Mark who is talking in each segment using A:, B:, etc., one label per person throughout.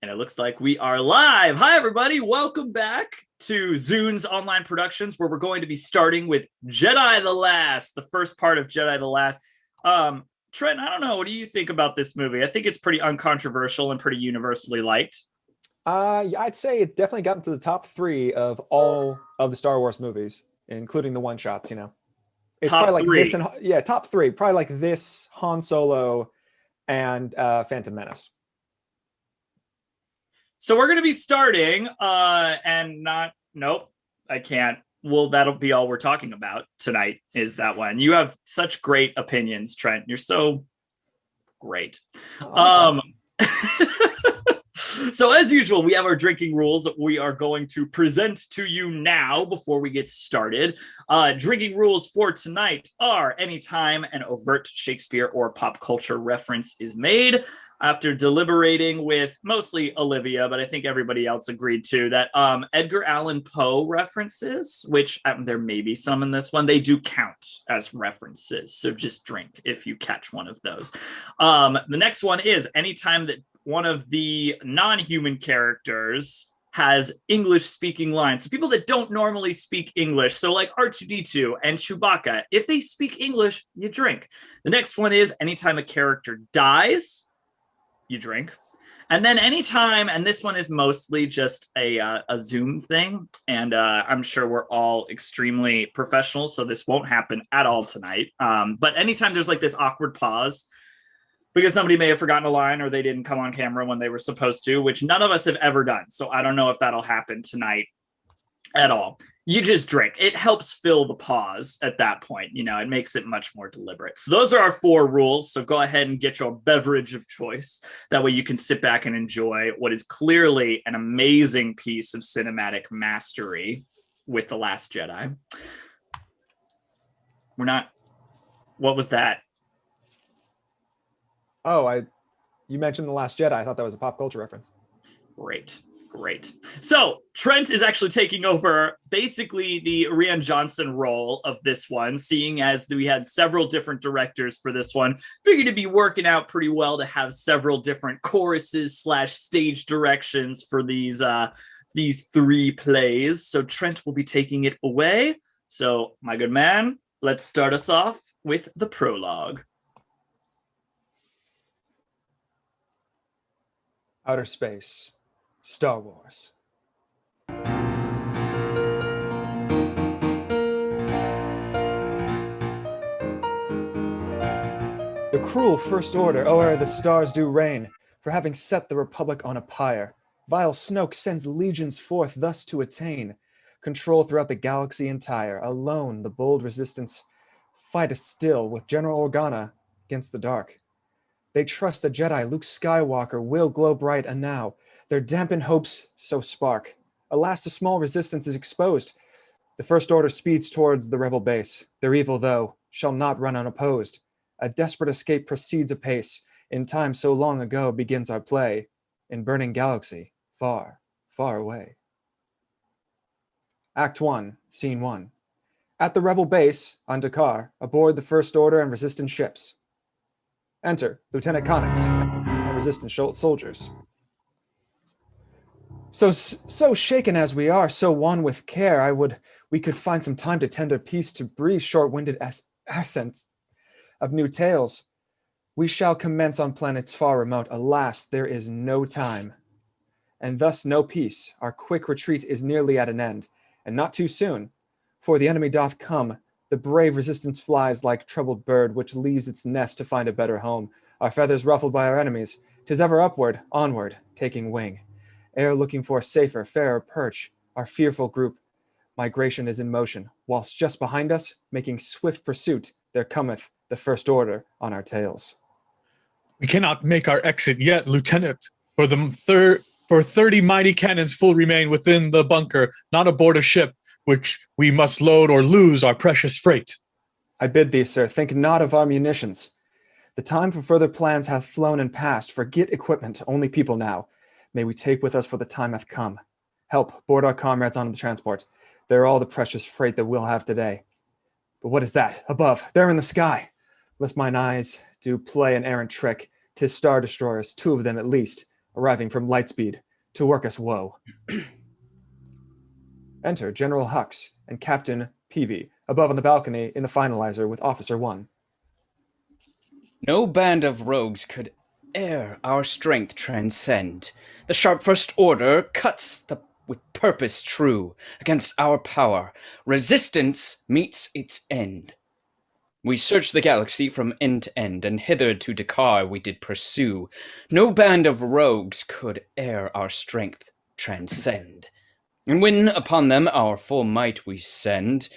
A: And it looks like we are live. Hi, everybody. Welcome back to Zounds Online Productions, where we're going to be starting with Jedi the Last, the first part of Jedi the Last. Trent, I don't know. What do you think about this movie? I think it's pretty uncontroversial and pretty universally liked.
B: I'd say it definitely got into the top 3 of all of the Star Wars movies, including the one-shots, It's
A: Top
B: probably like
A: 3.
B: this and top 3. Probably like this, Han Solo, and Phantom Menace.
A: So we're going to be starting, nope, I can't. Well, that'll be all we're talking about tonight is that one. You have such great opinions, Trent. You're so great.
B: Awesome.
A: So as usual, we have our drinking rules that we are going to present to you now before we get started. Drinking rules for tonight are anytime an overt Shakespeare or pop culture reference is made. After deliberating with mostly Olivia, but I think everybody else agreed too, that Edgar Allan Poe references, which there may be some in this one, they do count as references. So just drink if you catch one of those. The next one is anytime that one of the non-human characters has English-speaking lines. So people that don't normally speak English, so like R2-D2 and Chewbacca, if they speak English, you drink. The next one is anytime a character dies, you drink. And then anytime, and this one is mostly just a Zoom thing, and I'm sure we're all extremely professional, so this won't happen at all tonight. But anytime there's like this awkward pause, because somebody may have forgotten a line or they didn't come on camera when they were supposed to, which none of us have ever done. So I don't know if that'll happen tonight at all. You just drink. It helps fill the pause at that point. It makes it much more deliberate. So those are our 4 rules. So go ahead and get your beverage of choice. That way you can sit back and enjoy what is clearly an amazing piece of cinematic mastery with The Last Jedi. What was that?
B: Oh, you mentioned The Last Jedi. I thought that was a pop culture reference.
A: Great. So Trent is actually taking over basically the Rian Johnson role of this one, seeing as we had several different directors for this one. Figured it'd be working out pretty well to have several different choruses / stage directions for these 3 plays. So Trent will be taking it away. So my good man, let's start us off with the prologue.
B: Outer space. Star Wars. The cruel First Order, o'er the stars do reign, for having set the Republic on a pyre. Vile Snoke sends legions forth thus to attain control throughout the galaxy entire. Alone, the bold resistance fighteth still with General Organa against the dark. They trust the Jedi, Luke Skywalker, will glow bright, and now their dampened hopes so spark. Alas, a small resistance is exposed. The First Order speeds towards the rebel base. Their evil, though, shall not run unopposed. A desperate escape proceeds apace. In time so long ago begins our play, in burning galaxy, far, far away. Act 1, Scene 1. At the rebel base, on Dakkar, aboard the First Order and Resistance ships. Enter Lieutenant Connix and Resistance soldiers. So shaken as we are, so wan with care, we could find some time to tender peace, to breathe short-winded accents of new tales. We shall commence on planets far remote. Alas, there is no time, and thus no peace. Our quick retreat is nearly at an end, and not too soon, for the enemy doth come. The brave resistance flies like troubled bird, which leaves its nest to find a better home. Our feathers ruffled by our enemies, 'tis ever upward, onward, taking wing. Ere looking for a safer, fairer perch, our fearful group migration is in motion, whilst just behind us, making swift pursuit, there cometh the First Order on our tails.
C: We cannot make our exit yet, Lieutenant, for 30 mighty cannons full remain within the bunker, not aboard a ship, which we must load or lose our precious freight.
B: I bid thee, sir, think not of our munitions. The time for further plans hath flown and passed. Forget equipment, only people now. May we take with us for the time hath come. Help, board our comrades onto the transport. They're all the precious freight that we'll have today. But what is that? Above, there in the sky. Lest mine eyes do play an errant trick. 'Tis star destroyers, 2 of them at least, arriving from Lightspeed to work us woe. Enter General Hux and Captain Peavy, above on the balcony in the finalizer with Officer 1.
D: No band of rogues could e'er our strength transcend. The sharp first order cuts with purpose true against our power. Resistance meets its end. We searched the galaxy from end to end, and hither to Dakar we did pursue. No band of rogues could e'er our strength transcend. And when upon them our full might we send,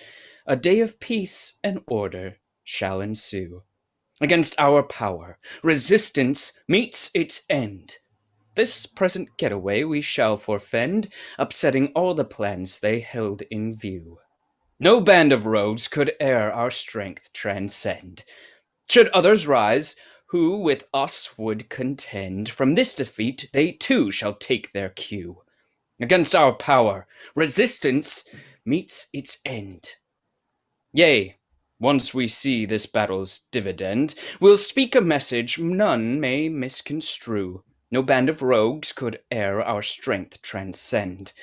D: a day of peace and order shall ensue. Against our power, resistance meets its end. This present getaway we shall forfend, upsetting all the plans they held in view. No band of rogues could e'er our strength transcend. Should others rise, who with us would contend, from this defeat they too shall take their cue. Against our power, resistance meets its end. Yea, once we see this battle's dividend, we'll speak a message none may misconstrue. No band of rogues could e'er our strength transcend.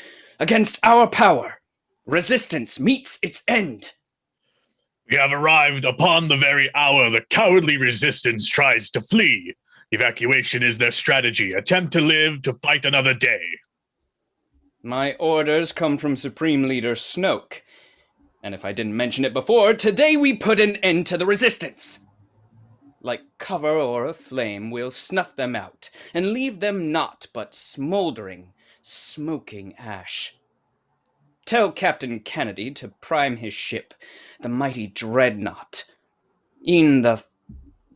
D: Against our power, resistance meets its end.
C: We have arrived upon the very hour the cowardly resistance tries to flee. Evacuation is their strategy. Attempt to live to fight another day.
D: My orders come from Supreme Leader Snoke. And if I didn't mention it before, today we put an end to the resistance. Like cover or a flame, we'll snuff them out, and leave them naught but smoldering, smoking ash. Tell Captain Kennedy to prime his ship, the mighty dreadnought, e'en the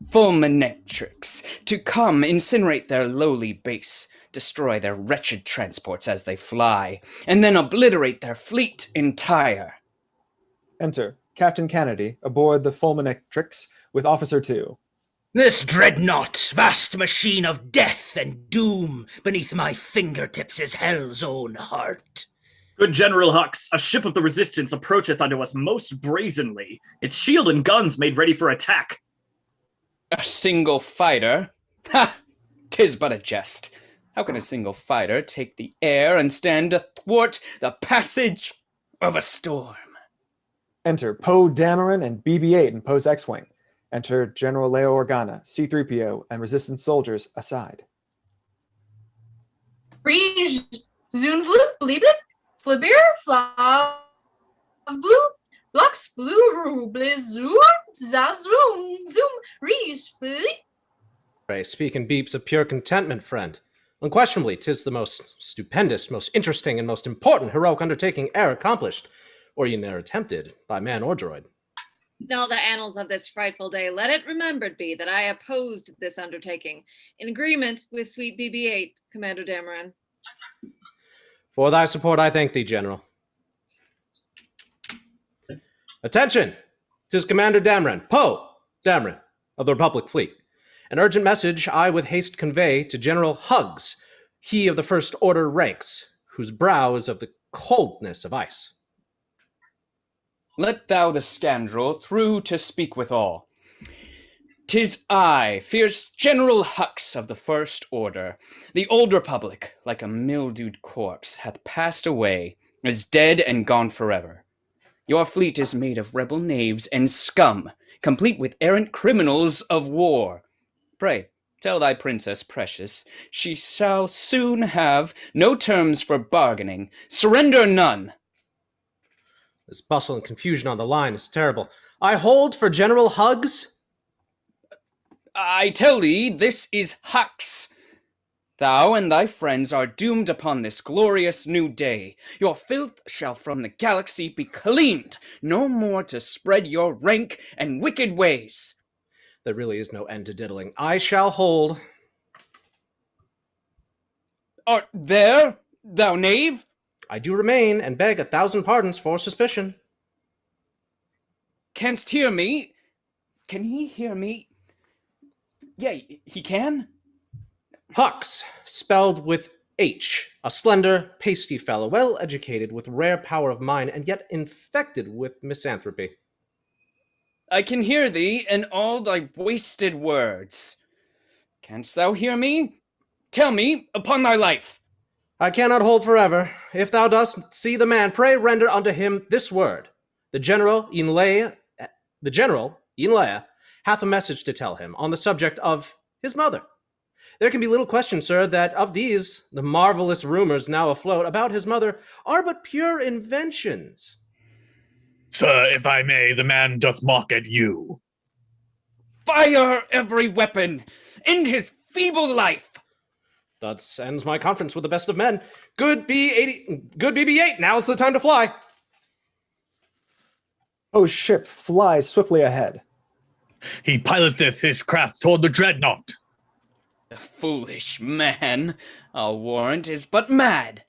D: fulminatrix, to come incinerate their lowly base, destroy their wretched transports as they fly, and then obliterate their fleet entire.
B: Enter Captain Kennedy aboard the Fulminatrix with Officer 2.
E: This dreadnought, vast machine of death and doom, beneath my fingertips is hell's own heart.
A: Good General Hux, a ship of the Resistance approacheth unto us most brazenly, its shield and guns made ready for attack.
D: A single fighter? Ha! 'Tis but a jest. How can a single fighter take the air and stand athwart the passage of a storm?
B: Enter Poe Dameron and BB-8 in Poe's X-Wing. Enter General Leo Organa, C-3PO, and Resistance soldiers aside.
F: Riege, Zoonvloop, Bleeblik, Flibir, Flav, Blue, Lux, Blue, Blizzard, Zazroom, Zoom, Riege, Flip.
G: Speak in beeps of pure contentment, friend. Unquestionably, 'tis the most stupendous, most interesting, and most important heroic undertaking e'er accomplished, or e'en e'er attempted, by man or droid.
H: In all the annals of this frightful day, let it remembered be that I opposed this undertaking, in agreement with sweet BB-8, Commander Dameron.
G: For thy support I thank thee, General. Attention! 'Tis Commander Dameron, Poe Dameron, of the Republic Fleet. An urgent message I with haste convey to General Huggs, he of the First Order ranks, whose brow is of the coldness of ice.
D: Let thou the scoundrel through to speak withal. 'Tis I, fierce General Hux of the First Order. The old Republic, like a mildewed corpse, hath passed away, is dead and gone forever. Your fleet is made of rebel knaves and scum, complete with errant criminals of war. Pray, tell thy princess precious, she shall soon have no terms for bargaining, surrender none.
G: This bustle and confusion on the line is terrible. I hold for General Huggs.
D: I tell thee, this is Hux. Thou and thy friends are doomed upon this glorious new day. Your filth shall from the galaxy be cleaned, no more to spread your rank and wicked ways.
G: There really is no end to diddling. I shall hold.
D: Art there, thou knave?
G: I do remain, and beg 1,000 pardons for suspicion.
D: Canst hear me? Can he hear me? Yea, he can?
G: Hux, spelled with H, a slender, pasty fellow, well educated, with rare power of mind, and yet infected with misanthropy.
D: I can hear thee and all thy wasted words. Canst thou hear me? Tell me, upon thy life.
G: I cannot hold forever. If thou dost see the man, pray render unto him this word. The general, Inlea, hath a message to tell him on the subject of his mother. There can be little question, sir, that of these, the marvelous rumors now afloat about his mother are but pure inventions.
C: Sir, if I may, the man doth mock at you.
D: Fire every weapon! End his feeble life!
G: Thus ends my conference with the best of men. Good BB-8, now's the time to fly.
B: Poe's ship flies swiftly ahead.
C: He piloteth his craft toward the dreadnought.
D: The foolish man, I'll warrant, is but mad.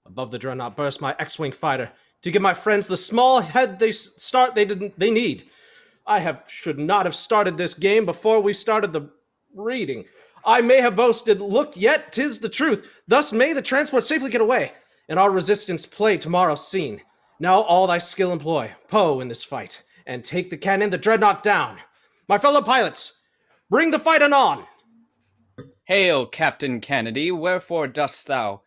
G: Above the dreadnought burst my X-Wing fighter to give my friends the small head they need. Should not have started this game before we started the reading. I may have boasted, look, yet 'tis the truth. Thus may the transport safely get away, and our resistance play tomorrow's scene. Now all thy skill employ, Poe, in this fight, and take the cannon, the dreadnought down. My fellow pilots, bring the fight anon.
D: Hail, Captain Kennedy, wherefore dost thou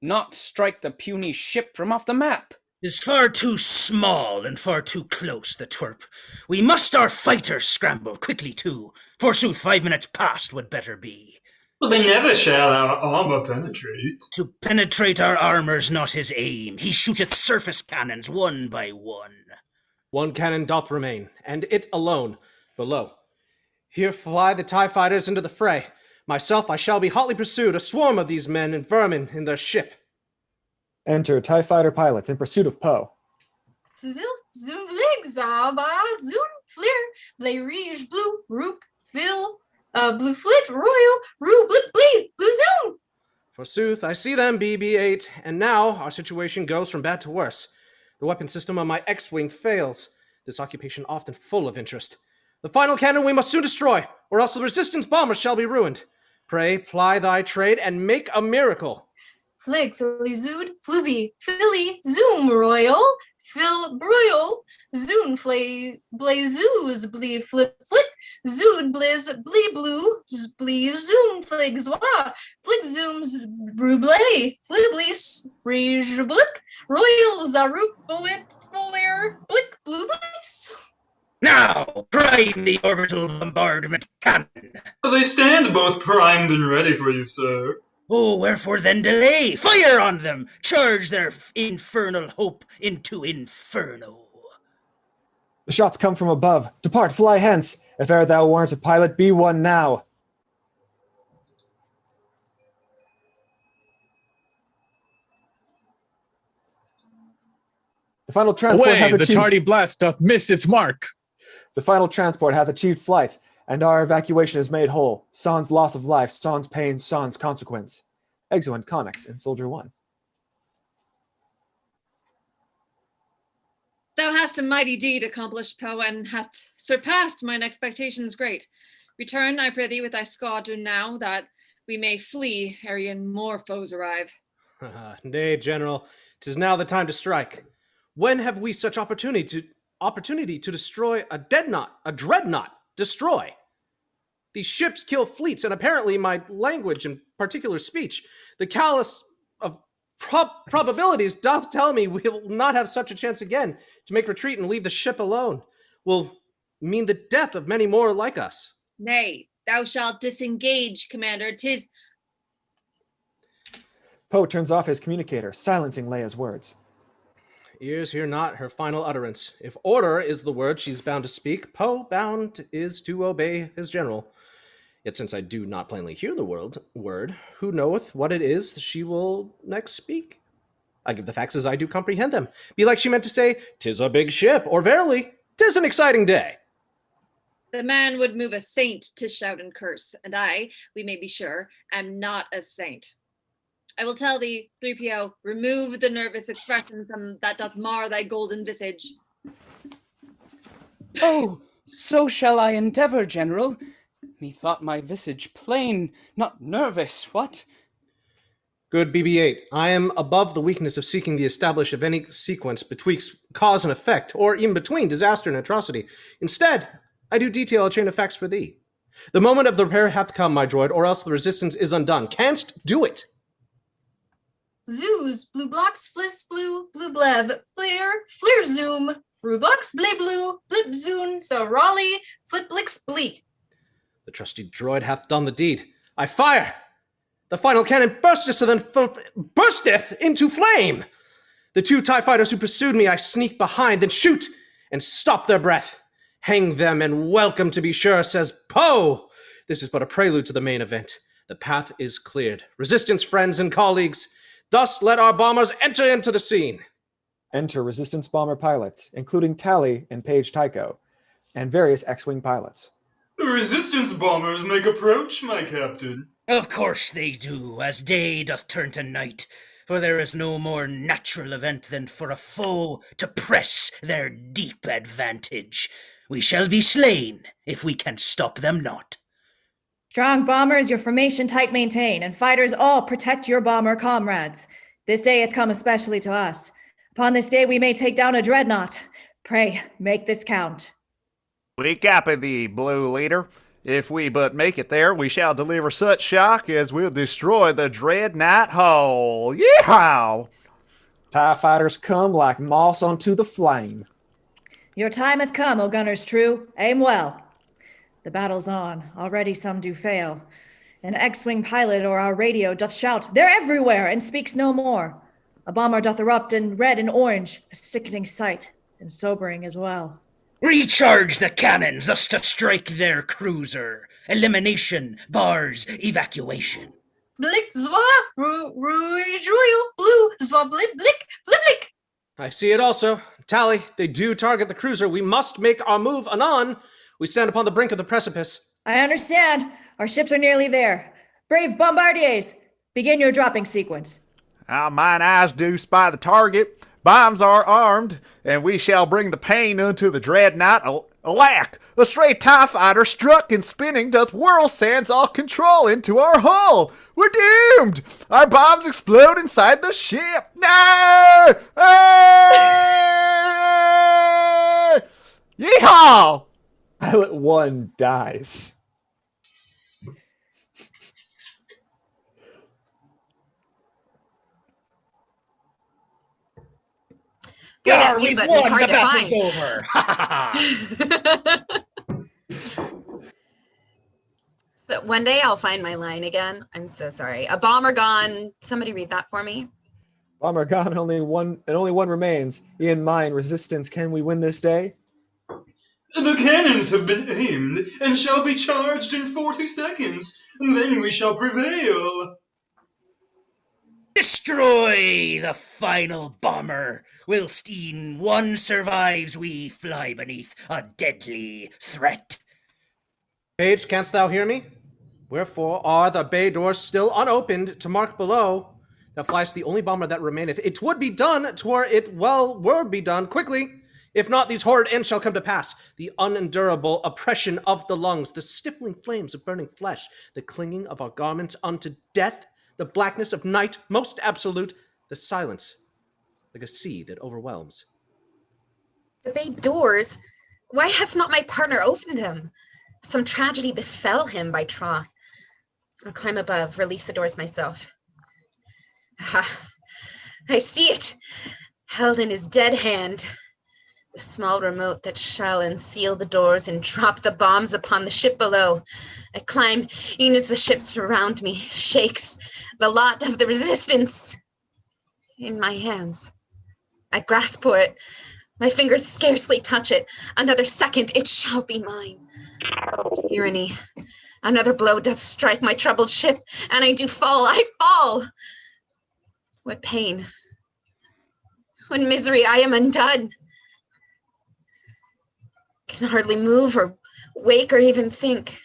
D: not strike the puny ship from off the map?
E: Is far too small and far too close, the twerp. We must our fighters scramble quickly too. Forsooth, 5 minutes past would better be.
I: But they never shall our armor penetrate.
E: To penetrate our armor's not his aim. He shooteth surface cannons one by one.
G: One cannon doth remain, and it alone, below. Here fly the TIE fighters into the fray. Myself I shall be hotly pursued, a swarm of these men and vermin in their ship.
B: Enter TIE fighter pilots in pursuit of Poe.
F: Zoom blig zaba zoom fleer blay rige blue rook phil blue flit royal rue blick bleed blue zoom.
G: Forsooth, I see them, BB-8, and now our situation goes from bad to worse. The weapon system on my X-Wing fails, this occupation often full of interest. The final cannon we must soon destroy, or else the resistance bombers shall be ruined. Pray, ply thy trade, and make a miracle.
F: Flig Philly Zood Fluby Philly Zoom Royal Phil Broil Zoon Flay Blazooz Blee Flip Flick Zood Blizz Blee Blue Blee Zoom Flig Zwa Flig Zooms Brublé Fliblies Rage Blick Royal Zaru Bullet Fuller Blick Blue Bliss.
E: Now, prime the orbital bombardment cannon.
I: They stand both primed and ready for you, sir.
E: Oh, wherefore then delay? Fire on them! Charge their infernal hope into inferno.
B: The shots come from above. Depart, fly hence. If e'er thou warrant a pilot, be one now. The final transport
C: Away,
B: hath
C: the
B: achieved...
C: tardy blast doth miss its mark.
B: The final transport hath achieved flight, and our evacuation is made whole. Sans loss of life, sans pain, sans consequence. Exeunt Comics in Soldier 1.
H: Thou hast a mighty deed accomplished, Poe, and hath surpassed mine expectations great. Return, I pray thee, with thy squadron now, that we may flee ere yet more foes arrive.
G: Nay, General, 'tis now the time to strike. When have we such opportunity to destroy a dreadnought? Destroy. These ships kill fleets, and apparently my language and particular speech, the callous of probabilities, doth tell me we will not have such a chance again to make retreat and leave the ship alone. Will mean the death of many more like us.
H: Nay, thou shalt disengage, Commander. 'Tis
B: Poe turns off his communicator, silencing Leia's words.
G: Ears hear not her final utterance. If order is the word she's bound to speak, Poe bound is to obey his general. Yet since I do not plainly hear the word, who knoweth what it is she will next speak? I give the facts as I do comprehend them. Be like she meant to say, 'tis a big ship, or verily, 'tis an exciting day.
H: the man would move a saint to shout and curse, and I, we may be sure, am not a saint. I will tell thee, 3PO, remove the nervous expression from that doth mar thy golden visage.
D: Oh, so shall I endeavour, General. Methought my visage plain, not nervous, what?
G: Good BB-8, I am above the weakness of seeking the establish of any sequence betwixt cause and effect, or even between disaster and atrocity. Instead, I do detail a chain of facts for thee. The moment of the repair hath come, my droid, or else the resistance is undone. Canst do it.
F: Zoos, blue blocks, fliss, flu, blue bleb, flare, flare zoom, blue blocks, blay blue, blip zoon, so raleigh, flip blicks, bleak.
G: The trusty droid hath done the deed. I fire! The final cannon bursteth into flame! The 2 TIE fighters who pursued me, I sneak behind, then shoot and stop their breath. Hang them and welcome to be sure, says Poe. This is but a prelude to the main event. The path is cleared. Resistance friends and colleagues, thus let our bombers enter into the scene.
B: Enter Resistance bomber pilots, including Tallie and Paige Tico, and various X-Wing pilots.
I: The Resistance bombers make approach, my captain.
E: Of course they do, as day doth turn to night. For there is no more natural event than for a foe to press their deep advantage. We shall be slain if we can stop them not.
J: Strong bombers, your formation tight maintain, and fighters all protect your bomber comrades. This day hath come especially to us. Upon this day we may take down a dreadnought. Pray, make this count.
K: We copy thee, Blue Leader. If we but make it there, we shall deliver such shock as will destroy the dreadnought whole. Yeehaw!
B: TIE fighters come like moss onto the flame.
J: Your time hath come, O gunners true. Aim well. The battle's on. Already some do fail. An X-Wing pilot or our radio doth shout, "They're everywhere!" and speaks no more. A bomber doth erupt in red and orange, a sickening sight, and sobering as well.
E: Recharge the cannons, thus to strike their cruiser. Elimination bars evacuation.
F: Blick, zwa, rouge, royal, blue, zwa, blick, blick, flip, blick.
G: I see it also. Tallie, they do target the cruiser. We must make our move anon. We stand upon the brink of the precipice.
J: I understand. Our ships are nearly there. Brave bombardiers, begin your dropping sequence.
K: Mine eyes do spy the target. Bombs are armed, and we shall bring the pain unto the dreadnought. Alack! A stray TIE fighter struck and spinning doth whirl sands all control into our hull. We're doomed! Our bombs explode inside the ship. No! Ah! Yeehaw!
B: Pilot 1 dies.
F: Good at
E: Yeah,
F: me,
E: we've
F: but
E: won.
F: it's hard
E: The
F: to
E: battle's
F: find.
E: over. Ha ha ha.
L: So one day I'll find my line again. I'm so sorry. A bomber gone. Somebody read that for me.
B: Bomber gone, only one remains. Ian mine, resistance, can we win this day?
I: The cannons have been aimed and shall be charged in 40 seconds. Then we shall prevail.
E: Destroy the final bomber, whilst e'en one survives we fly beneath a deadly threat.
G: Paige, canst thou hear me? Wherefore are the bay doors still unopened to mark below? Thou fliest the only bomber that remaineth. It would be done, twere it well were be done quickly. If not, these horrid ends shall come to pass. The unendurable oppression of the lungs, the stifling flames of burning flesh, the clinging of our garments unto death, the blackness of night most absolute, the silence like a sea that overwhelms.
L: The bay doors? Why hath not my partner opened them? Some tragedy befell him by troth. I'll climb above, release the doors myself. Ah, I see it, held in his dead hand. The small remote that shall unseal the doors and drop the bombs upon the ship below. I climb, e'en as the ship surround me, shakes the lot of the resistance in my hands. I grasp for it. My fingers scarcely touch it. Another second, it shall be mine. Tyranny. Another blow doth strike my troubled ship, and I do fall. I fall. What pain. What misery. I am undone. Can hardly move or wake or even think.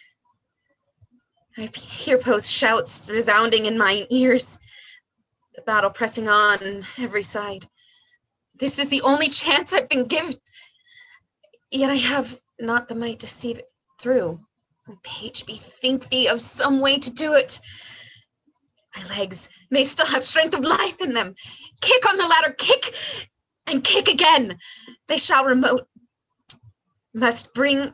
L: I hear Poe's shouts resounding in my ears. The battle pressing on every side. This is the only chance I've been given. Yet I have not the might to see it through. Oh, Paige, bethink thee of some way to do it. My legs, they still have strength of life in them. Kick on the ladder, kick, and kick again. They shall remote. Must bring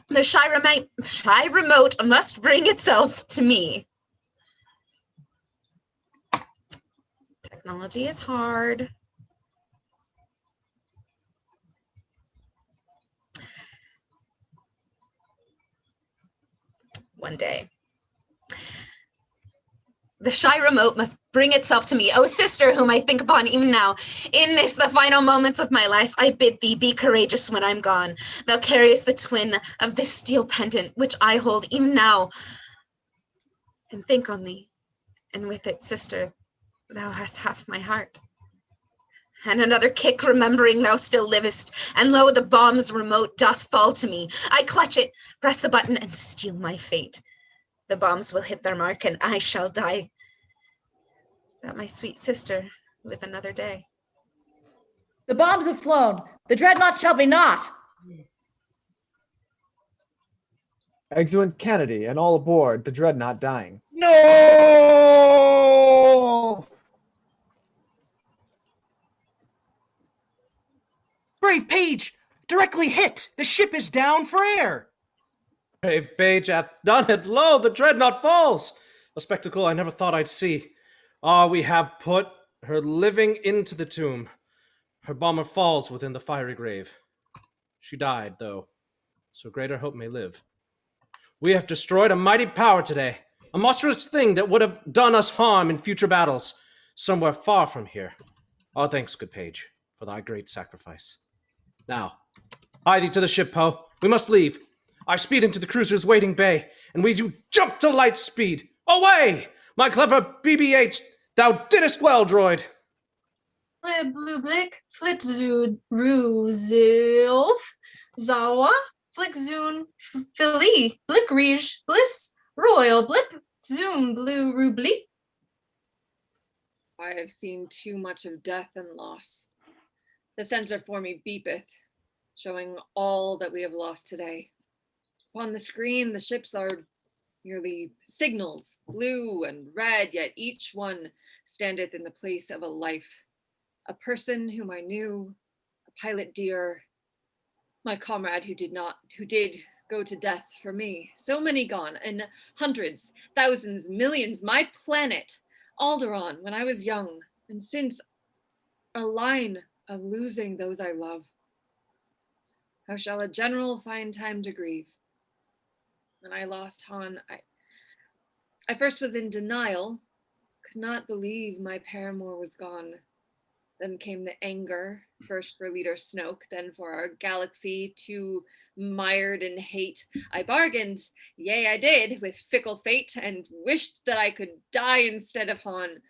L: The shy remote must bring itself to me. Technology is hard. One day. The shy remote must bring itself to me. O sister, whom I think upon even now, in this, the final moments of my life, I bid thee be courageous when I'm gone. Thou carriest the twin of this steel pendant, which I hold even now. And think on thee, and with it, sister, thou hast half my heart. And another kick, remembering thou still livest, and lo, the bomb's remote doth fall to me. I clutch it, press the button, and steal my fate. The bombs will hit their mark, and I shall die. That my sweet sister live another day.
J: The bombs have flown. The dreadnought shall be not.
B: Exeunt Kennedy and all aboard, the dreadnought dying.
E: No! Brave Page! Directly hit! The ship is down for air!
G: Brave Page hath done it. Lo, the dreadnought falls. A spectacle I never thought I'd see. Ah, we have put her living into the tomb. Her bomber falls within the fiery grave. She died, though, so greater hope may live. We have destroyed a mighty power today, a monstrous thing that would have done us harm in future battles, somewhere far from here. Our thanks, good Page, for thy great sacrifice. Now, hie thee to the ship, Poe. We must leave. I speed into the cruiser's waiting bay, and we do jump to light speed. Away! My clever BB-8, thou didst well, droid.
F: Blue Blick, Flip Zood, Ruzilf, Zawa, Flick Zoon, Philly, Blick Rige, Bliss, Royal Blip, Zoom, Blue Rubli.
H: I have seen too much of death and loss. The sensor for me beepeth, showing all that we have lost today. Upon the screen, the ships are merely signals, blue and red, yet each one standeth in the place of a life. A person whom I knew, a pilot dear, my comrade who did go to death for me. So many gone, and hundreds, thousands, millions, my planet, Alderaan, when I was young, and since a line of losing those I love. How shall a general find time to grieve? When I lost Han, I first was in denial, could not believe my paramour was gone. Then came the anger, first for Leader Snoke, then for our galaxy, too mired in hate. I bargained, yea, I did, with fickle fate, and wished that I could die instead of Han.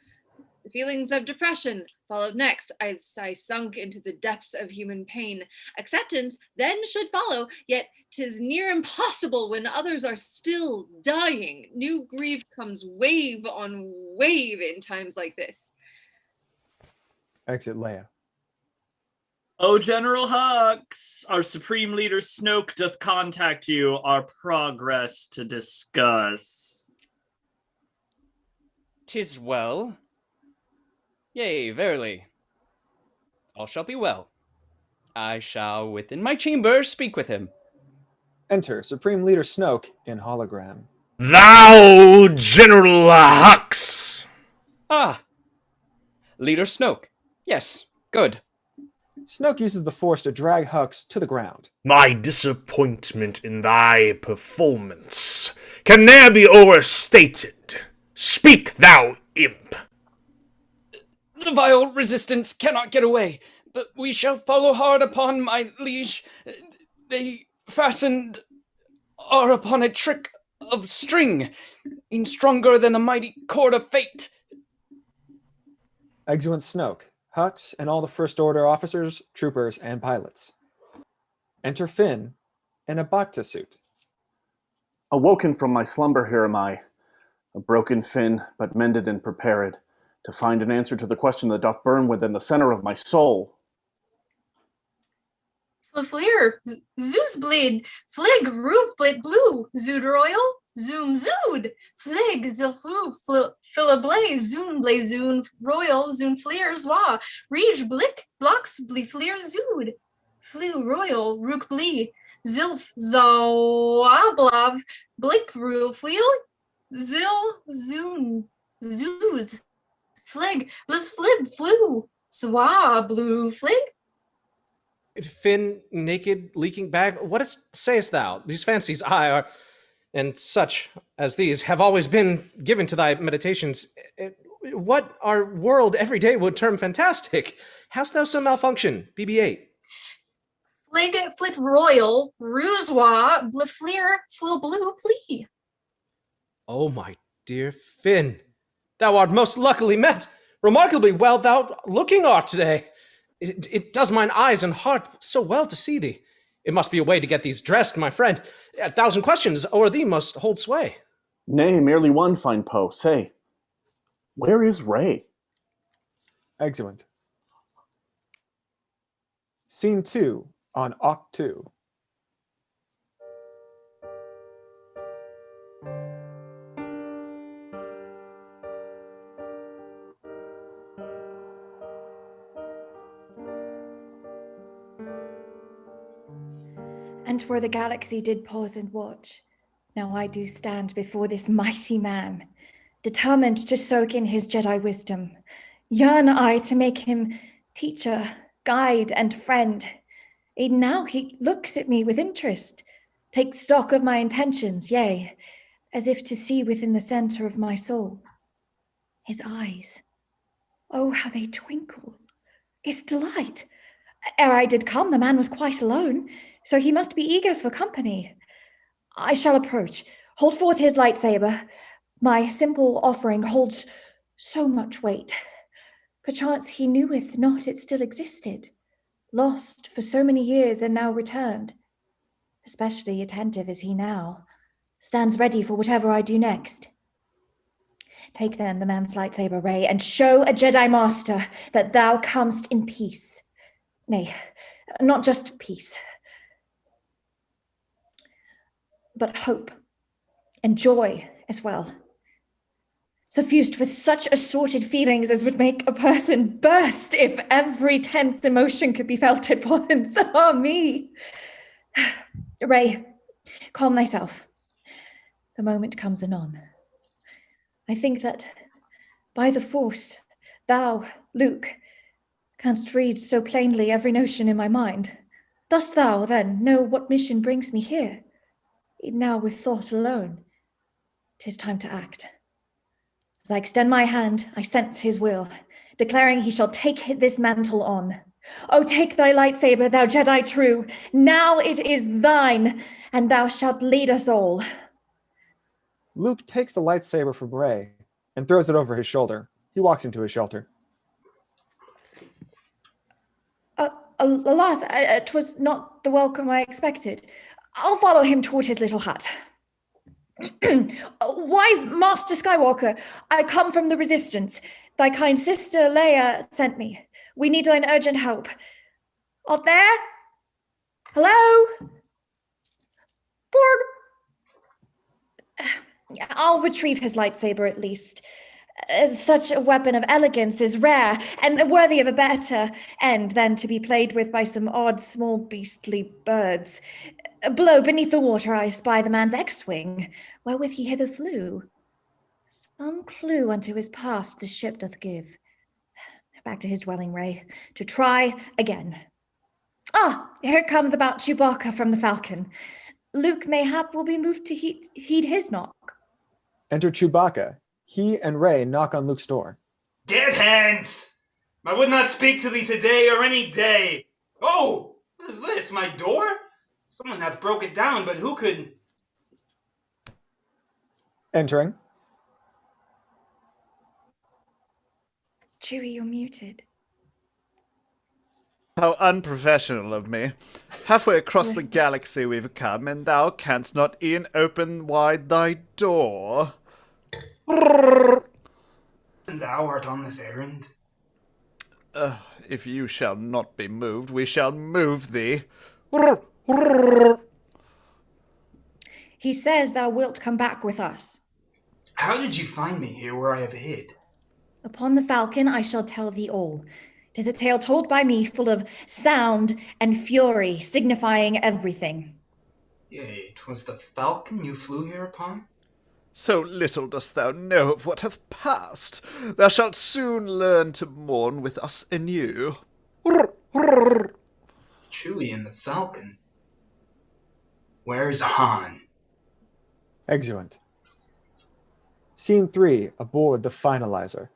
H: The feelings of depression followed next as I sunk into the depths of human pain. Acceptance then should follow, yet 'tis near impossible when others are still dying. New grief comes wave on wave in times like this.
B: Exit Leia.
A: O General Hux, our Supreme Leader Snoke doth contact you, our progress to discuss.
D: 'Tis well. Yea, verily. All shall be well. I shall within my chamber speak with him.
B: Enter Supreme Leader Snoke in hologram.
K: Thou, General Hux!
D: Ah, Leader Snoke. Yes, good.
B: Snoke uses the Force to drag Hux to the ground.
K: My disappointment in thy performance can ne'er be overstated. Speak, thou imp!
D: The vile resistance cannot get away, but we shall follow hard upon my liege. They are upon a trick of string, in stronger than the mighty cord of fate.
B: Exeunt Snoke, Hux, and all the First Order officers, troopers, and pilots. Enter Finn in a Bacta suit.
M: Awoken from my slumber, here am I, a broken Finn, but mended and prepared, to find an answer to the question that doth burn within the center of my soul.
F: Fleer, Zeus bleed, Flig, Roop, Flit, Blue, Zood Royal, Zoom, Zood, Flig, Zilflu, Philablaze, Zoon, Blazoon, Royal, Zoon, Fleer, Zwa, Rige, Blick, Blocks, Blee, Fleer, Zood, Flew, Royal, Rook, Blee, Zilf, Zawablav, Blikruelfleel, Zil, Zoon, Zoos, Flig, Blissflib, Flu, Swa, Blue, Flig.
G: Finn, naked, leaking bag, what sayest thou? These fancies I are, and such as these, have always been given to thy meditations. What our world every day would term fantastic. Hast thou some malfunction, BB-8?
F: Flig, Flit Royal, Ruzwa, Blifleer, Flu Blue, Plee.
G: Oh, my dear Finn, thou art most luckily met. Remarkably well thou looking art today. It does mine eyes and heart so well to see thee. It must be a way to get these dressed, my friend. 1,000 questions o'er thee must hold sway.
M: Nay, merely one, fine Poe. Say, where is Rey?
B: Exeunt. Scene 2 on Oct 2.
J: And where the galaxy did pause and watch, now I do stand before this mighty man, determined to soak in his Jedi wisdom. Yearn I to make him teacher, guide, and friend. Even now he looks at me with interest, takes stock of my intentions, yea, as if to see within the center of my soul. His eyes, oh, how they twinkle, his delight. Ere I did come, the man was quite alone, so he must be eager for company. I shall approach, hold forth his lightsaber. My simple offering holds so much weight. Perchance he kneweth not it still existed, lost for so many years and now returned. Especially attentive is he now, stands ready for whatever I do next. Take then the man's lightsaber, Rey, and show a Jedi Master that thou comest in peace. Nay, not just peace, but hope and joy as well. Suffused with such assorted feelings as would make a person burst if every tense emotion could be felt at once. Ah, me! Rey, calm thyself. The moment comes anon. I think that by the Force, thou, Luke, canst read so plainly every notion in my mind. Dost thou, then, know what mission brings me here? Now with thought alone, 'tis time to act. As I extend my hand, I sense his will, declaring he shall take this mantle on. Oh, take thy lightsaber, thou Jedi true. Now it is thine, and thou shalt lead us all.
B: Luke takes the lightsaber from Rey and throws it over his shoulder. He walks into his shelter.
J: Alas, 'twas not the welcome I expected. I'll follow him toward his little hut. Wise Master Skywalker, I come from the Resistance. Thy kind sister Leia sent me. We need thine urgent help. Out there? Hello? Porg? I'll retrieve his lightsaber at least. As such a weapon of elegance is rare and worthy of a better end than to be played with by some odd small beastly birds. Below, beneath the water, I espy the man's X-wing, wherewith he hither flew. Some clue unto his past the ship doth give. Back to his dwelling, Rey, to try again. Ah, here comes about Chewbacca from the Falcon. Luke mayhap will be moved to heed his knock.
B: Enter Chewbacca. He and Rey knock on Luke's door.
I: Get hence! I would not speak to thee today or any day. Oh, what is this, my door? Someone hath broke it down, but who could...
B: Entering.
J: Chewie, you're muted.
K: How unprofessional of me. Halfway across the galaxy we've come, and thou canst not e'en open wide thy door.
I: And thou art on this errand?
K: If you shall not be moved, we shall move thee.
J: He says thou wilt come back with us.
I: How did you find me here where I have hid?
J: Upon the Falcon I shall tell thee all. 'Tis a tale told by me, full of sound and fury, signifying everything.
I: Yea, 'twas the falcon you flew here upon?
K: So little dost thou know of what hath passed. Thou shalt soon learn to mourn with us anew.
I: Chewie and the falcon. Where's Han?
B: Exeunt. Scene 3, aboard the Finalizer.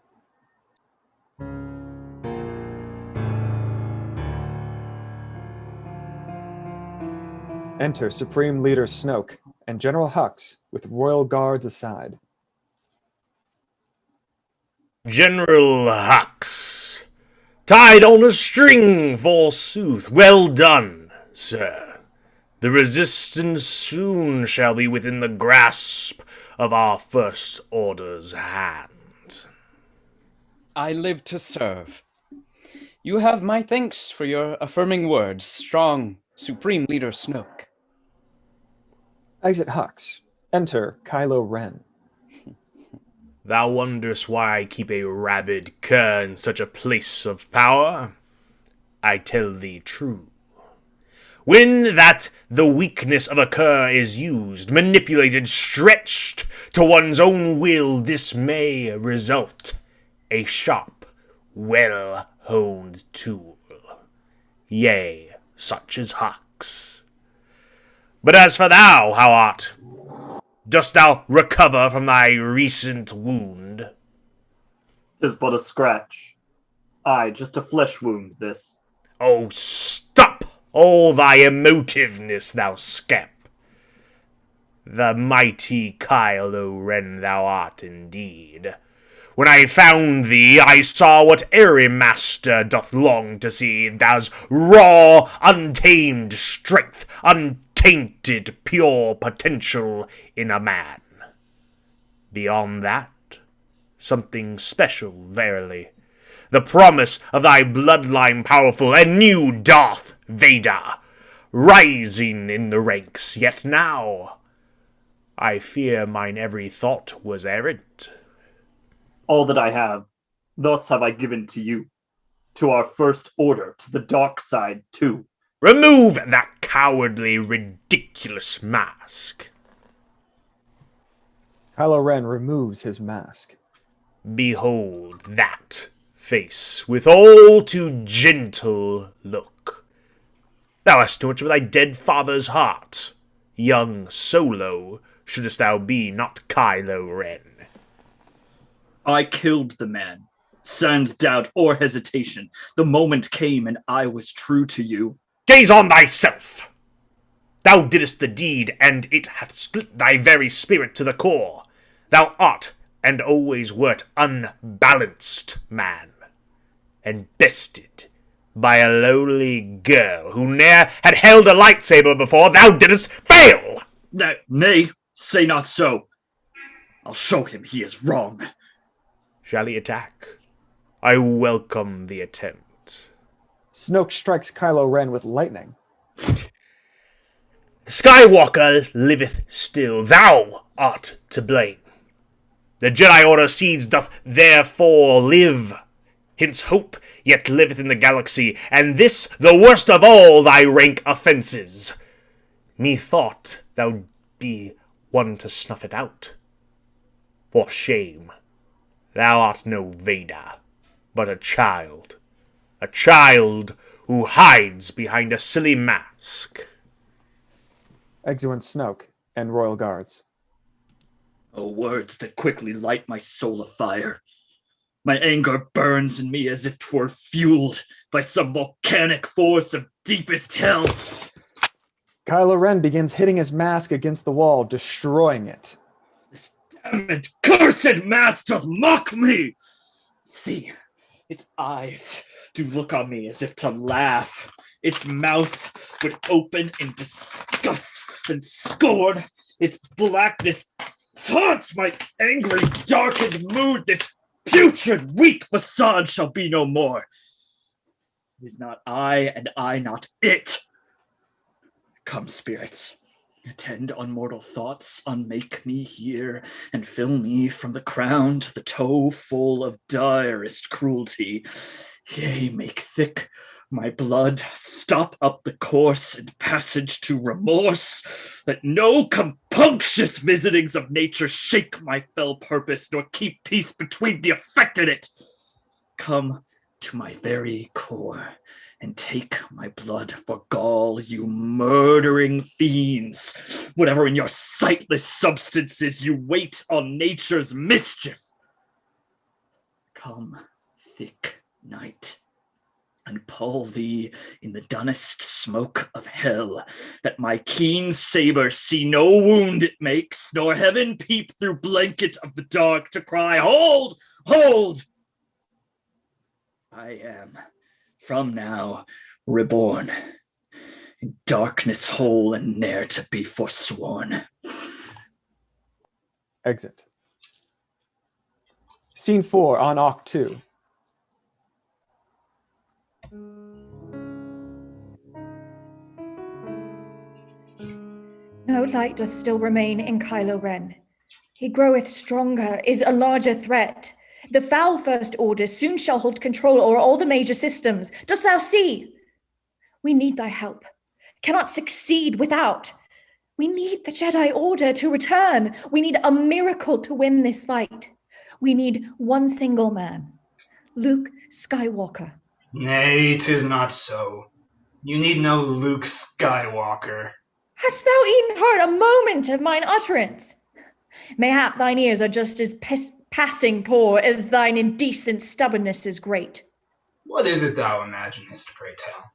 B: Enter Supreme Leader Snoke and General Hux with royal guards aside.
N: General Hux, tied on a string, forsooth. Well done, sir. The resistance soon shall be within the grasp of our First Order's hand.
D: I live to serve. You have my thanks for your affirming words, strong Supreme Leader Snoke.
B: Exit Hux. Enter Kylo Ren.
N: Thou wonderest why I keep a rabid cur in such a place of power? I tell thee true. When that the weakness of a cur is used, manipulated, stretched to one's own will, this may result a sharp, well-honed tool. Yea, such as Hux. But as for thou, how art? Dost thou recover from thy recent wound?
A: 'Tis but a scratch. Aye, just a flesh wound, this.
N: Oh, stop all thy emotiveness, thou scamp. The mighty Kylo Ren thou art indeed. When I found thee, I saw what every master doth long to see, thou's raw, untamed strength, untainted, pure potential in a man. Beyond that, something special, verily. The promise of thy bloodline powerful, and new Darth Vader, rising in the ranks, yet now I fear mine every thought was errant.
A: All that I have, thus have I given to you, to our First Order, to the dark side too.
N: Remove that cowardly, ridiculous mask.
B: Kylo Ren removes his mask.
N: Behold that face, with all too gentle look. Thou hast too much of thy dead father's heart. Young Solo shouldst thou be, not Kylo Ren.
A: I killed the man, sans doubt or hesitation. The moment came and I was true to you.
N: Gaze on thyself! Thou didst the deed, and it hath split thy very spirit to the core. Thou art, and always wert, unbalanced man, and bested by a lowly girl who ne'er had held a lightsaber before. Thou didst fail!
A: Nay, say not so. I'll show him he is wrong.
N: Shall he attack? I welcome the attempt.
B: Snoke strikes Kylo Ren with lightning.
N: Skywalker liveth still. Thou art to blame. The Jedi Order seeds doth therefore live. Hence hope yet liveth in the galaxy, and this the worst of all thy rank offences. Methought thou'd be one to snuff it out. For shame. Thou art no Vader, but a child who hides behind a silly mask.
B: Exeunt Snoke and royal guards.
A: Oh, words that quickly light my soul afire. My anger burns in me as if 'twere fueled by some volcanic force of deepest hell.
B: Kylo Ren begins hitting his mask against the wall, destroying it.
A: This damned, cursed mask doth mock me! See, its eyes do look on me as if to laugh. Its mouth would open in disgust and scorn. Its blackness taunts my angry, darkened mood. This putrid, weak facade shall be no more. It is not I, and I not it. Come, spirits, attend on mortal thoughts, unmake me here, and fill me from the crown to the toe full of direst cruelty. Yea, make thick my blood stop up the course and passage to remorse. Let no compunctious visitings of nature shake my fell purpose, nor keep peace between the affected it. Come to my very core, and take my blood for gall, you murdering fiends. Whatever in your sightless substances you wait on nature's mischief. Come, thick night, and pall thee in the dunnest smoke of hell, that my keen saber see no wound it makes, nor heaven peep through blanket of the dark to cry, hold, hold! I am, from now, reborn, in darkness whole and ne'er to be forsworn.
B: Exit. Scene 4 on Oct 2.
J: No light doth still remain in Kylo Ren. He groweth stronger, is a larger threat. The foul First Order soon shall hold control o'er all the major systems. Dost thou see? We need thy help. Cannot succeed without. We need the Jedi Order to return. We need a miracle to win this fight. We need one single man, Luke Skywalker.
I: Nay, 'tis not so. You need no Luke Skywalker.
J: Hast thou e'en heard a moment of mine utterance? Mayhap thine ears are just as passing poor as thine indecent stubbornness is great.
I: What is it thou imaginest, pray tell?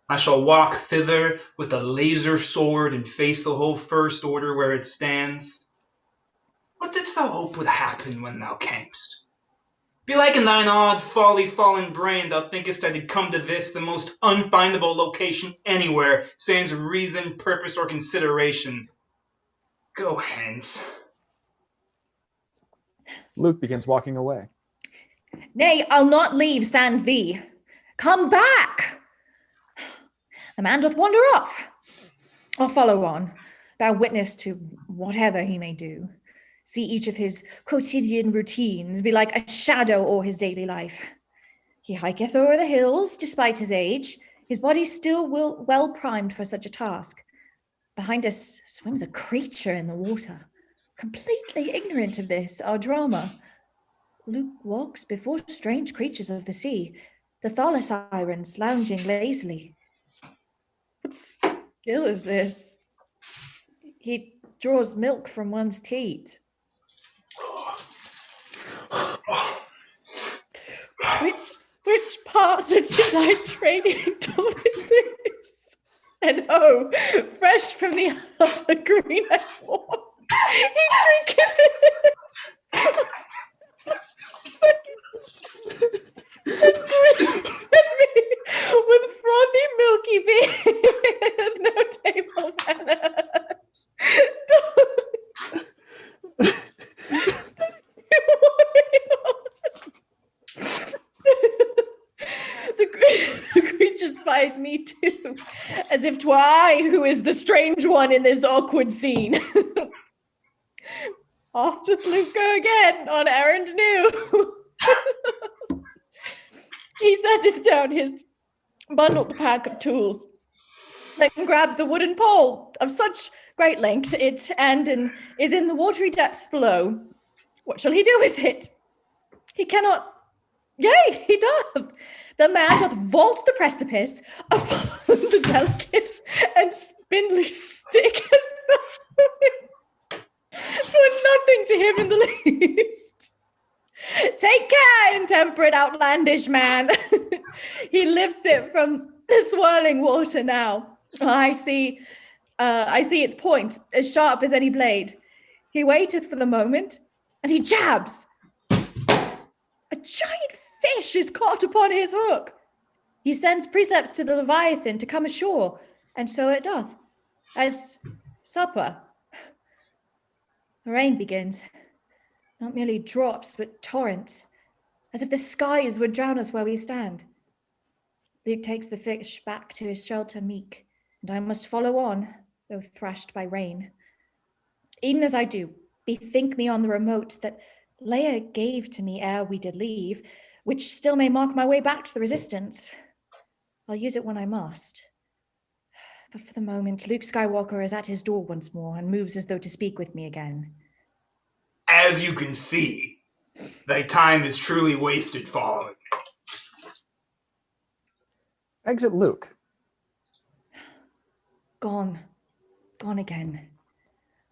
I: I shall walk thither with a laser sword and face the whole First Order where it stands. What didst thou hope would happen when thou camest? Belike in thine odd folly fallen brain thou thinkest I did come to this, the most unfindable location anywhere, sans reason, purpose, or consideration. Go hence.
B: Luke begins walking away.
J: Nay, I'll not leave sans thee. Come back! The man doth wander off. I'll follow on, bear witness to whatever he may do. See each of his quotidian routines be like a shadow o'er his daily life. He hiketh o'er the hills, despite his age. His body still well primed for such a task. Behind us swims a creature in the water. Completely ignorant of this, our drama. Luke walks before strange creatures of the sea, the thalassirens lounging lazily. What skill is this? He draws milk from one's teat. Which part of Jedi training taught him this? And oh, fresh from the outer green I wore, he drinketh it. With frothy milky beard, no table manners. The creature spies me too, as if 'twere I who is the strange one in this awkward scene. Off doth Luke go again, on errand new. He setteth down his bundled pack of tools, then grabs a wooden pole of such great length it is in the watery depths below. What shall he do with it? He cannot. Yea, he doth. The man doth vault the precipice upon the delicate and spindly stick as though 'twere nothing to him in the least. Take care, intemperate, outlandish man. He lifts it from the swirling water now. I see its point, as sharp as any blade. He waiteth for the moment, and he jabs. A giant fish is caught upon his hook. He sends precepts to the Leviathan to come ashore, and so it doth, as supper. The rain begins. Not merely drops, but torrents, as if the skies would drown us where we stand. Luke takes the fish back to his shelter meek, and I must follow on, though thrashed by rain. Even as I do, bethink me on the remote that Leia gave to me ere we did leave, which still may mark my way back to the Resistance. I'll use it when I must. But for the moment, Luke Skywalker is at his door once more and moves as though to speak with me again.
I: As you can see, thy time is truly wasted following me.
B: Exit Luke.
J: Gone. Gone again.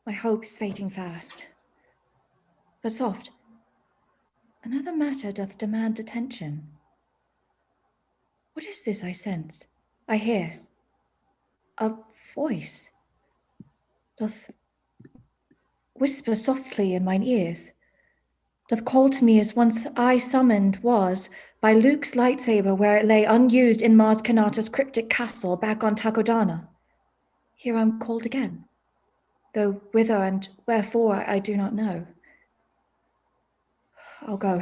J: My hope is fading fast. But soft. Another matter doth demand attention. What is this I sense? I hear. A voice. Doth whisper softly in mine ears. Doth call to me as once I summoned was by Luke's lightsaber where it lay unused in Mars Kanata's cryptic castle back on Takodana. Here I'm called again, though whither and wherefore I do not know. I'll go,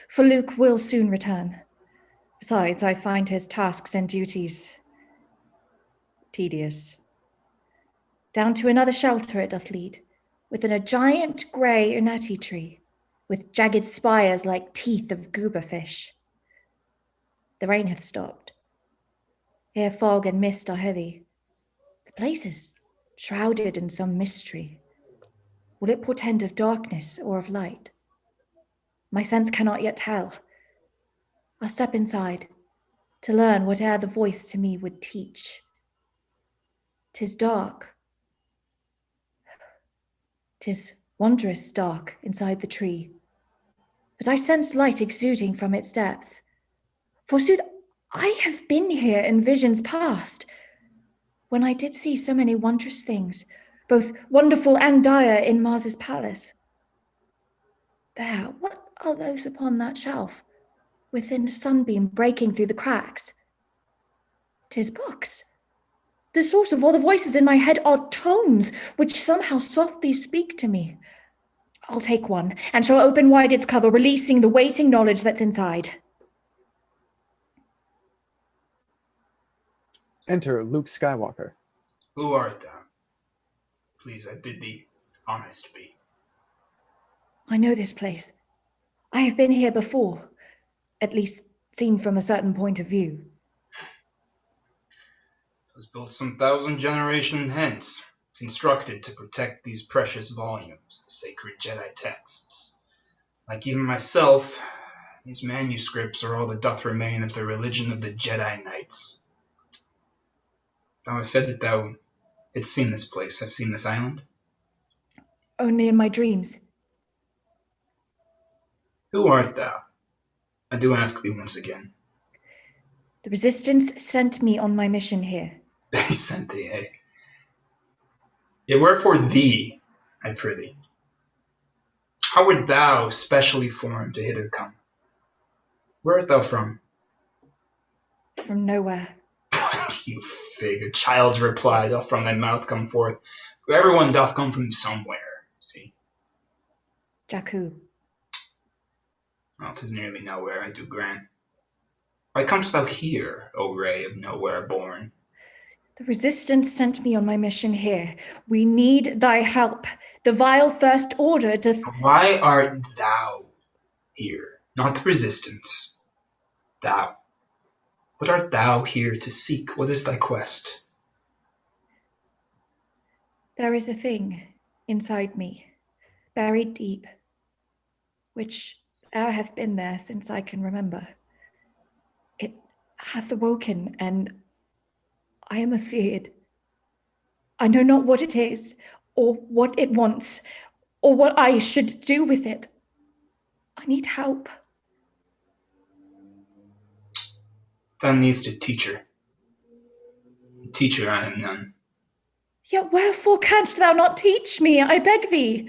J: for Luke will soon return. Besides, I find his tasks and duties tedious. Down to another shelter it doth lead, within a giant grey unati tree, with jagged spires like teeth of goober fish. The rain hath stopped. Here fog and mist are heavy. The place is shrouded in some mystery. Will it portend of darkness or of light? My sense cannot yet tell. I'll step inside to learn whate'er the voice to me would teach. 'Tis dark. 'Tis wondrous dark inside the tree, but I sense light exuding from its depths. Forsooth, I have been here in visions past, when I did see so many wondrous things, both wonderful and dire in Mars's palace. There, what are those upon that shelf, within the sunbeam breaking through the cracks? 'Tis books. The source of all the voices in my head are tones, which somehow softly speak to me. I'll take one, and shall open wide its cover, releasing the waiting knowledge that's inside.
B: Enter Luke Skywalker.
I: Who art thou? Please, I bid thee honest be.
J: I know this place. I have been here before, at least seen from a certain point of view.
I: It was built some 1,000 generations hence, constructed to protect these precious volumes, the sacred Jedi texts. Like even myself, these manuscripts are all that doth remain of the religion of the Jedi Knights. Thou hast said that thou hadst seen this place, hast seen this island?
J: Only in my dreams.
I: Who art thou? I do ask thee once again.
J: The Resistance sent me on my mission here.
I: They sent thee, eh? Yet wherefore thee, I prithee? How wert thou specially formed to hither come? Where art thou from?
J: From nowhere.
I: You fig, a child's reply doth from thy mouth come forth. Everyone doth come from somewhere, see?
J: Jakku.
I: Well, 'tis nearly nowhere, I do grant. Why comest thou here, O ray of nowhere born?
J: The Resistance sent me on my mission here. We need thy help. The vile First Order doth...
I: Why art thou here? Not the Resistance. Thou. What art thou here to seek? What is thy quest?
J: There is a thing inside me, buried deep, which e'er hath been there since I can remember. It hath awoken, and I am afeard. I know not what it is, or what it wants, or what I should do with it. I need help.
I: Thou needst a teacher. A teacher I am none.
J: Yet wherefore canst thou not teach me, I beg thee?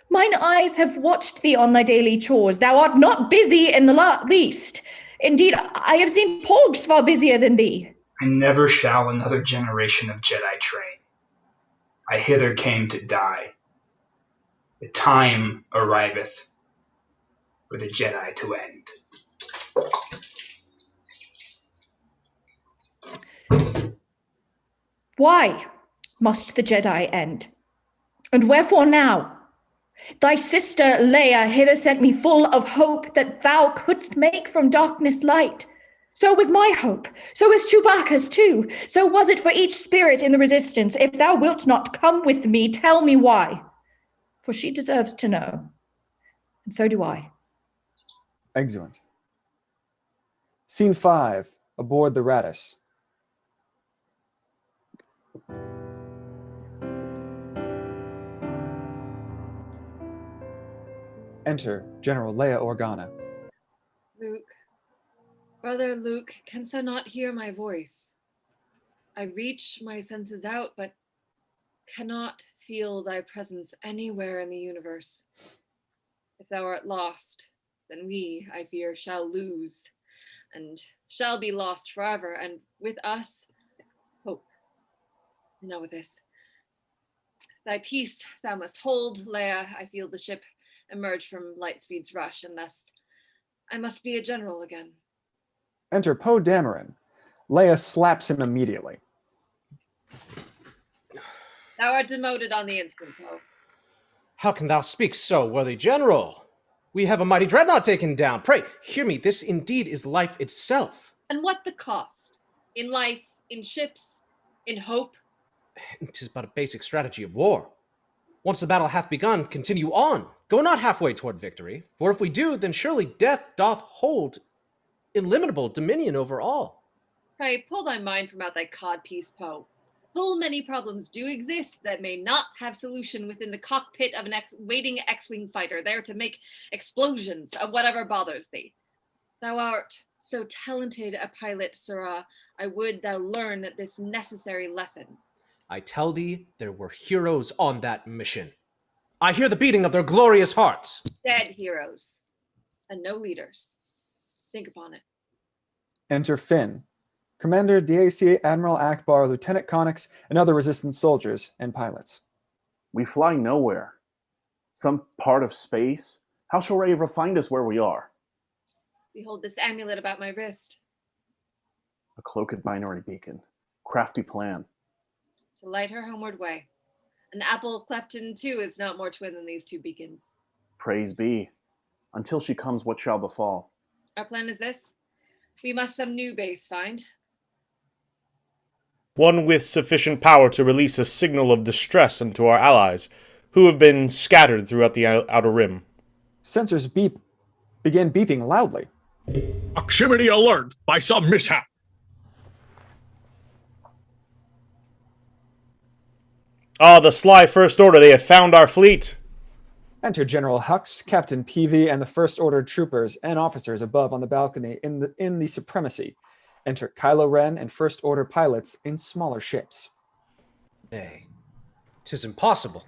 J: Mine eyes have watched thee on thy daily chores. Thou art not busy in the least. Indeed, I have seen Porgs far busier than thee.
I: I never shall another generation of Jedi train. I hither came to die. The time arriveth for the Jedi to end.
J: Why must the Jedi end? And wherefore now? Thy sister Leia hither sent me full of hope that thou couldst make from darkness light. So was my hope. So was Chewbacca's too. So was it for each spirit in the resistance. If thou wilt not come with me, tell me why. For she deserves to know. And so do I.
B: Excellent. Scene 5, aboard the Radis. Enter General Leia Organa.
H: Luke, brother Luke, canst thou not hear my voice? I reach my senses out, but cannot feel thy presence anywhere in the universe. If thou art lost, then we, I fear, shall lose, and shall be lost forever, and with us, hope. Enough with this. Thy peace thou must hold, Leia. I feel the ship emerge from Lightspeed's rush, and thus I must be a general again.
B: Enter Poe Dameron. Leia slaps him immediately.
H: Thou art demoted on the instant, Poe.
G: How can thou speak so, worthy general? We have a mighty dreadnought taken down. Pray, hear me, this indeed is life itself.
H: And what the cost? In life, in ships, in hope?
G: 'Tis but a basic strategy of war. Once the battle hath begun, continue on. Go not halfway toward victory, for if we do, then surely death doth hold illimitable dominion over all.
H: Pray, pull thy mind from out thy codpiece, Poe. Full many problems do exist that may not have solution within the cockpit of an waiting X-Wing fighter, there to make explosions of whatever bothers thee. Thou art so talented a pilot, sirrah, I would thou learn this necessary lesson.
G: I tell thee, there were heroes on that mission. I hear the beating of their glorious hearts.
H: Dead heroes, and no leaders. Think upon it.
B: Enter Finn. Commander DAC Admiral Akbar, Lieutenant Connix, and other resistance soldiers and pilots.
M: We fly nowhere. Some part of space? How shall Ray ever find us where we are?
H: Behold this amulet about my wrist.
M: A cloaked binary beacon. Crafty plan.
H: To light her homeward way. An apple cleft in two is not more twin than these two beacons.
M: Praise be. Until she comes, what shall befall?
H: Our plan is this. We must some new base find.
N: One with sufficient power to release a signal of distress unto our allies, who have been scattered throughout the Outer Rim.
B: Sensors begin beeping loudly.
C: Proximity alert by some mishap.
N: Ah, the sly First Order, they have found our fleet.
B: Enter General Hux, Captain Peavy, and the First Order troopers and officers above on the balcony in the Supremacy. Enter Kylo Ren and First Order pilots in smaller ships.
G: Nay, 'tis impossible.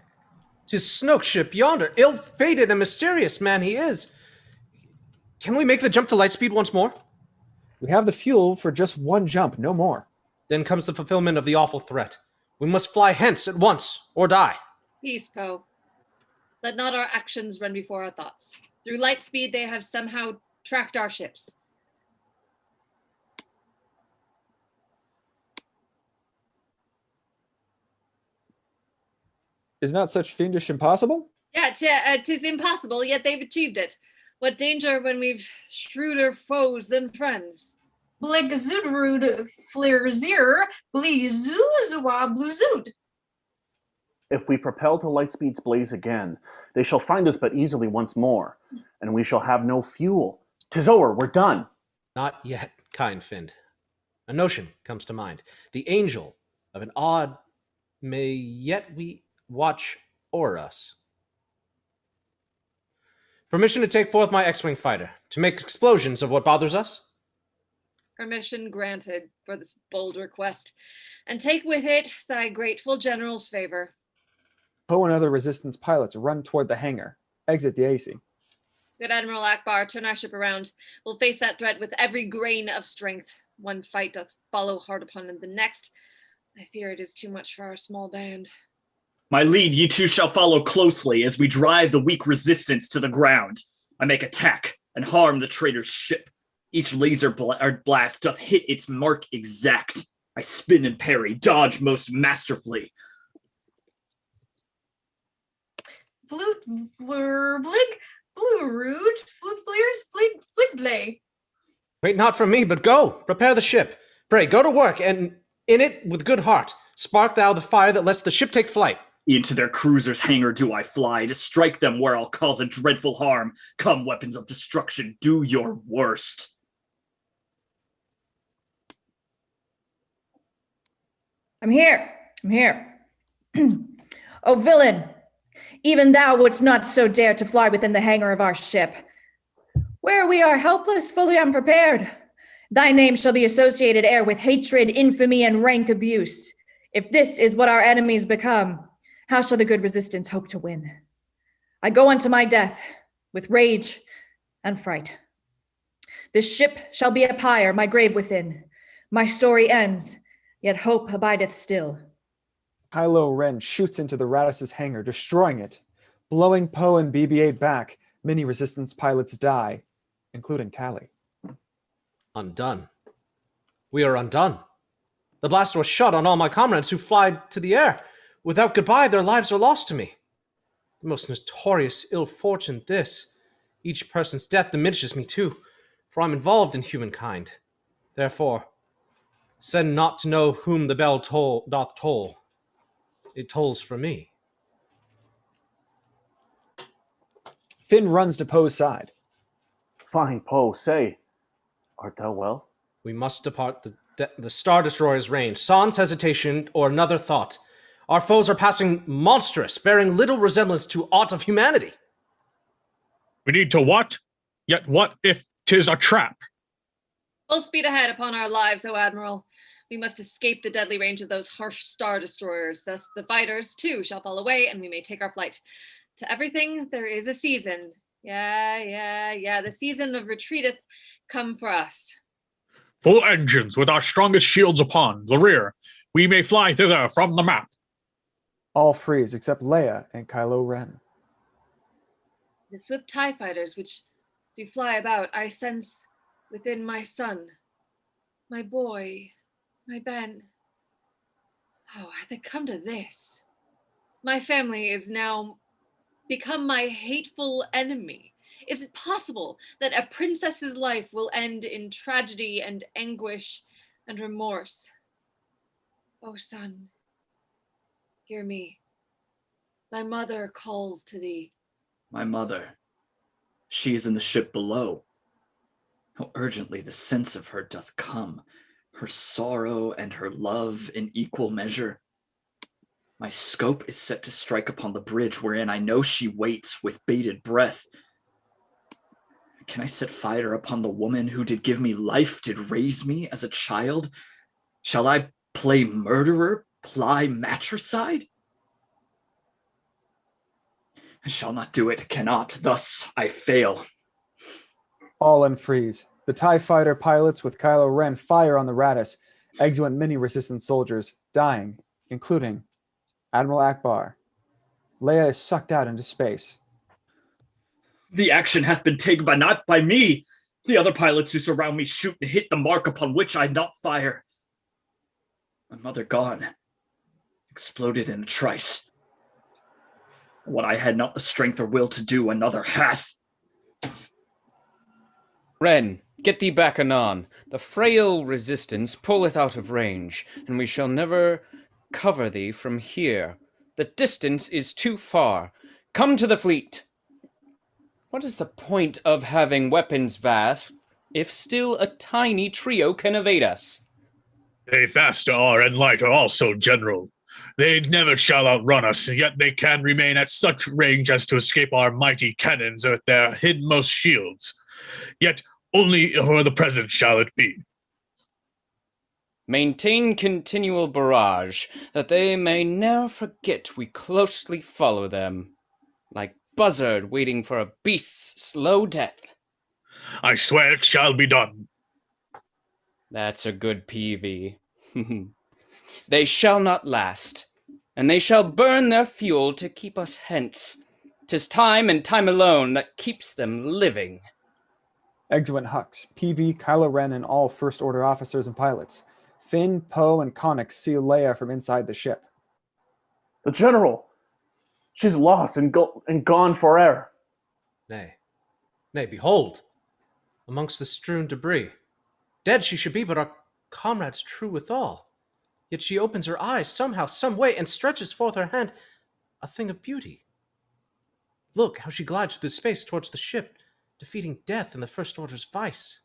G: 'Tis Snoke's ship yonder, ill-fated and mysterious man he is. Can we make the jump to lightspeed once more?
B: We have the fuel for just one jump, no more.
G: Then comes the fulfillment of the awful threat. We must fly hence at once, or die.
H: Peace, Poe. Let not our actions run before our thoughts. Through light speed, they have somehow tracked our ships.
B: Is not such fiendish impossible?
H: Yeah, 'tis impossible, yet they've achieved it. What danger when we've shrewder foes than friends?
F: Blig Zoodrood Flirzir Bli Zoozwa Bluzud.
M: If we propel to Lightspeed's blaze again, they shall find us but easily once more, and we shall have no fuel. 'Tis o'er, we're done.
G: Not yet, kind Finn. A notion comes to mind. The angel of an odd may yet we watch o'er us. Permission to take forth my X-Wing fighter, to make explosions of what bothers us?
H: Permission granted for this bold request, and take with it thy grateful general's favor.
B: Poe and other resistance pilots run toward the hangar. Exit the AC.
H: Good Admiral Akbar, turn our ship around. We'll face that threat with every grain of strength. One fight doth follow hard upon the next. I fear it is too much for our small band.
A: My lead, ye two shall follow closely as we drive the weak resistance to the ground. I make attack and harm the traitor's ship. Each laser blast doth hit its mark exact. I spin and parry, dodge most masterfully.
F: Flute Flurblig Blue Root Flute Fleers Flig Fligblay.
G: Wait not for me, but go, prepare the ship. Pray, go to work, and in it with good heart. Spark thou the fire that lets the ship take flight.
A: Into their cruiser's hangar do I fly, to strike them where I'll cause a dreadful harm. Come, weapons of destruction, do your worst.
J: I'm here. O villain, even thou wouldst not so dare to fly within the hangar of our ship. Where we are helpless, fully unprepared. Thy name shall be associated ere with hatred, infamy, and rank abuse. If this is what our enemies become, how shall the good resistance hope to win? I go unto my death with rage and fright. This ship shall be a pyre, my grave within. My story ends, yet hope abideth still.
B: Kylo Ren shoots into the Radis's hangar, destroying it. Blowing Poe and BB-8 back, many resistance pilots die, including Tallie.
G: Undone. We are undone. The blaster was shot on all my comrades who fly to the air. Without goodbye, their lives are lost to me. The most notorious ill fortune this. Each person's death diminishes me too, for I'm involved in humankind. Therefore, send not to know whom the bell doth toll. It tolls for me.
B: Finn runs to Poe's side.
M: Fine, Poe, say, art thou well?
G: We must depart the Star Destroyer's range, sans hesitation or another thought. Our foes are passing monstrous, bearing little resemblance to aught of humanity.
C: We need to what? Yet what if 'tis a trap?
H: Full speed ahead upon our lives, O Admiral. We must escape the deadly range of those harsh star destroyers. Thus the fighters, too, shall fall away, and we may take our flight. To everything there is a season. Yeah. The season of retreateth come for us.
C: Full engines with our strongest shields upon the rear. We may fly thither from the map.
B: All freeze except Leia and Kylo Ren.
H: The swift TIE fighters which do fly about, I sense within my son, my boy, my Ben. Oh, hath it come to this? My family is now become my hateful enemy. Is it possible that a princess's life will end in tragedy and anguish and remorse? Oh, son, hear me. Thy mother calls to thee.
A: My mother. She is in the ship below. How urgently the sense of her doth come, her sorrow and her love in equal measure. My scope is set to strike upon the bridge wherein I know she waits with bated breath. Can I set fire upon the woman who did give me life, did raise me as a child? Shall I play murderer, ply matricide? I shall not do it, cannot, thus I fail.
B: All unfreeze. The TIE fighter pilots with Kylo Ren fire on the Radis, exeunt many resistance soldiers, dying, including Admiral Akbar. Leia is sucked out into space.
A: The action hath been taken by not by me. The other pilots who surround me shoot and hit the mark upon which I not fire. My mother gone, exploded in a trice. What I had not the strength or will to do, another hath.
D: Ren, get thee back anon. The frail resistance pulleth out of range, and we shall never cover thee from here. The distance is too far. Come to the fleet. What is the point of having weapons vast if still a tiny trio can evade us?
C: They faster are and lighter also, General. They never shall outrun us, yet they can remain at such range as to escape our mighty cannons with their hiddenmost shields. Yet only for the present shall it be.
D: Maintain continual barrage, that they may ne'er forget we closely follow them, like buzzard waiting for a beast's slow death.
C: I swear it shall be done.
D: That's a good PV. They shall not last, and they shall burn their fuel to keep us hence. 'Tis time and time alone that keeps them living.
B: Exeunt Hux, PV, Kylo Ren, and all First Order officers and pilots. Finn, Poe, and Connix see Leia from inside the ship.
M: The General! She's lost and gone forever.
G: Nay, behold, amongst the strewn debris, Dead she should be, but our comrade's true withal. Yet she opens her eyes somehow, some way, and stretches forth her hand, a thing of beauty. Look how she glides through space towards the ship, defeating death and the First Order's vice.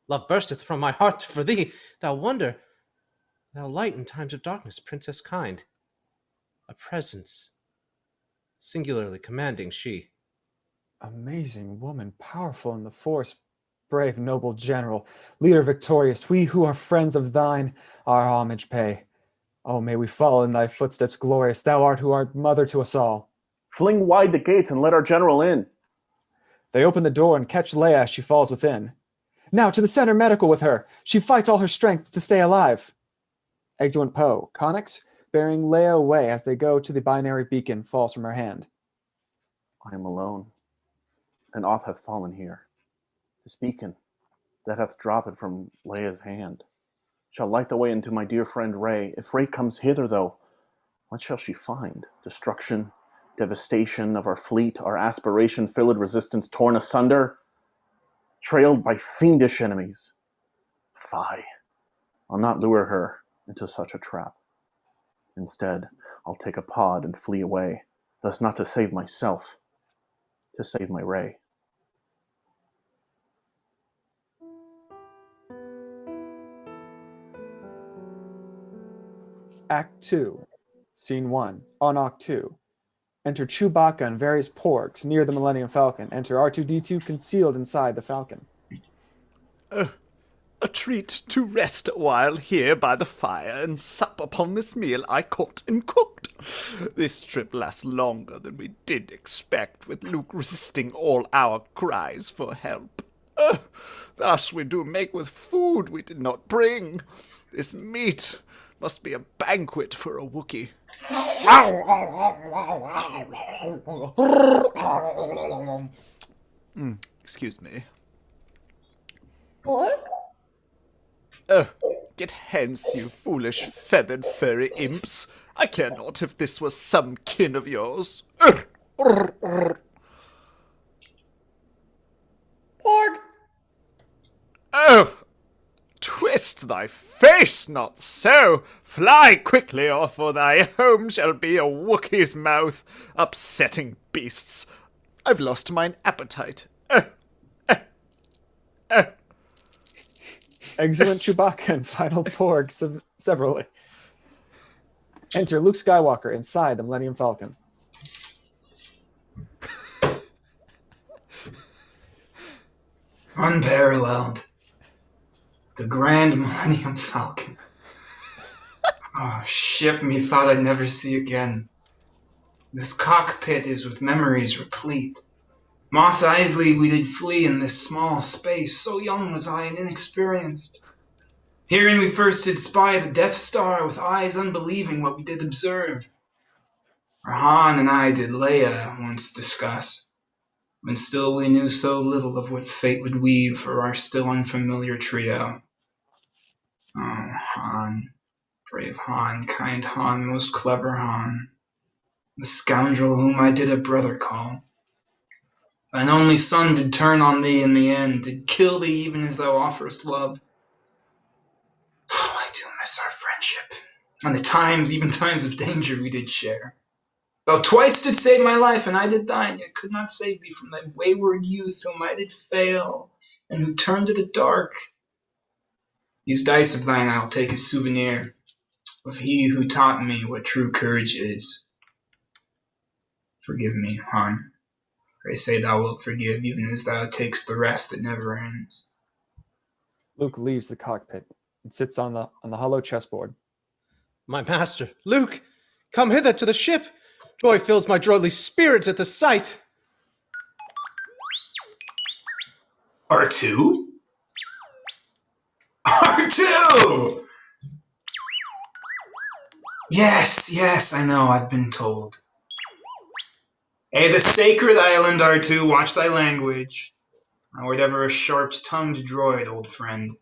G: Love bursteth from my heart for thee, thou wonder, thou light in times of darkness, princess kind. A presence, singularly commanding she.
B: Amazing woman, powerful in the force, brave, noble general, leader victorious, we who are friends of thine, our homage pay. Oh, may we follow in thy footsteps glorious, thou art who art mother to us all.
M: Fling wide the gates and let our general in.
B: They open the door and catch Leia as she falls within. Now to the center medical with her. She fights all her strength to stay alive. Exeunt Poe, Connix, bearing Leia away as they go to the binary beacon, falls from her hand.
M: I am alone, and aught hath fallen here. This beacon that hath dropped from Leia's hand shall light the way into my dear friend Rey. If Rey comes hither, though, what shall she find? Destruction, devastation of our fleet, our aspiration-filled resistance torn asunder, trailed by fiendish enemies. Fie, I'll not lure her into such a trap. Instead, I'll take a pod and flee away, thus not to save myself, to save my Rey.
B: Act 2, Scene 1, on Act 2. Enter Chewbacca and various Porgs near the Millennium Falcon. Enter R2-D2 concealed inside the Falcon.
K: A treat to rest a while here by the fire and sup upon this meal I caught and cooked. This trip lasts longer than we did expect, with Luke resisting all our cries for help. Thus we do make with food we did not bring. This meat must be a banquet for a Wookiee. Excuse me.
J: What?
K: Get hence, you foolish feathered furry imps. I care not if this was some kin of yours.
J: Porg!
K: Oh! Twist thy face, not so! Fly quickly, or for thy home shall be a Wookiee's mouth. Upsetting beasts! I've lost mine appetite.
B: Exeunt Chewbacca and final Porg severally. Enter Luke Skywalker inside the Millennium Falcon.
I: Unparalleled. The Grand Millennium Falcon. Oh, ship me thought I'd never see again. This cockpit is with memories replete. Mos Eisley we did flee in this small space, so young was I and inexperienced. Herein we first did spy the Death Star with eyes unbelieving what we did observe. Our Han and I did Leia once discuss, when still we knew so little of what fate would weave for our still unfamiliar trio. Oh, Han, brave Han, kind Han, most clever Han, the scoundrel whom I did a brother call. Thine only son did turn on thee in the end, did kill thee even as thou offerest love. Oh, I do miss our friendship, and the times, even times of danger we did share. Thou twice did save my life, and I did thine, yet could not save thee from thy wayward youth, whom I did fail, and who turned to the dark. These dice of thine I'll take as souvenir of he who taught me what true courage is. Forgive me, Han. Pray say thou wilt forgive, even as thou takest the rest that never ends.
B: Luke leaves the cockpit and sits on the hollow chessboard.
G: My master, Luke, come hither to the ship. Joy fills my droidly spirit at the sight.
I: R2? R2! Yes, I know, I've been told. Hey, the sacred island, R2, watch thy language. Thou art ever a sharp-tongued droid, old friend.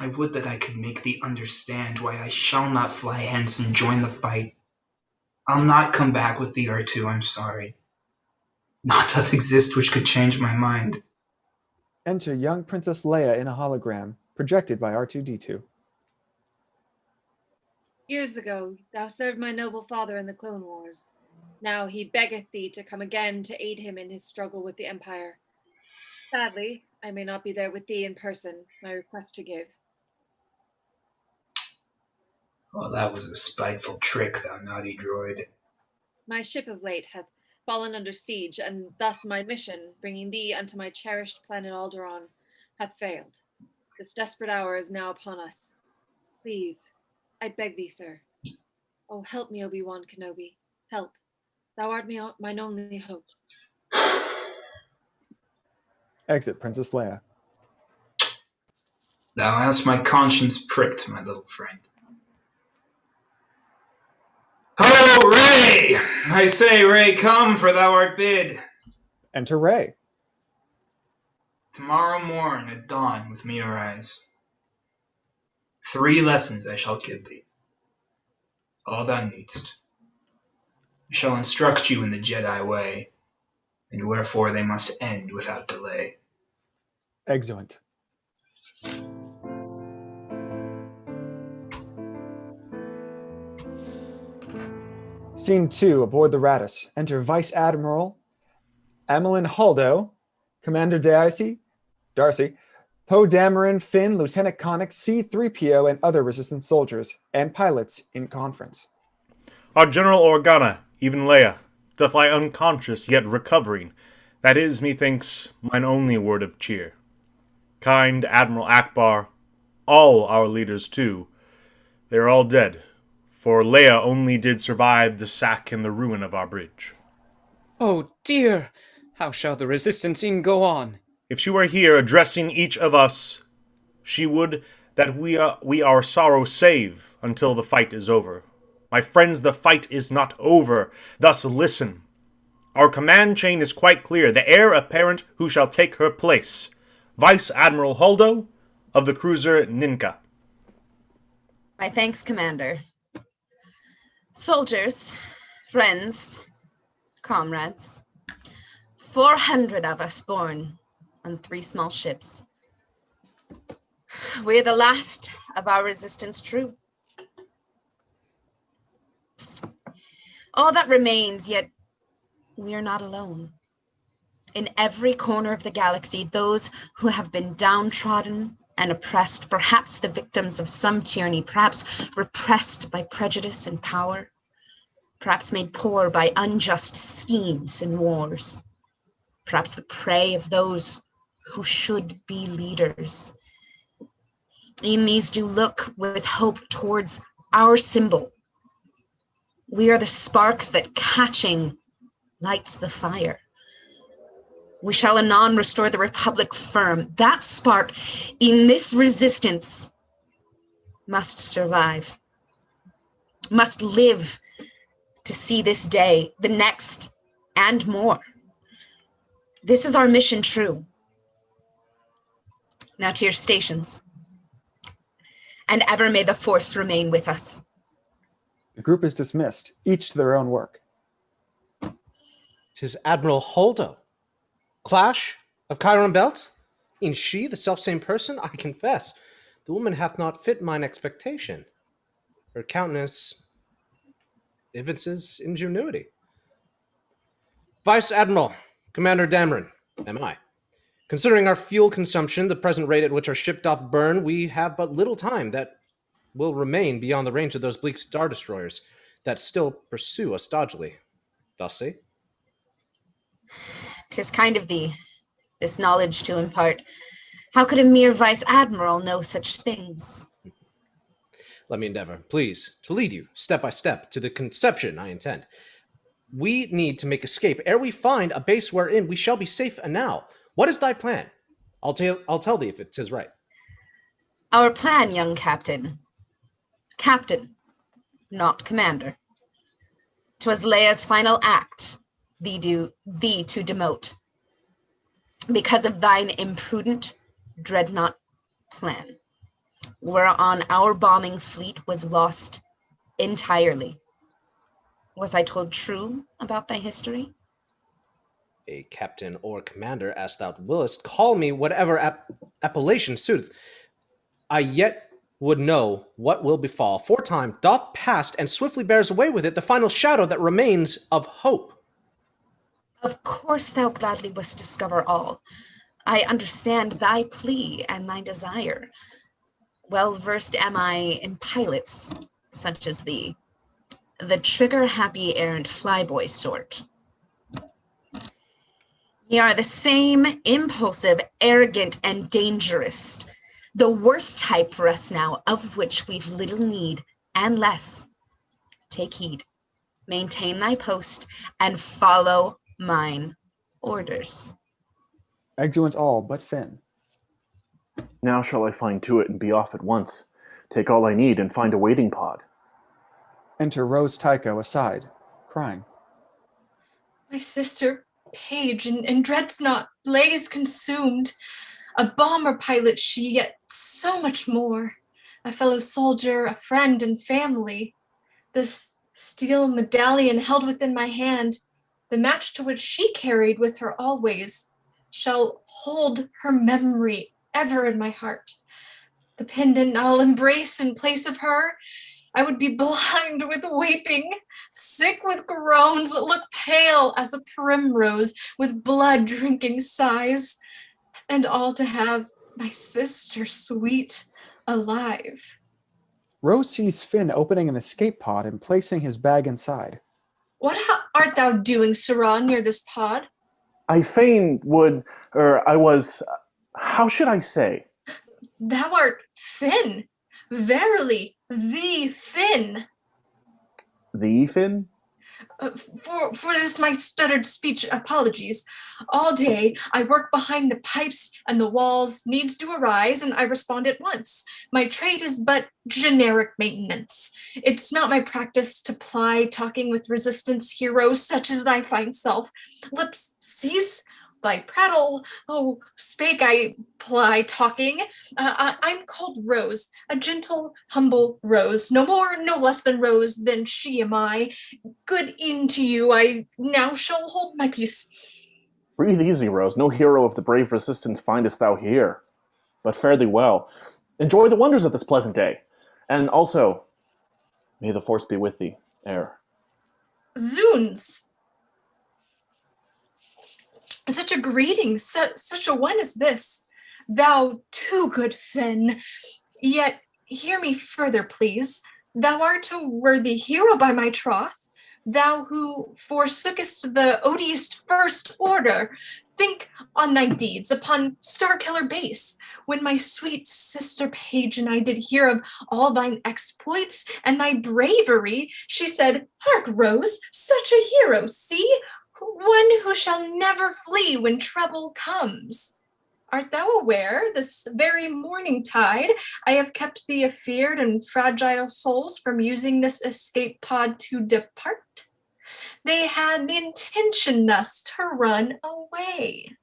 I: I would that I could make thee understand why I shall not fly hence and join the fight. I'll not come back with thee, R2, I'm sorry. Naught doth exist which could change my mind.
B: Enter young Princess Leia in a hologram. projected by R2-D2.
H: Years ago, thou served my noble father in the Clone Wars. Now he beggeth thee to come again to aid him in his struggle with the Empire. Sadly, I may not be there with thee in person, my request to give.
I: Well, that was a spiteful trick, thou naughty droid.
H: My ship of late hath fallen under siege, and thus my mission, bringing thee unto my cherished planet Alderaan, hath failed. This desperate hour is now upon us. Please, I beg thee, sir. Oh, help me, Obi-Wan Kenobi. Help. Thou art mine only hope.
B: Exit Princess Leia.
I: Thou hast my conscience pricked, my little friend. Ho, Rey! I say, Rey, come, for thou art bid.
B: Enter Rey.
I: Tomorrow morn at dawn with me arise. 3 lessons I shall give thee. All thou needst. I shall instruct you in the Jedi way, and wherefore they must end without delay.
B: Exeunt. Scene 2, aboard the Raddus. Enter Vice Admiral Emmeline Haldo, Commander Darcy, Poe Dameron, Finn, Lieutenant Connix, C-3PO, and other Resistance soldiers and pilots in conference.
N: Our General Organa, even Leia, doth lie unconscious yet recovering. That is, methinks, mine only word of cheer. Kind Admiral Akbar, all our leaders too, they are all dead, for Leia only did survive the sack and the ruin of our bridge.
D: Oh dear, how shall the Resistance e'en go on?
N: If she were here addressing each of us, she would that we our sorrow save until the fight is over. My friends, the fight is not over, thus listen. Our command chain is quite clear, the heir apparent who shall take her place. Vice Admiral Holdo of the cruiser Ninka.
L: My thanks, Commander. Soldiers, friends, comrades, 400 of us born on 3 small ships. We're the last of our Resistance troop. All that remains, yet we are not alone. In every corner of the galaxy, those who have been downtrodden and oppressed, perhaps the victims of some tyranny, perhaps repressed by prejudice and power, perhaps made poor by unjust schemes and wars, perhaps the prey of those who should be leaders. In these do look with hope towards our symbol. We are the spark that, catching, lights the fire. We shall anon restore the Republic firm. That spark in this Resistance must survive, must live to see this day, the next, and more. This is our mission true. Now to your stations. And ever may the Force remain with us.
B: The group is dismissed, each to their own work.
G: 'Tis Admiral Holdo. Clash of Chiron Belt? In she the selfsame person? I confess, the woman hath not fit mine expectation. Her countenance evinces ingenuity. Vice Admiral, Commander Dameron, am I. Considering our fuel consumption, the present rate at which our ship doth burn, we have but little time that will remain beyond the range of those bleak star destroyers that still pursue us dodgily. Doescher?
L: 'Tis kind of thee, this knowledge to impart. How could a mere vice admiral know such things?
G: Let me endeavor, please, to lead you step by step to the conception I intend. We need to make escape ere we find a base wherein we shall be safe enow. What is thy plan? I'll tell thee if it is right.
L: Our plan, young captain. Captain, not commander. 'Twas Leia's final act, thee to demote, because of thine imprudent dreadnought plan, whereon our bombing fleet was lost entirely. Was I told true about thy history?
G: A captain or commander, as thou willest, call me whatever appellation suiteth. I yet would know what will befall. For time doth pass, and swiftly bears away with it the final shadow that remains of hope.
L: Of course thou gladly wouldst discover all. I understand thy plea and thy desire. Well versed am I in pilots, such as thee, the trigger-happy errant flyboy sort. Ye are the same impulsive, arrogant, and dangerous, the worst type for us now, of which we've little need and less. Take heed, maintain thy post, and follow mine orders.
B: Exeunt all but Finn.
M: Now shall I find to it and be off at once. Take all I need and find a waiting pod.
B: Enter Rose Tycho aside, crying.
F: My sister, Paige, and Dreadnought, blaze consumed. A bomber pilot she, yet so much more. A fellow soldier, a friend and family. This steel medallion held within my hand, the match to which she carried with her always, shall hold her memory ever in my heart. The pendant I'll embrace in place of her. I would be blind with weeping, sick with groans, look pale as a primrose with blood-drinking sighs, and all to have my sister sweet alive.
B: Rose sees Finn opening an escape pod and placing his bag inside.
F: What art thou doing, Sirrah, near this pod?
M: I fain would, I was, how should I say?
F: Thou art Finn, verily, the Finn.
M: The Finn?
F: For this my stuttered speech, apologies. All day I work behind the pipes, and the walls needs do arise, and I respond at once. My trade is but generic maintenance. It's not my practice to ply talking with resistance heroes such as thy fine self. Lips cease thy prattle. Oh, spake I ply talking. I'm called Rose, a gentle, humble Rose. No more, no less than Rose, than she am I. Good e'en to you, I now shall hold my peace.
M: Breathe easy, Rose. No hero of the brave resistance findest thou here. But fare thee well. Enjoy the wonders of this pleasant day. And also, may the force be with thee, ere.
F: Zounds! Such a greeting, such a one as this. Thou too, good Finn. Yet, hear me further, please. Thou art a worthy hero by my troth. Thou who forsookest the odious First Order. Think on thy deeds upon Starkiller Base, when my sweet sister Paige and I did hear of all thine exploits and thy bravery. She said, "Hark, Rose, such a hero, see? One who shall never flee when trouble comes." Art thou aware, this very morning tide, I have kept the afeared and fragile souls from using this escape pod to depart? They had the intention thus to run away.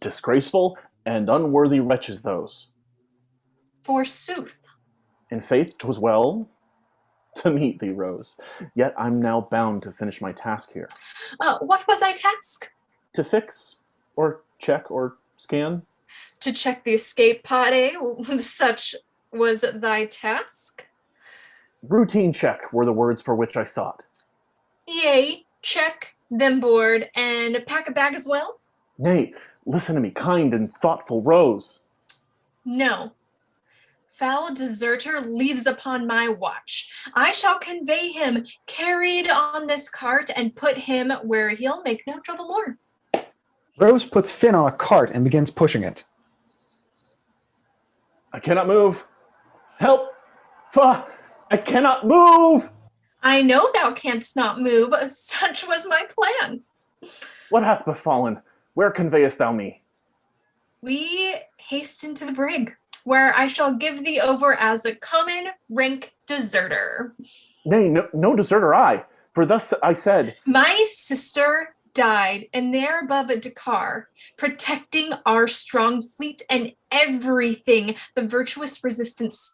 M: Disgraceful and unworthy wretches those.
F: Forsooth.
M: In faith, 'twas well to meet thee, Rose. Yet I'm now bound to finish my task here.
F: What was thy task?
M: To fix, or check, or scan.
F: To check the escape pod, eh? Such was thy task?
M: Routine check were the words for which I sought.
F: Yea, check, then board, and pack a bag as well?
M: Nay, listen to me, kind and thoughtful Rose.
F: No. Foul deserter leaves upon my watch. I shall convey him, carried on this cart, and put him where he'll make no trouble more.
B: Rose puts Finn on a cart and begins pushing it.
M: I cannot move. Help! I cannot move!
F: I know thou canst not move. Such was my plan.
M: What hath befallen? Where conveyest thou me?
F: We hasten to the brig, where I shall give thee over as a common rank deserter.
M: Nay, no deserter I, for thus I said.
F: My sister died, and there above at Dakar, protecting our strong fleet and everything the virtuous resistance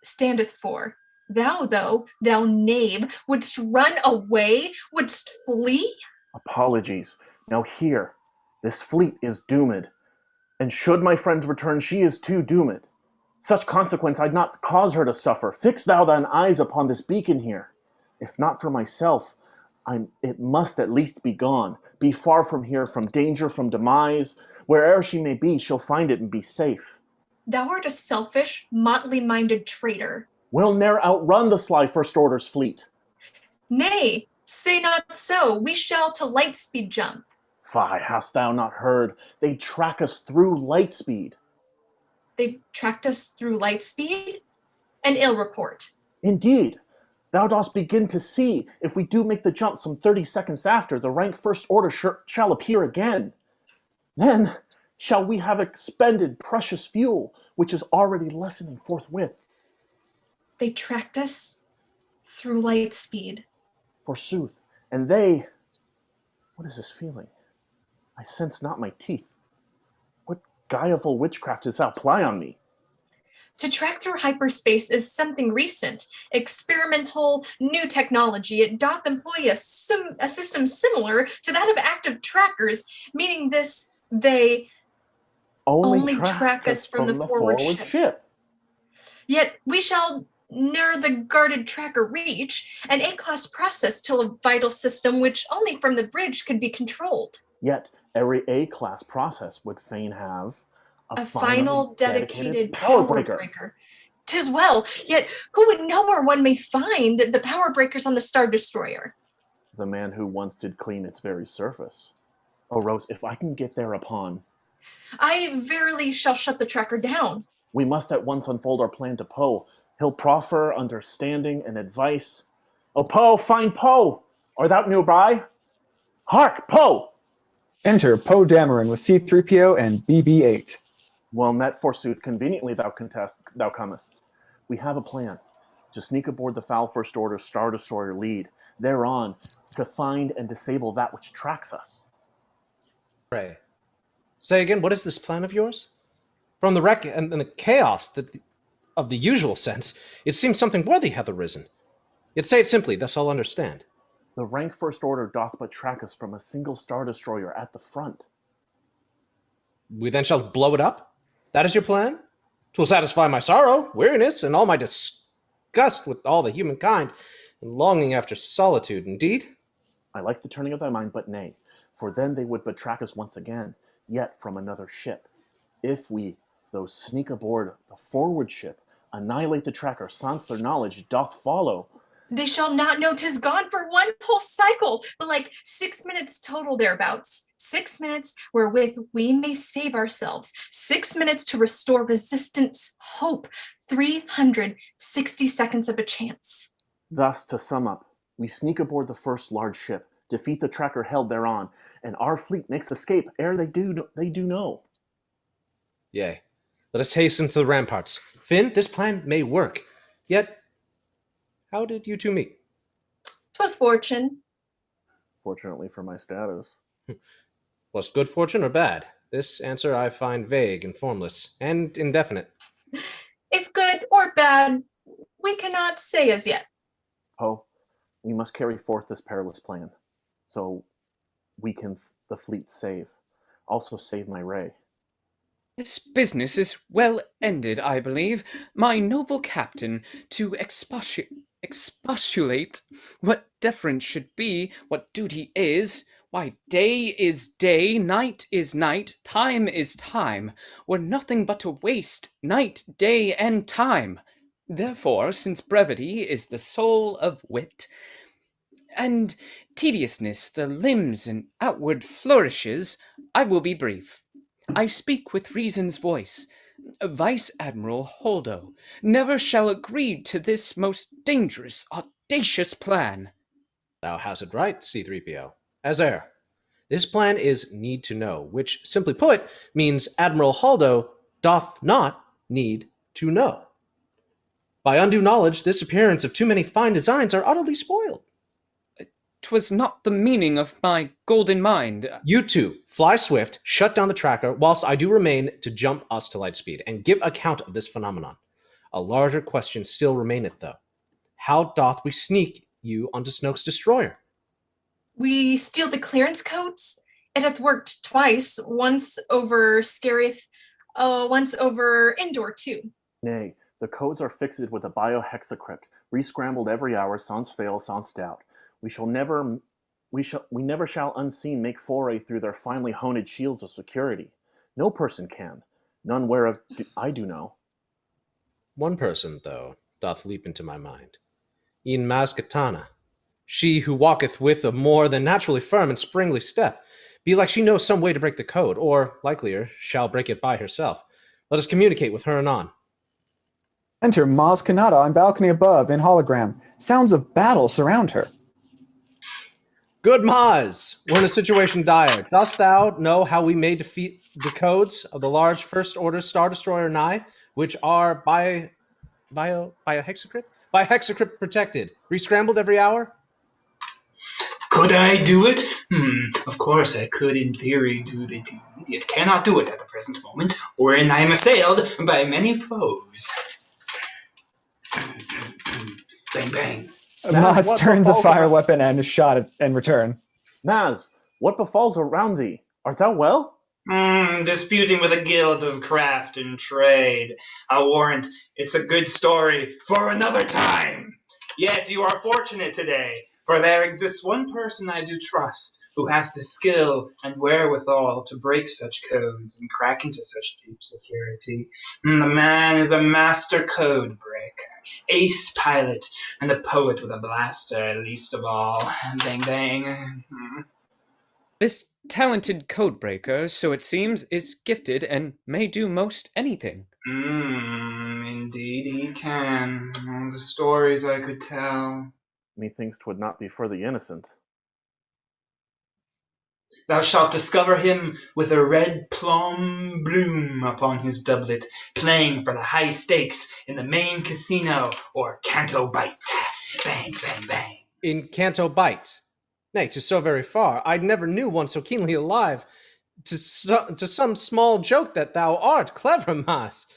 F: standeth for. Thou, though, thou knave, wouldst run away, wouldst flee?
M: Apologies. Now here, this fleet is doomed, and should my friends return, she is too doomed. Such consequence I'd not cause her to suffer. Fix thou thine eyes upon this beacon here. If not for myself, it must at least be gone. Be far from here, from danger, from demise. Where'er she may be, she'll find it and be safe.
F: Thou art a selfish, motley-minded traitor.
M: We'll ne'er outrun the sly First Order's fleet.
F: Nay, say not so. We shall to lightspeed jump.
M: Fie, hast thou not heard? They track us through lightspeed.
F: They tracked us through lightspeed? An ill report.
M: Indeed. Thou dost begin to see, if we do make the jump some 30 seconds after, the rank First Order shall appear again. Then shall we have expended precious fuel, which is already lessening forthwith.
F: They tracked us through lightspeed.
M: Forsooth. And they... What is this feeling? I sense not my teeth. What guileful witchcraft dost thou ply on me?
F: To track through hyperspace is something recent, experimental, new technology. It doth employ a system similar to that of active trackers, meaning they only track us from the forward ship. Yet we shall ne'er the guarded tracker reach, an A-class process till a vital system which only from the bridge could be controlled.
M: Yet every A-class process would fain have
F: a final dedicated power breaker. 'Tis well, yet who would know where one may find the power breakers on the Star Destroyer?
M: The man who once did clean its very surface. Oh, Rose, if I can get thereupon...
F: I verily shall shut the tracker down.
M: We must at once unfold our plan to Poe. He'll proffer understanding and advice. Oh, Poe, find Poe! Art thou nearby? Hark, Poe!
B: Enter Poe Dameron with C-3PO and BB-8.
M: Well met, forsooth. Conveniently thou comest. We have a plan. To sneak aboard the foul First Order Star Destroyer lead. Thereon, to find and disable that which tracks us.
G: Pray. Say again, what is this plan of yours? From the wreck and the chaos of the usual sense, it seems something worthy hath arisen. Yet say it simply, thus I'll understand.
M: The rank First Order doth but track us from a single Star Destroyer at the front.
G: We then shall blow it up? That is your plan? 'Twill satisfy my sorrow, weariness, and all my disgust with all the humankind, and longing after solitude, indeed.
M: I like the turning of thy mind, but nay, for then they would but track us once again, yet from another ship. If we, though sneak aboard the forward ship, annihilate the tracker, sans their knowledge doth follow.
F: They shall not know 'tis gone for one whole cycle, but like 6 minutes total thereabouts. 6 minutes wherewith we may save ourselves. 6 minutes to restore resistance, hope. 360 seconds of a chance.
M: Thus, to sum up, we sneak aboard the first large ship, defeat the tracker held thereon, and our fleet makes escape ere they do know.
G: Yea. Let us hasten to the ramparts. Finn, this plan may work. Yet, how did you two meet?
F: 'Twas fortune.
M: Fortunately for my status.
G: Was good fortune or bad? This answer I find vague and formless, and indefinite.
F: If good or bad, we cannot say as yet.
M: Poe, we must carry forth this perilous plan, so we can the fleet save. Also save my Rey.
D: This business is well ended, I believe. My noble captain, to expostulate what deference should be, what duty is, why day is day, night is night, time is time, were nothing but to waste night, day, and time. Therefore, since brevity is the soul of wit, and tediousness the limbs and outward flourishes, I will be brief. I speak with reason's voice. Vice Admiral Holdo never shall agree to this most dangerous, audacious plan.
G: Thou hast it right, C-3PO. As e'er. This plan is need to know, which, simply put, means Admiral Holdo doth not need to know. By undue knowledge, this appearance of too many fine designs are utterly spoiled.
D: 'Twas not the meaning of my golden mind.
G: You two, fly swift, shut down the tracker, whilst I do remain to jump us to light speed, and give account of this phenomenon. A larger question still remaineth, though. How doth we sneak you onto Snoke's destroyer?
F: We steal the clearance codes. It hath worked twice, once over Scarif, once over Endor too.
M: Nay, the codes are fixed with a biohexacrypt, re-scrambled every hour, sans fail, sans doubt. We never shall unseen make foray through their finely honed shields of security. No person can, none whereof I do know.
G: One person, though, doth leap into my mind. E'en Katana, she who walketh with a more than naturally firm and springly step. Be like she knows some way to break the code, or, likelier, shall break it by herself. Let us communicate with her anon.
B: Enter Maz Kanata on balcony above in hologram. Sounds of battle surround her.
G: Good Maz, we're in a situation dire. Dost thou know how we may defeat the codes of the large First Order Star Destroyer Nye, which are biohexacrypt protected, re-scrambled every hour?
I: Could I do it? Of course I could in theory do the deed, yet cannot do it at the present moment, wherein I am assailed by many foes. Bang bang.
B: Maz turns a fire weapon and a shot in return.
M: Maz, what befalls around thee? Art thou well?
I: Disputing with a guild of craft and trade. I warrant it's a good story for another time. Yet you are fortunate today, for there exists one person I do trust, who hath the skill and wherewithal to break such codes and crack into such deep security. The man is a master code breaker, ace pilot, and a poet with a blaster, least of all. Bang bang.
D: This talented codebreaker, so it seems, is gifted and may do most anything.
I: Indeed he can. The stories I could tell.
M: Methinks 'twould not be for the innocent.
I: Thou shalt discover him with a red plum bloom upon his doublet, playing for the high stakes in the main casino or Canto Bite. Bang, bang, bang.
G: In Canto Bite. Nay, 'tis so very far. I never knew one so keenly alive. To some small joke that thou art clever, Mas.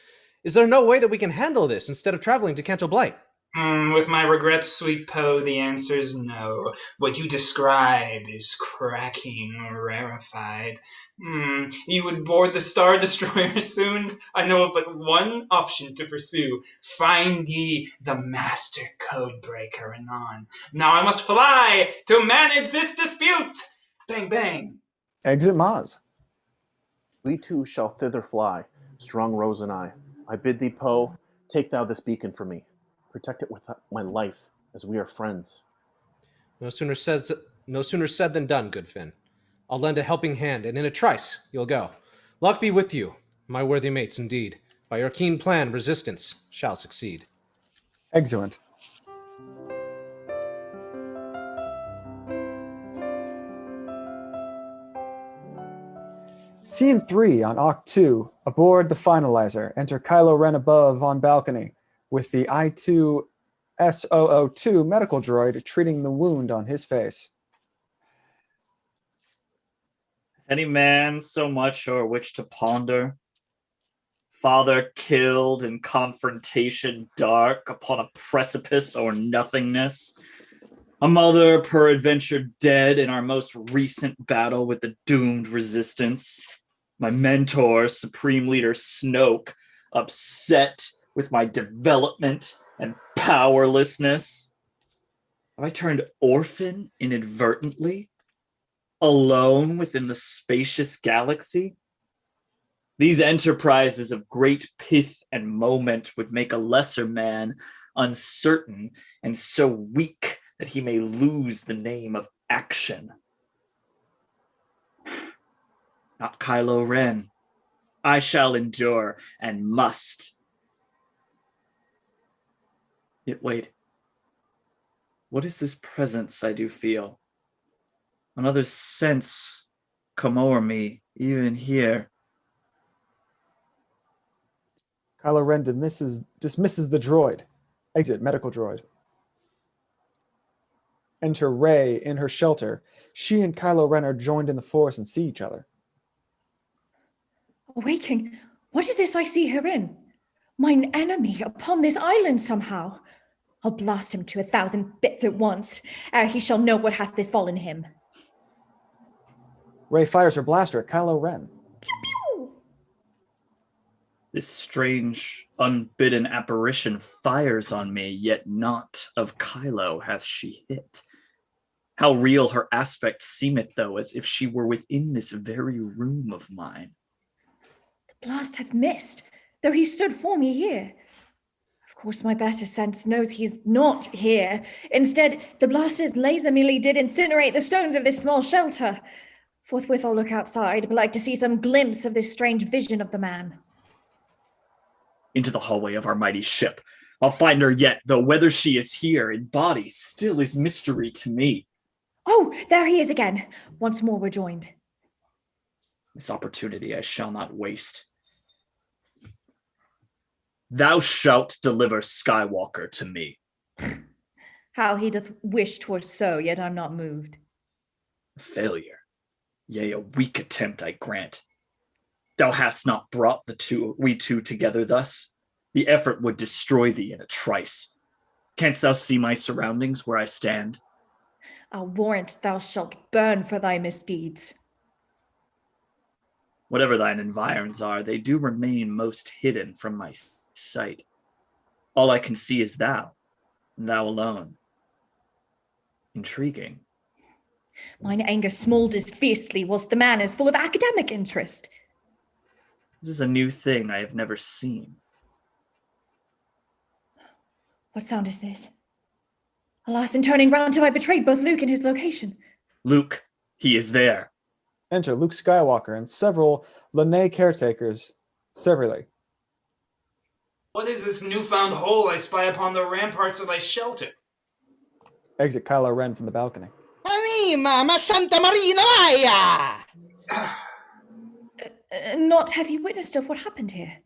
G: Is there no way that we can handle this instead of traveling to Canto Blight?
I: With my regrets, sweet Poe, the answer's no. What you describe is cracking rarefied. You would board the Star Destroyer soon? I know of but one option to pursue. Find ye the Master Codebreaker anon. Now I must fly to manage this dispute! Bang, bang.
B: Exit Maz.
M: We two shall thither fly, strong Rose and I. I bid thee, Poe, take thou this beacon for me. Protect it with my life, as we are friends.
G: No sooner said than done, good Finn. I'll lend a helping hand, and in a trice you'll go. Luck be with you, my worthy mates, indeed. By your keen plan, resistance shall succeed.
B: Exeunt. Scene 3 on Oct 2, aboard the Finalizer. Enter Kylo Ren above on balcony, with the I-2SOO2 medical droid treating the wound on his face.
A: Any man so much o'er which to ponder? Father killed in confrontation dark upon a precipice or nothingness. A mother peradventure dead in our most recent battle with the doomed resistance. My mentor, Supreme Leader Snoke, upset with my development and powerlessness. Have I turned orphan inadvertently? Alone within the spacious galaxy? These enterprises of great pith and moment would make a lesser man uncertain and so weak that he may lose the name of action. Not Kylo Ren. I shall endure and must. Yet wait. What is this presence I do feel? Another sense come o'er me, even here.
B: Kylo Ren dismisses the droid. Exit medical droid. Enter Rey in her shelter. She and Kylo Ren are joined in the Force and see each other.
J: Awaking, what is this I see herein? Mine enemy upon this island somehow. I'll blast him to 1,000 bits at once, ere he shall know what hath befallen him.
B: Rey fires her blaster at Kylo Ren.
J: Pew pew!
A: This strange, unbidden apparition fires on me, yet not of Kylo hath she hit. How real her aspect seemeth, though, as if she were within this very room of mine.
J: The blast hath missed, though he stood for me here. Of course, my better sense knows he's not here. Instead, the blaster's laser merely did incinerate the stones of this small shelter. Forthwith I'll look outside, but like to see some glimpse of this strange vision of the man.
A: Into the hallway of our mighty ship. I'll find her yet, though whether she is here in body still is mystery to me.
J: Oh, there he is again. Once more we're joined.
A: This opportunity I shall not waste. Thou shalt deliver Skywalker to me.
J: How he doth wish 'twas so, yet I'm not moved.
A: A failure, yea, a weak attempt, I grant. Thou hast not brought we two together thus. The effort would destroy thee in a trice. Canst thou see my surroundings where I stand?
J: I'll warrant thou shalt burn for thy misdeeds.
A: Whatever thine environs are, they do remain most hidden from my sight. All I can see is thou, and thou alone. Intriguing.
J: Mine anger smoulders fiercely, whilst the man is full of academic interest.
A: This is a new thing I have never seen.
J: What sound is this? Alas, in turning round have I betrayed both Luke and his location.
A: Luke, he is there.
B: Enter Luke Skywalker and several Lanay caretakers severally.
I: What is this newfound hole I spy upon the ramparts of thy shelter?
B: Exit Kylo Ren from the balcony.
E: Anima, ma Santa Marina Maya!
J: Not have you witnessed of what happened here?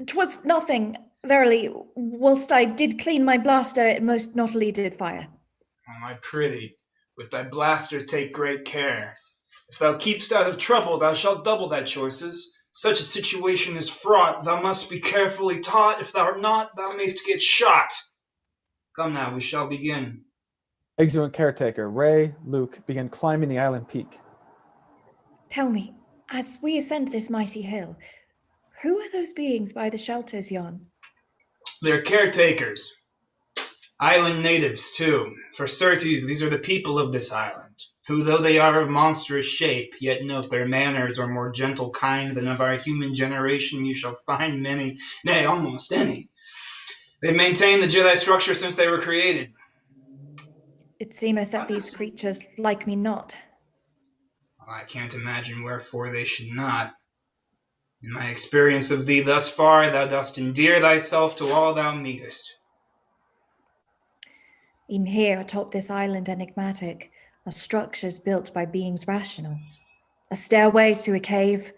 J: 'Twas nothing, verily, whilst I did clean my blaster, it most naughtily did fire.
I: Oh, my prithee, with thy blaster take great care. If thou keep'st out of trouble, thou shalt double thy choices. Such a situation is fraught, thou must be carefully taught. If thou art not, thou mayst get shot. Come now, we shall begin.
B: Exuent caretaker, Rey, Luke begin climbing the island peak.
J: Tell me, as we ascend this mighty hill, who are those beings by the shelters yon?
I: They're caretakers. Island natives, too. For certes, these are the people of this island, who, though they are of monstrous shape, yet note their manners are more gentle kind than of our human generation you shall find many, nay, almost any. They've maintained the Jedi structure since they were created.
J: It seemeth that these creatures like me not.
I: I can't imagine wherefore they should not. In my experience of thee thus far, thou dost endear thyself to all thou meetest.
J: E'en here atop this island enigmatic are structures built by beings rational. A stairway to a cave,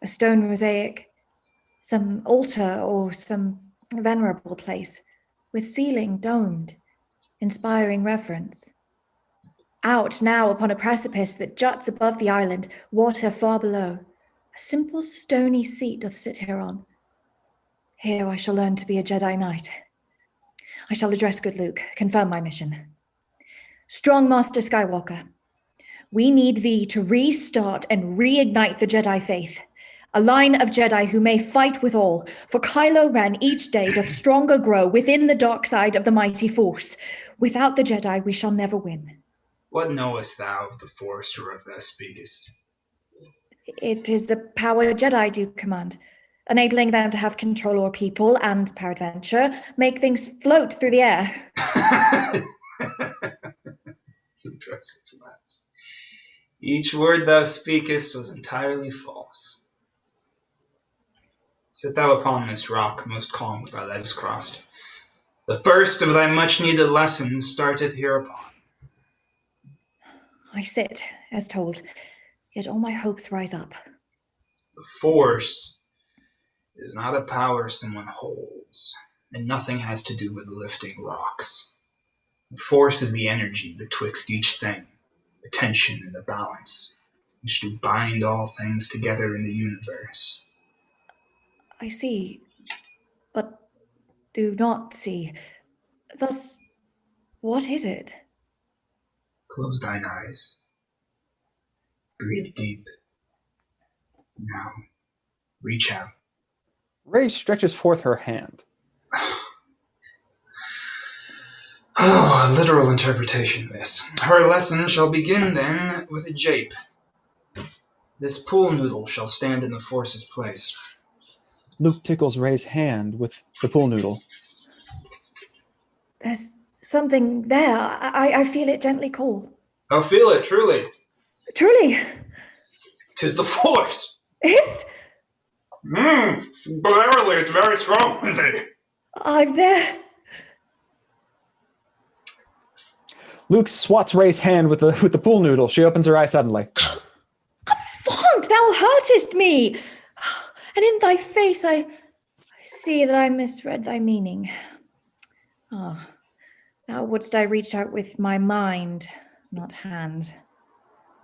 J: a stone mosaic, some altar or some venerable place, with ceiling domed, inspiring reverence. Out now upon a precipice that juts above the island, water far below, a simple stony seat doth sit hereon. Here I shall learn to be a Jedi Knight. I shall address good Luke, confirm my mission. Strong Master Skywalker, we need thee to restart and reignite the Jedi faith. A line of Jedi who may fight with all, for Kylo Ren each day doth stronger grow within the dark side of the mighty Force. Without the Jedi we shall never win.
I: What knowest thou of the Force whereof thou speakest?
J: It is the power Jedi do command, enabling them to have control o'er people and, peradventure, make things float through the air.
I: It's impressive, lads. Each word thou speakest was entirely false. Sit thou upon this rock, most calm with thy legs crossed. The first of thy much-needed lessons starteth hereupon.
J: I sit, as told, yet all my hopes rise up.
I: The Force is not a power someone holds, and nothing has to do with lifting rocks. The Force is the energy betwixt each thing, the tension and the balance, which do bind all things together in the universe.
J: I see, but do not see. Thus, what is it?
I: Close thine eyes. Breathe deep. Now, reach out.
B: Rey stretches forth her hand.
I: Oh, a literal interpretation of this. Her lesson shall begin then with a jape. This pool noodle shall stand in the Force's place.
B: Luke tickles Rey's hand with the pool noodle.
J: There's something there. I feel it gently call.
I: Oh, feel it, truly.
J: Truly.
I: 'Tis the Force.
J: Is?
I: Verily, it's very strong with it.
J: I'm there.
B: Luke swats Rey's hand with the pool noodle. She opens her eye suddenly.
J: Font, thou hurtest me! And in thy face I see that I misread thy meaning. Ah, thou wouldst I reach out with my mind, not hand.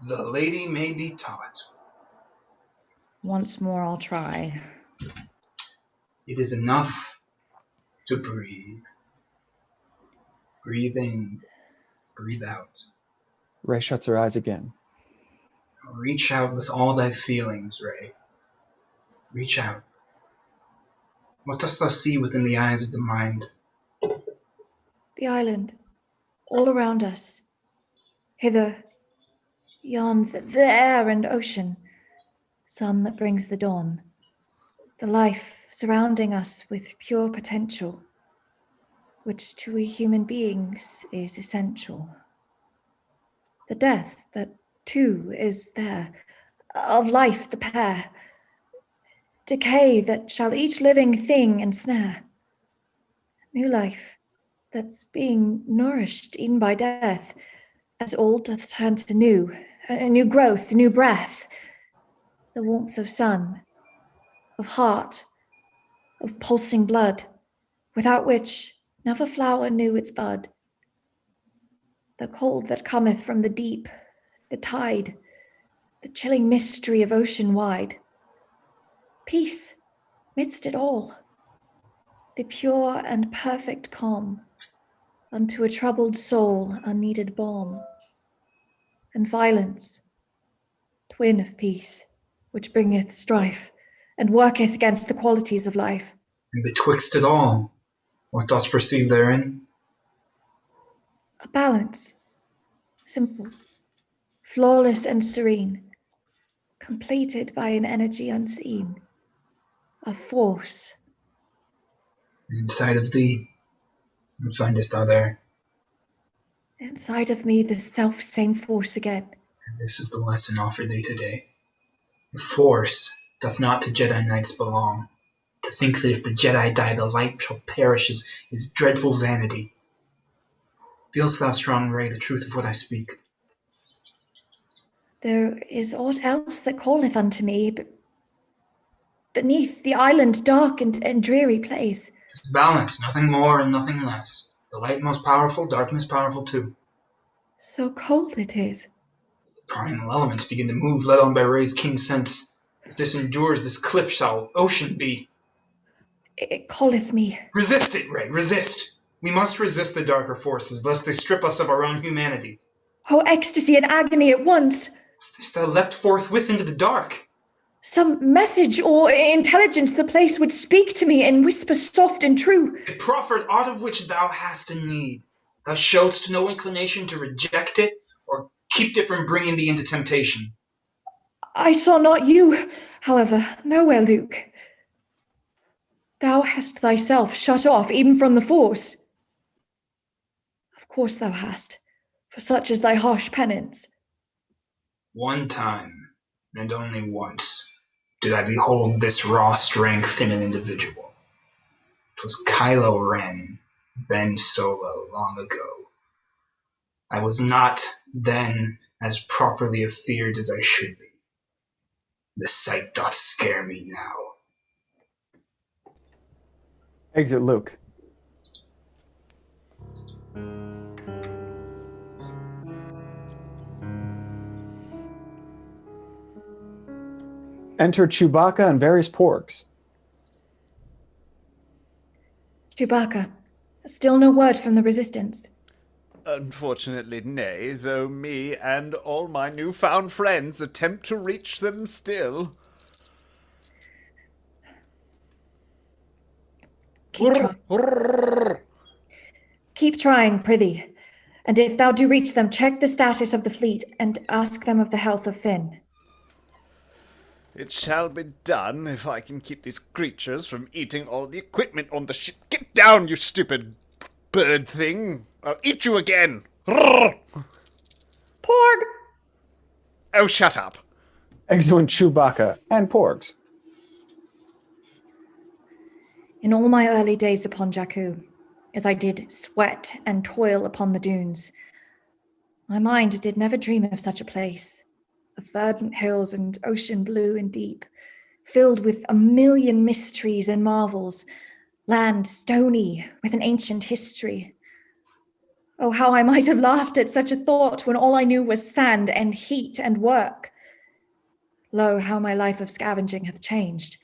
I: The lady may be taught.
J: Once more I'll try.
I: It is enough to breathe. Breathe in, breathe out.
B: Rey shuts her eyes again.
I: Reach out with all thy feelings, Rey. Reach out. What dost thou see within the eyes of the mind?
J: The island, all around us. Hither, yon, the air and ocean. Sun that brings the dawn. The life surrounding us with pure potential, which to we human beings is essential. The death that too is there, of life the pair. Decay that shall each living thing ensnare. New life that's being nourished e'en by death, as old doth turn to new, a new growth, new breath. The warmth of sun, of heart, of pulsing blood, without which never flower knew its bud. The cold that cometh from the deep, the tide, the chilling mystery of ocean wide. Peace midst it all, the pure and perfect calm, unto a troubled soul unneeded balm. And violence, twin of peace, which bringeth strife, and worketh against the qualities of life.
I: And betwixt it all, what dost perceive therein?
J: A balance, simple, flawless and serene, completed by an energy unseen, a force.
I: Inside of thee, what findest thou there?
J: Inside of me the self-same force again.
I: And this is the lesson offered thee today. The Force doth not to Jedi Knights belong. To think that if the Jedi die, the light shall perish is dreadful vanity. Feelst thou, strong Rey, the truth of what I speak?
J: There is aught else that calleth unto me, but beneath the island dark and dreary place.
I: 'Tis balance, nothing more and nothing less. The light most powerful, darkness powerful too.
J: So cold it is.
I: The primal elements begin to move, led on by Rey's keen sense. If this endures, this cliff shall ocean be.
J: It calleth me.
I: Resist it, Rey, resist! We must resist the darker forces, lest they strip us of our own humanity.
J: Oh, ecstasy and agony at once!
I: Was this thou leapt forthwith into the dark?
J: Some message or intelligence the place would speak to me and whisper soft and true.
I: It proffered aught of which thou hast a need. Thou showedst no inclination to reject it, or keep it from bringing thee into temptation.
J: I saw not you, however, nowhere, Luke. Thou hast thyself shut off even from the Force. Of course thou hast, for such is thy harsh penance.
I: One time, and only once, did I behold this raw strength in an individual. 'Twas Kylo Ren, Ben Solo, long ago. I was not then as properly afeared as I should be. The sight doth scare me now.
B: Exit Luke. Enter Chewbacca and various porgs.
J: Chewbacca, still no word from the Resistance.
K: Unfortunately, nay, though me and all my newfound friends attempt to reach them still.
J: Keep trying. Keep trying, prithee. And if thou do reach them, check the status of the fleet and ask them of the health of Finn.
K: It shall be done if I can keep these creatures from eating all the equipment on the ship. Get down, you stupid bird thing. I'll eat you again. Porg! Oh, shut up.
B: Exeunt Chewbacca and Porgs.
J: In all my early days upon Jakku, as I did sweat and toil upon the dunes, my mind did never dream of such a place, of verdant hills and ocean blue and deep, filled with a million mysteries and marvels, land stony with an ancient history. Oh, how I might have laughed at such a thought when all I knew was sand and heat and work. Lo, how my life of scavenging hath changed.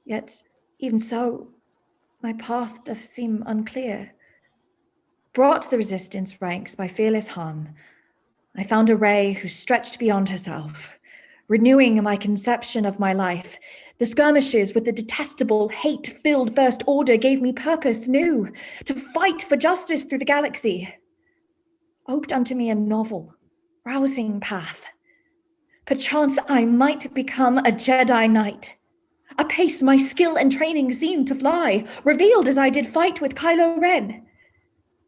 J: Yet, even so, my path doth seem unclear. Brought to the resistance ranks by fearless Han, I found a Rey who stretched beyond herself, renewing my conception of my life. The skirmishes with the detestable, hate-filled First Order gave me purpose new, to fight for justice through the galaxy. Oped unto me a novel, rousing path. Perchance I might become a Jedi Knight. Apace my skill and training seemed to fly, revealed as I did fight with Kylo Ren.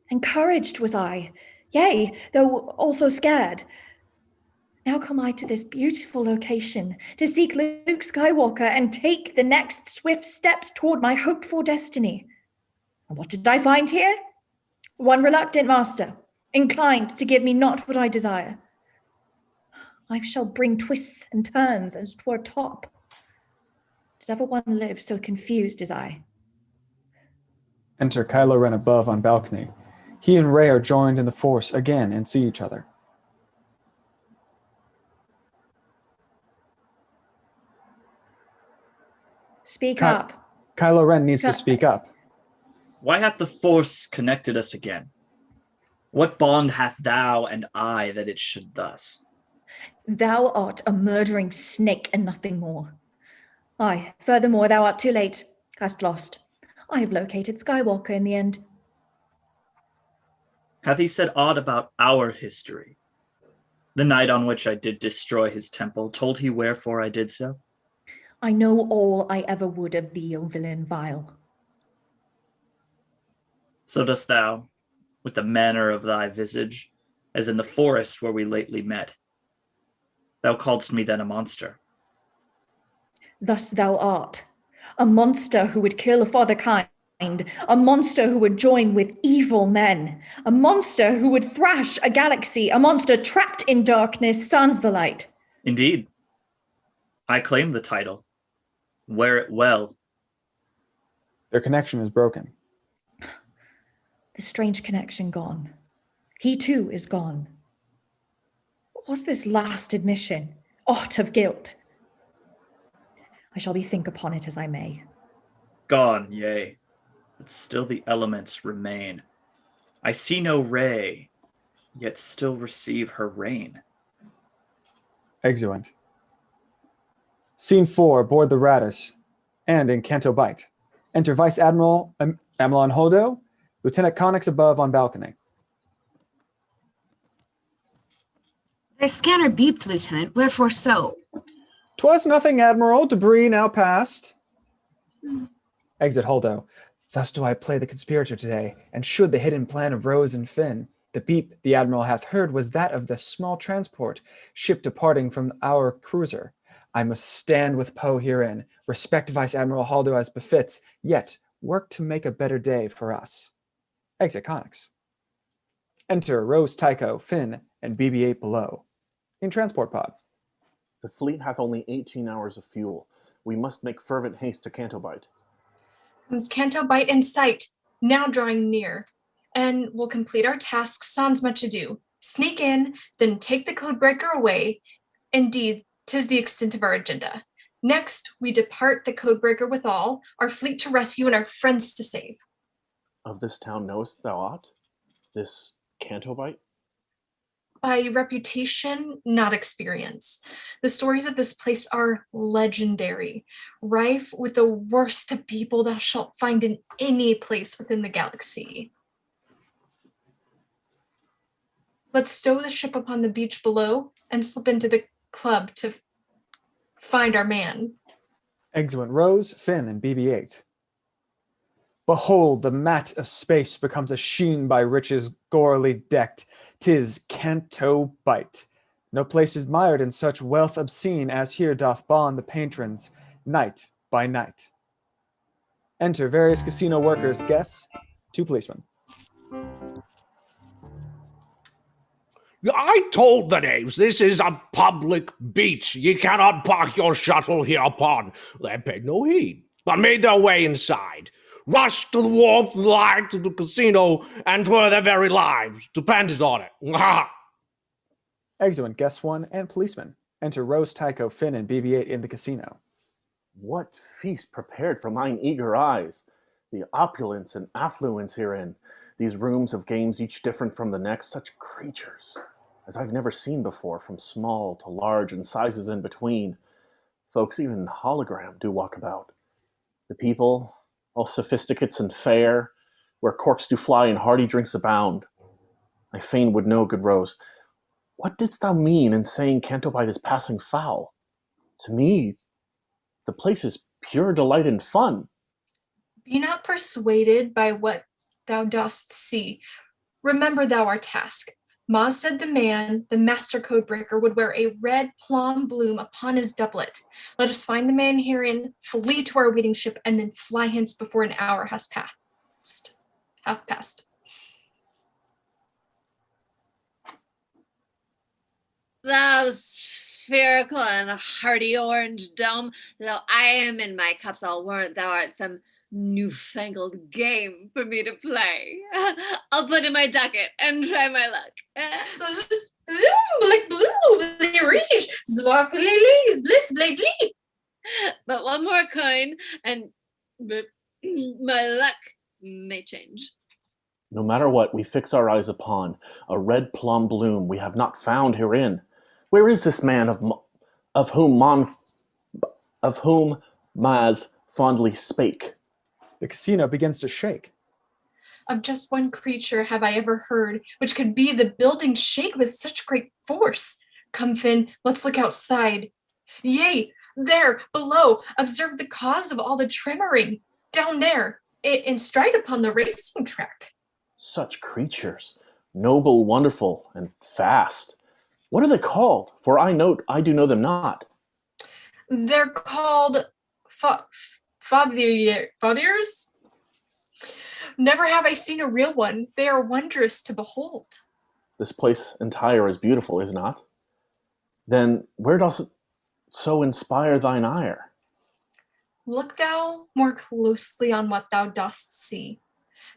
J: Encouraged was I, yea, though also scared. Now come I to this beautiful location to seek Luke Skywalker and take the next swift steps toward my hoped-for destiny. And what did I find here? One reluctant master, inclined to give me not what I desire. Life shall bring twists and turns as 'twere top. Did ever one live so confused as I?
B: Enter Kylo Ren above on balcony. He and Rey are joined in the Force again and see each other.
J: Speak up.
B: Kylo Ren needs to speak up.
A: Why hath the Force connected us again? What bond hath thou and I that it should thus?
J: Thou art a murdering snake and nothing more. Aye, furthermore, thou art too late, hast lost. I have located Skywalker in the end.
A: Hath he said aught about our history? The night on which I did destroy his temple, told he wherefore I did so?
J: I know all I ever would of thee, O villain vile.
A: So dost thou, with the manner of thy visage, as in the forest where we lately met. Thou calledst me then a monster.
J: Thus thou art, a monster who would kill of other kind, a monster who would join with evil men, a monster who would thrash a galaxy, a monster trapped in darkness, sans the light.
A: Indeed. I claim the title. Wear it well.
B: Their connection is broken.
J: The strange connection gone. He too is gone. What was this last admission? Aught of guilt. I shall bethink upon it as I may.
A: Gone, yea, but still the elements remain. I see no Rey, yet still receive her reign.
B: Exeunt. Scene 4, aboard the Radis, and in Canto Bight. Enter Vice Admiral Amelon Holdo, Lieutenant Connix above on balcony.
L: Thy scanner beeped, Lieutenant. Wherefore so?
B: 'Twas nothing, Admiral. Debris now past. Exit Holdo. Thus do I play the conspirator today, and should the hidden plan of Rose and Finn. The beep the Admiral hath heard was that of the small transport, ship departing from our cruiser. I must stand with Poe herein, respect Vice Admiral Holdo as befits, yet work to make a better day for us. Exit Connix. Enter Rose, Tico, Finn, and BB-8 below. In transport pod.
M: The fleet hath only 18 hours of fuel. We must make fervent haste to Canto Bight.
F: Comes Canto Bight in sight, now drawing near. And we'll complete our task sans much ado. Sneak in, then take the codebreaker away. Indeed, 'tis the extent of our agenda. Next, we depart the codebreaker with all, our fleet to rescue and our friends to save.
M: Of this town knowest thou aught? This Canto Bight?
F: by reputation, not experience. The stories of this place are legendary, rife with the worst of people thou shalt find in any place within the galaxy. Let's stow the ship upon the beach below and slip into the club to find our man.
B: Exeunt Rose, Finn, and BB-8. Behold, the mat of space becomes a sheen by riches gorily decked. 'Tis Canto Bite. No place admired in such wealth obscene as here doth bond the patrons, night by night. Enter various casino workers, guests, 2 policemen.
G: I told the knaves this is a public beach. Ye cannot park your shuttle hereupon. They paid no heed, but made their way inside. Rushed to the warmth and light of the casino, and were their very lives depended on it.
B: Exeunt Guest 1 and policemen. Enter Rose, Tycho, Finn, and BB-8 in the casino.
M: What feast prepared for mine eager eyes! The opulence and affluence herein, these rooms of games each different from the next, such creatures as I've never seen before, from small to large and sizes in between. Folks even in hologram do walk about. The people, all sophisticates and fair, where corks do fly and hearty drinks abound. I fain would know, good Rose, what didst thou mean in saying Cantobite is passing foul? To me, the place is pure delight and fun.
F: Be not persuaded by what thou dost see. Remember thou our task. Ma said the man, the master code breaker, would wear a red plum bloom upon his doublet. Let us find the man herein, flee to our waiting ship, and then fly hence before an hour has passed.
H: Thou spherical and hearty orange dome, though I am in my cups, I'll warrant thou art some newfangled game for me to play. I'll put in my ducat and try my luck.
F: Zoom, like blue, blue, reach, zwaffle, bliss, blay, blee.
H: But one more coin, and my luck may change.
M: No matter what we fix our eyes upon, a red plum bloom we have not found herein. Where is this man of whom Maz fondly spake?
B: The casino begins to shake.
F: Of just one creature have I ever heard, which could be the building shake with such great force. Come, Finn, let's look outside. Yea, there, below, observe the cause of all the tremoring. Down there, and stride upon the racing track.
M: Such creatures, noble, wonderful, and fast. What are they called? For I do know them not.
F: They're called Fathiers? Never have I seen a real one. They are wondrous to behold.
M: This place entire is beautiful, is not? Then where doth it so inspire thine ire?
F: Look thou more closely on what thou dost see.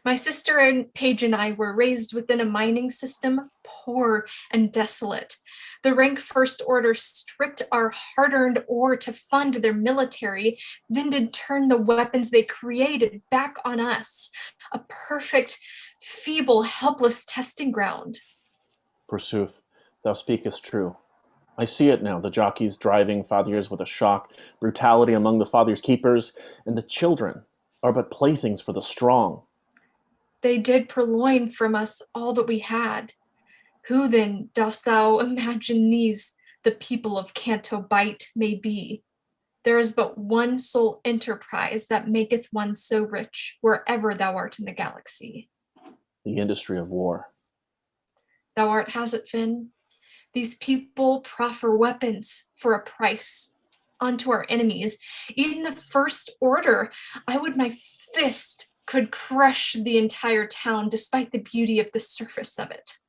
F: My sister and Paige and I were raised within a mining system, poor and desolate. The rank First Order stripped our hard-earned ore to fund their military, then did turn the weapons they created back on us. A perfect, feeble, helpless testing ground.
M: Forsooth, thou speakest true. I see it now, the jockeys driving Fathiers with a shock, brutality among the Fathiers' keepers, and the children are but playthings for the strong.
F: They did purloin from us all that we had. Who then dost thou imagine these, the people of Canto Bite, may be? There is but one sole enterprise that maketh one so rich, wherever thou art in the galaxy.
M: The industry of war.
F: Thou art has it, Finn. These people proffer weapons for a price unto our enemies. Even the First Order, I would my fist could crush the entire town despite the beauty of the surface of it.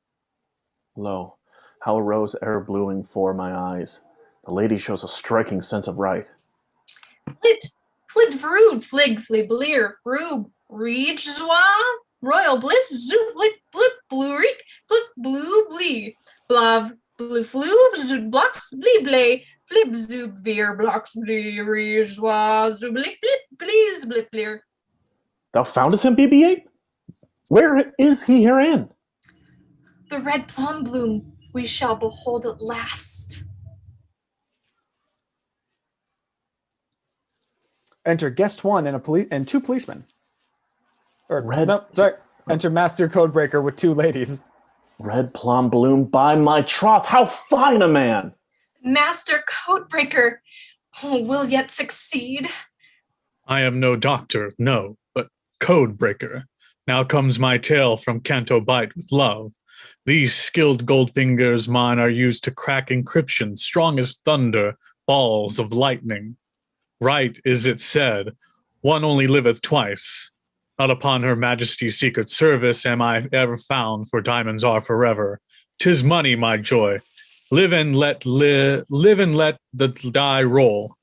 M: Lo, how a rose air bluing for my eyes. The lady shows a striking sense of right.
F: Flit vrood, flig, flibleer, rube, reach, zwa, royal bliss, zoo, flick, flip, blue reek, flick, blue, blee, blav, blue fluve, zood blocks, blee, blay, flip, zoob, veer, blocks, blee, reach, zwa, zoo, blick, blip, please, blip, bleer.
M: Thou foundest him, BB-8? Where is he herein?
F: The red plum bloom we shall behold at last.
B: Enter guest one and two policemen.
M: Red.
B: No, sorry. Enter Master Codebreaker with two ladies.
M: Red plum bloom by my troth, how fine a man!
F: Master Codebreaker will yet succeed.
C: I am no doctor, no, but code breaker. Now comes my tale from Canto Bight with love. These skilled gold fingers mine are used to crack encryption, strong as thunder, balls of lightning. Right is it said, one only liveth twice. Not upon her majesty's secret service am I ever found, for diamonds are forever. 'Tis money, my joy. Live and let the die roll.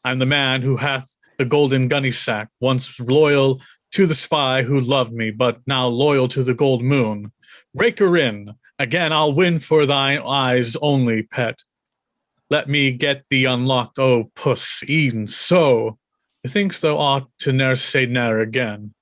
C: I'm the man who hath the golden gunny sack, once loyal to the spy who loved me, but now loyal to the gold moon. Rake her in. Again I'll win for thine eyes only, pet. Let me get thee unlocked, oh puss, e'en so. Methinks thou ought to ne'er say ne'er again.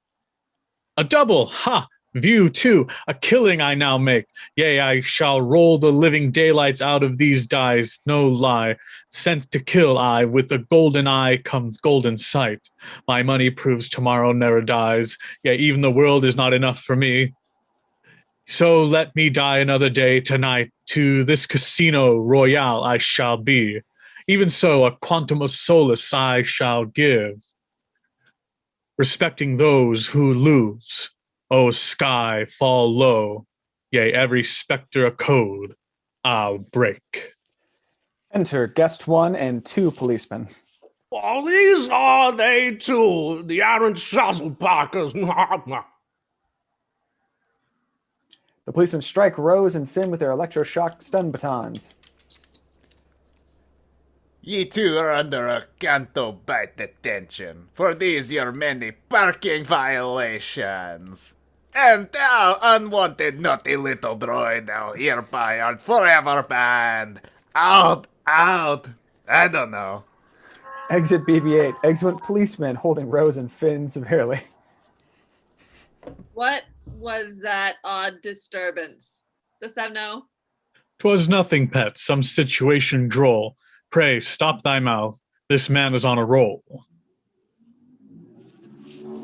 C: A double, ha! View too, a killing I now make. Yea, I shall roll the living daylights out of these dies, no lie. Sent to kill I, with a golden eye comes golden sight. My money proves tomorrow never dies, yea, even the world is not enough for me. So let me die another day tonight, to this casino royale I shall be. Even so, a quantum of solace I shall give, respecting those who lose. O sky, fall low, yea, every spectre a code I'll break.
B: Enter guest one and two policemen.
K: Well, these are they too, the Iron Shazzlepackers.
B: The policemen strike Rose and Finn with their electroshock stun batons.
K: Ye two are under a Canto Bight detention for these your many parking violations. And thou, unwanted naughty little droid, thou hereby art forever banned. Out, out. I don't know.
B: Exit BB-8. Excellent policeman holding Rose and Finn severely.
H: What was that odd disturbance? Dost thou know?
C: 'Twas nothing, pet, some situation droll. Pray, stop thy mouth. This man is on a roll.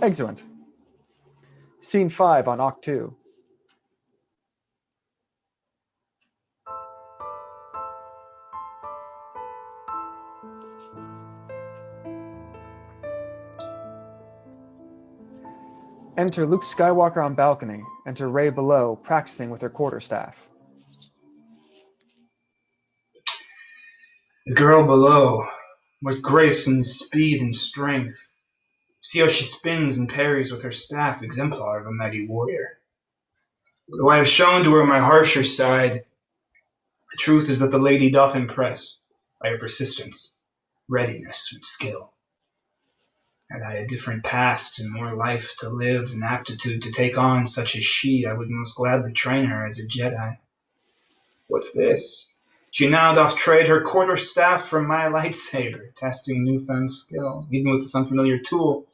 B: Excellent. Scene 5 on Oct 2. Enter Luke Skywalker on balcony. Enter Rey below, practicing with her quarterstaff.
I: The girl below, what grace and speed and strength. See how she spins and parries with her staff, exemplar of a mighty warrior. Though I have shown to her my harsher side, the truth is that the lady doth impress by her persistence, readiness, and skill. Had I a different past and more life to live and aptitude to take on such as she, I would most gladly train her as a Jedi. What's this? She now doth trade her quarterstaff for my lightsaber, testing newfound skills, even with this unfamiliar tool.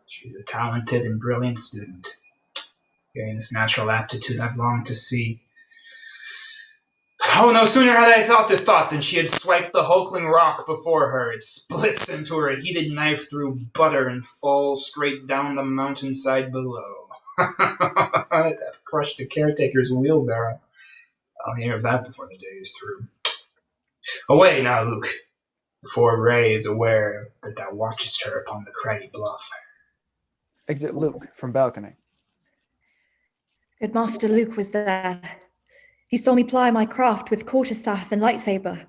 I: She's a talented and brilliant student, getting this natural aptitude I've longed to see. Oh, no sooner had I thought this thought than she had swiped the hulkling rock before her. It splits into her a heated knife through butter and falls straight down the mountainside below. That crushed the caretaker's wheelbarrow. I'll hear of that before the day is through. Away now, Luke, before Rey is aware that thou watchest her upon the craggy bluff.
B: Exit Luke from balcony.
J: Good Master Luke was there. He saw me ply my craft with quarterstaff and lightsaber.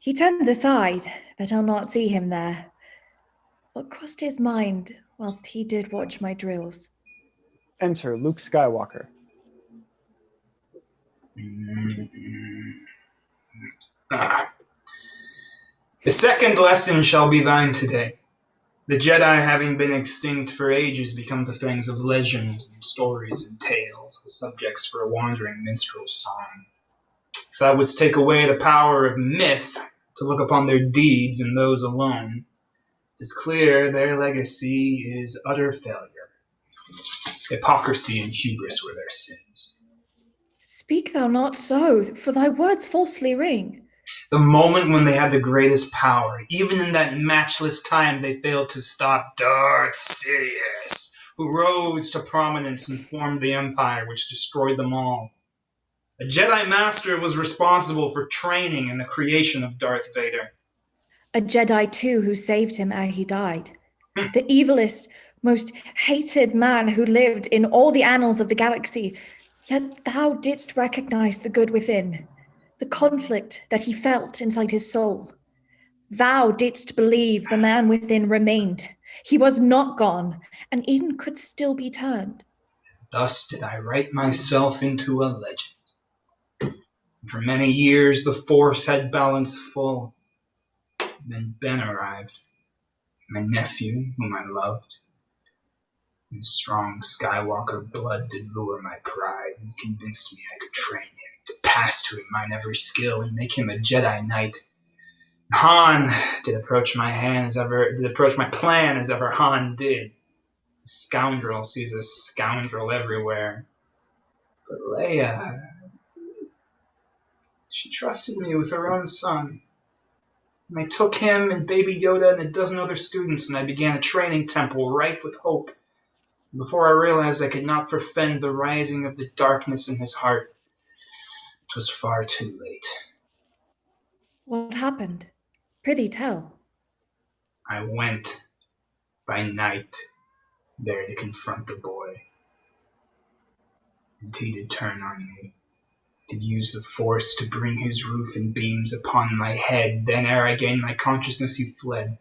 J: He turns aside, that I'll not see him there. What crossed his mind whilst he did watch my drills?
B: Enter Luke Skywalker.
I: The second lesson shall be thine today. The Jedi, having been extinct for ages, become the things of legends and stories and tales, the subjects for a wandering minstrel's song. If thou wouldst take away the power of myth to look upon their deeds and those alone, it is clear their legacy is utter failure. Hypocrisy and hubris were their sins.
J: Speak thou not so, for thy words falsely ring.
I: The moment when they had the greatest power, even in that matchless time, they failed to stop Darth Sidious, who rose to prominence and formed the Empire, which destroyed them all. A Jedi Master was responsible for training and the creation of Darth Vader.
J: A Jedi too who saved him ere he died. The evilest, most hated man who lived in all the annals of the galaxy, yet thou didst recognize the good within, the conflict that he felt inside his soul. Thou didst believe the man within remained. He was not gone, and even could still be turned.
I: Thus did I write myself into a legend. For many years the Force had balance full. Then Ben arrived, my nephew, whom I loved. And strong Skywalker blood did lure my pride and convinced me I could train him to pass to him mine every skill and make him a Jedi Knight. Han did approach my plan as ever Han did. The scoundrel sees a scoundrel everywhere. But Leia, she trusted me with her own son. And I took him and Baby Yoda and a dozen other students, and I began a training temple rife with hope. And before I realized I could not forfend the rising of the darkness in his heart, it was far too late.
J: What happened? Prithee tell.
I: I went by night there to confront the boy. And he did turn on me, did use the Force to bring his roof and beams upon my head. Then ere I gained my consciousness, he fled.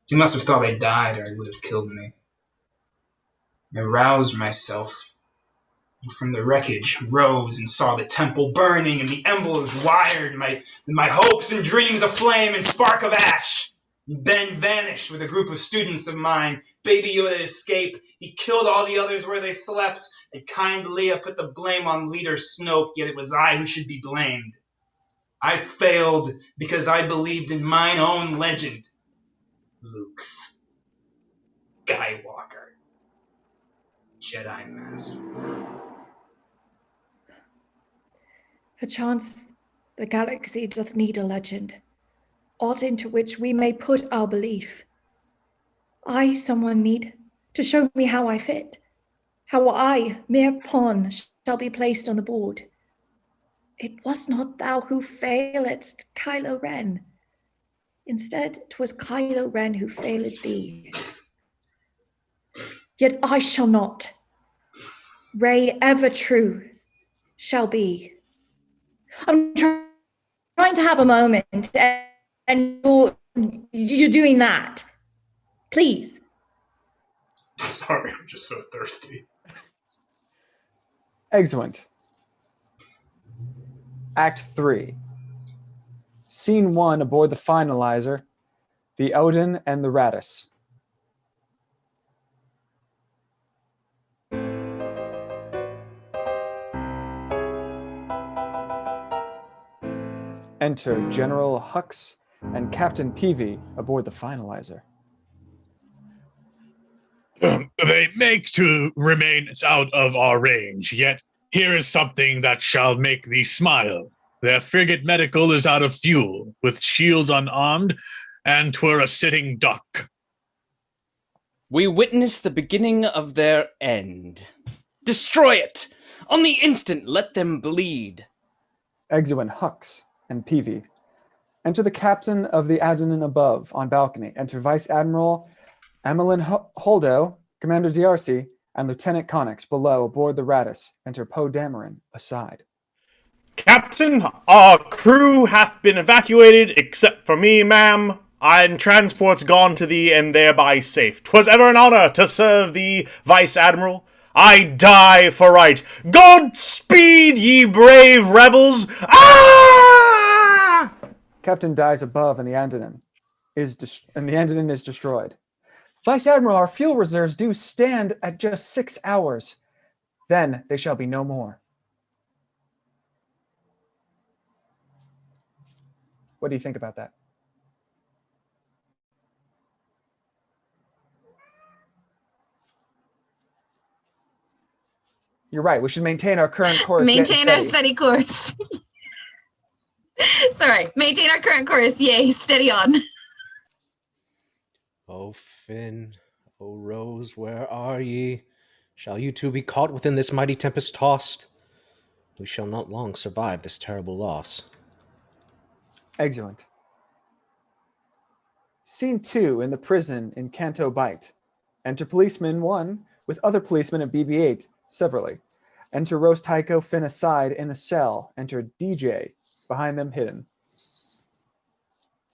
I: He must have thought I died, or he would have killed me. I roused myself, and from the wreckage rose and saw the temple burning and the emblems wired, my hopes and dreams aflame and spark of ash. Ben vanished with a group of students of mine. Baby Yoda escaped. He killed all the others where they slept, and kind Leia put the blame on Leader Snoke, yet it was I who should be blamed. I failed because I believed in mine own legend. Luke Skywalker, Jedi Master.
J: Perchance the galaxy doth need a legend, aught into which we may put our belief. I someone need to show me how I fit, how I, mere pawn, shall be placed on the board. It was not thou who failedst Kylo Ren. Instead, 'twas Kylo Ren who failed thee. Yet I shall not. Rey, ever true, shall be. I'm trying to have a moment, and you're doing that. Please.
I: Sorry, I'm just so thirsty.
B: Excellent. Act 3. Scene 1 aboard the Finalizer, the Odin and the Radis. Enter General Hux and Captain Peavy aboard the Finalizer.
C: They make to remain out of our range, yet here is something that shall make thee smile. Their frigate medical is out of fuel, with shields unarmed, and 'twere a sitting duck.
D: We witness the beginning of their end. Destroy it! On the instant, let them bleed.
B: Exeunt Hux and Peavy. Enter the captain of the Adnan above on balcony. Enter Vice Admiral Emmeline Holdo, Commander D'Arcy, and Lieutenant Connix below aboard the Radis. Enter Poe Dameron aside.
N: Captain, our crew hath been evacuated, except for me, ma'am. And transport's gone to thee, and thereby safe. 'Twas ever an honor to serve thee, Vice Admiral. I die for right. Godspeed, ye brave rebels! Ah!
B: Captain dies above, and the Andanon is destroyed. Vice Admiral, our fuel reserves do stand at just 6 hours. Then they shall be no more. What do you think about that? You're right. We should maintain our current course.
L: Maintain our steady course. Sorry, maintain our current course. Yay, steady on.
G: Oh, Finn, oh, Rose, where are ye? Shall you two be caught within this mighty tempest tossed? We shall not long survive this terrible loss.
B: Excellent. Scene 2 in the prison in Canto Bight. Enter Policeman 1 with other policemen at BB-8 severally. Enter Rose, Tycho, Finn aside in a cell. Enter DJ behind them hidden.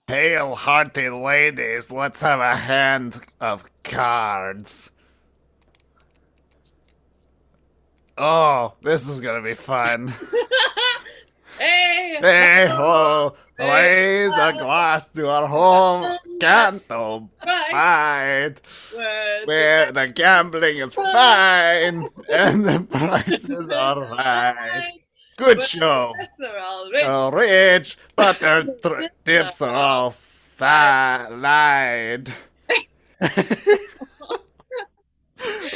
K: Hail, hearty ladies, let's have a hand of cards. Oh, this is gonna be fun.
H: Hey!
K: Hey ho, raise a glass to our home Canto Bight, where the gambling is fine and the prices are right. Good show. All rich, but their tips are all salad.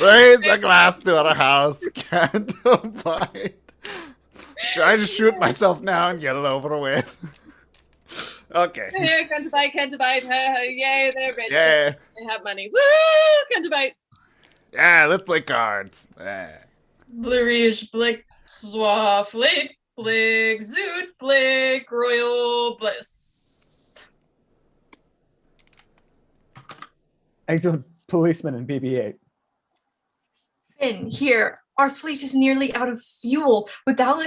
K: Raise a glass to our house, Canto Bight. Try to shoot myself now and get it over with. Okay.
H: Here, Canto Bight. Yay, they're rich.
K: Yeah.
H: They have money. Woo! Canto Bight.
K: Yeah, let's play cards.
F: Blurish, Blick, Swa, Flick, Blick, Zoot, Blick, Royal Bliss.
B: Excellent policeman in BB-8.
F: Finn, here. Our fleet is nearly out of fuel. Without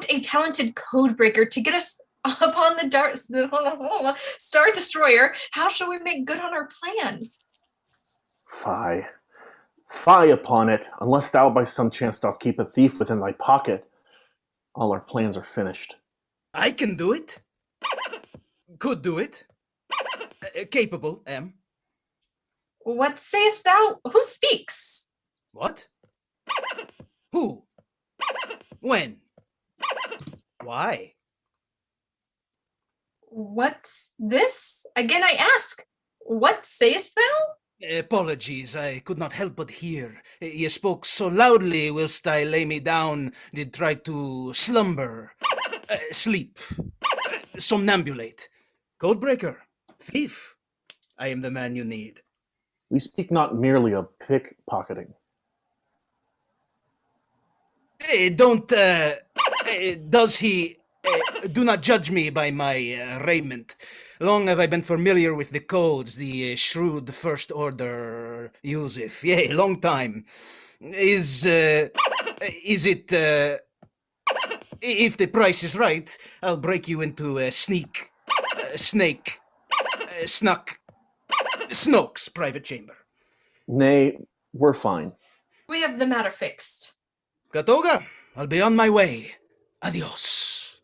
F: a talented codebreaker to get us upon the Star Destroyer, how shall we make good on our plan?
M: Fie. Fie upon it, unless thou by some chance dost keep a thief within thy pocket. All our plans are finished.
E: I can do it. Could do it. Capable, am.
F: What sayest thou? Who speaks?
E: What? Who? When? Why?
F: What's this? Again I ask, what sayest thou?
E: Apologies, I could not help but hear. Ye spoke so loudly whilst I lay me down, did try to slumber, sleep, somnambulate. Codebreaker, thief. I am the man you need.
M: We speak not merely of pickpocketing.
E: Does he... do not judge me by my raiment. Long have I been familiar with the codes the shrewd First Order useth. Yea, long time. Is it... if the price is right, I'll break you into Snake, Snoke's private chamber.
M: Nay, we're fine.
F: We have the matter fixed.
E: Katoga, I'll be on my way. Adios.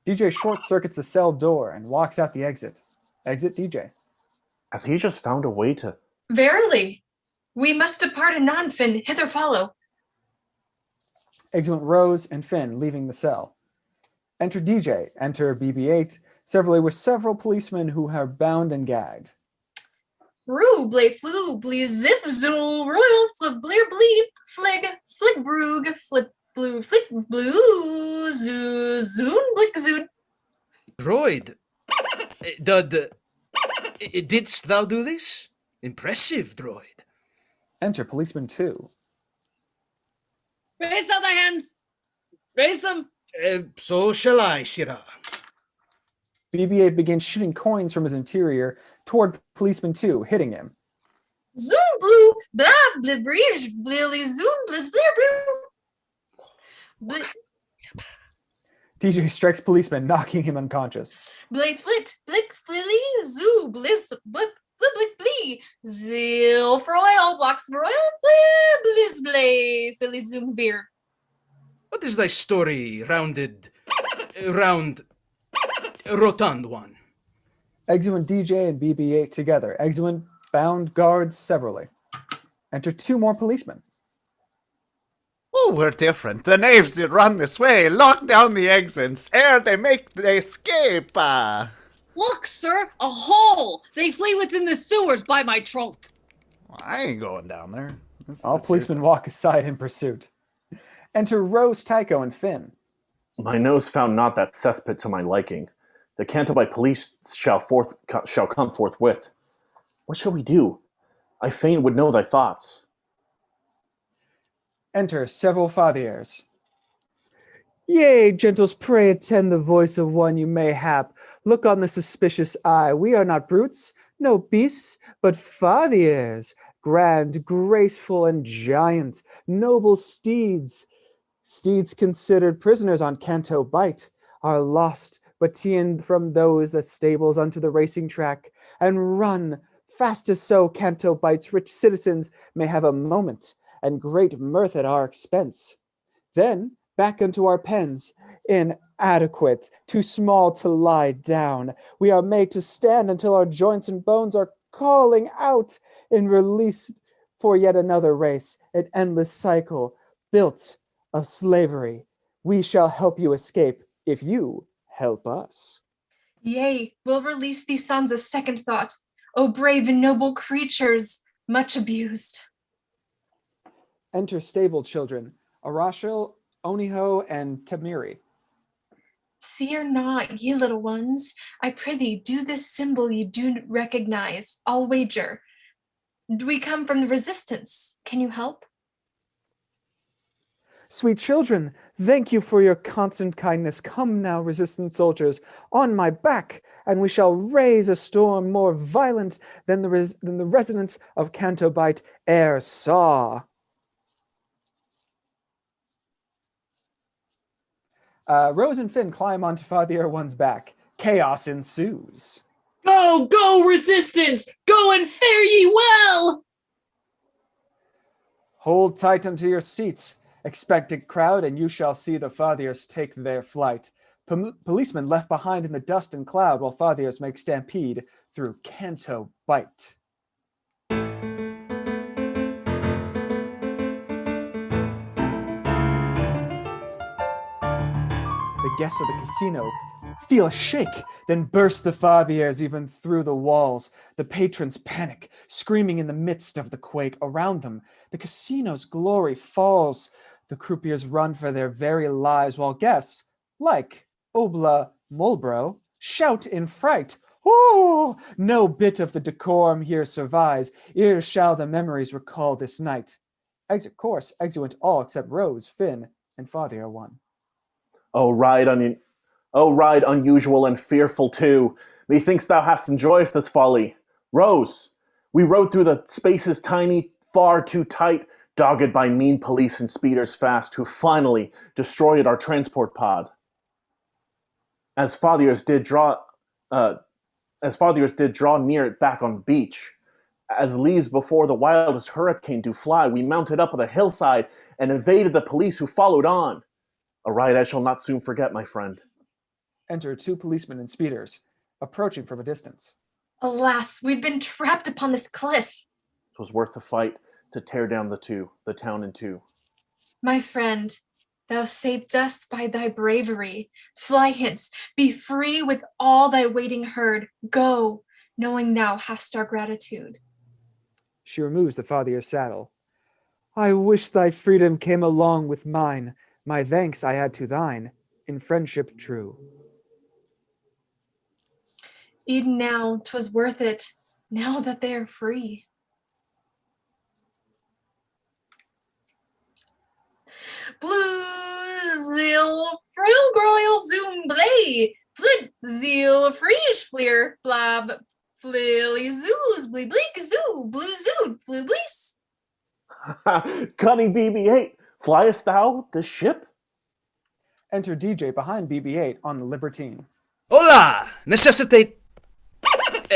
B: DJ short-circuits the cell door and walks out the exit. Exit DJ.
M: Has he just found a way to...
F: Verily, we must depart anon, Finn, hither follow.
B: Exit Rose and Finn leaving the cell. Enter DJ. Enter BB-8, severally with several policemen who are bound and gagged.
F: Roo, blay, flu, blee, zip, zool, royal, flip, bleer, bleep, flig, flick, broog, flip, blue, flick, blue, zoo, zoon, blick, zoon.
E: Droid, didst thou do this? Impressive, droid.
B: Enter Policeman 2.
H: Raise other hands. Raise them.
E: So shall I, Sirrah.
B: BB-8 begins shooting coins from his interior toward Policeman 2, hitting him.
F: Zoom, blue, blah, blah, breeze, lily, zoom, blizz, blue.
B: DJ strikes Policeman, knocking him unconscious.
F: Blay, flit, blick, flilly, zoo, bliss, blip, flip, blick, blee. Zil, froil, blocks, royal, flip, bliss, blay, filly, zoom, veer.
E: What is thy story, rotund one?
B: Exuent DJ and BB-8 together. Exuent bound guards severally. Enter two more policemen.
K: Oh, we're different. The knaves did run this way. Lock down the exits ere they make the escape.
H: Look, sir, a hole. They flee within the sewers by my troth.
K: I ain't going down there.
B: All policemen walk aside in pursuit. Enter Rose, Tycho, and Finn.
M: My nose found not that cesspit to my liking. The Cantobite police shall come forthwith. What shall we do? I fain would know thy thoughts.
B: Enter several fathiers. Yea, gentles, pray attend the voice of one you may hap. Look on the suspicious eye. We are not brutes, no beasts, but fathiers, grand, graceful, and giant, noble steeds. Steeds considered prisoners on Canto Bight are lost, but ta'en from those that stables unto the racing track, and run fast as so Canto Bight's rich citizens may have a moment, and great mirth at our expense. Then back into our pens, inadequate, too small to lie down. We are made to stand until our joints and bones are calling out in release for yet another race, an endless cycle built of slavery. We shall help you escape if you help us.
F: Yea, we'll release these sons a second thought. O brave and noble creatures, much abused.
B: Enter stable children, Arashil, Oniho, and Temiri.
F: Fear not, ye little ones. I prithee, do this symbol you do recognize. I'll wager. We come from the resistance. Can you help?
B: Sweet children, thank you for your constant kindness. Come now, resistant soldiers, on my back, and we shall raise a storm more violent than the residents of Canto Bight e'er saw. Rose and Finn climb onto Fathier One's back. Chaos ensues.
A: Go, go, resistance! Go and fare ye well!
B: Hold tight unto your seats, expectant crowd, and you shall see the Fathiers take their flight. Policemen left behind in the dust and cloud while Fathiers make stampede through Canto Bight. The guests of the casino feel a shake, then burst the Fathiers even through the walls. The patrons panic, screaming in the midst of the quake. Around them, the casino's glory falls. The croupiers run for their very lives, while guests, like Obla Mulbro, shout in fright. Oh, no bit of the decorum here survives. Ere shall the memories recall this night. Exit course, exeunt all except Rose, Finn, and Fathier One.
M: O ride unusual and fearful too. Methinks thou hast enjoyed this folly. Rose, we rode through the spaces tiny, far too tight, dogged by mean police and speeders fast, who finally destroyed our transport pod. As Fathiers did draw near it back on the beach. As leaves before the wildest hurricane do fly, we mounted up on the hillside and evaded the police who followed on. A ride I shall not soon forget, my friend.
B: Enter two policemen and speeders, approaching from a distance.
F: Alas, we've been trapped upon this cliff.
M: 'Twas worth the fight to tear down the town in two.
F: My friend, thou saved us by thy bravery. Fly hence, be free with all thy waiting herd. Go, knowing thou hast our gratitude.
B: She removes the Fathier's saddle. I wish thy freedom came along with mine. My thanks I add to thine, in friendship true.
F: E'en now 'twas worth it, now that they are free. Blue zeal, frill broil zoom blay, flit zeal, friege fleer, blab, flilly zoos, blee bleak zoo, blue zood, flew blease.
M: Cunning BB-8, fliest thou this ship?
B: Enter DJ behind BB-8 on the Libertine.
E: Hola! Necessitate...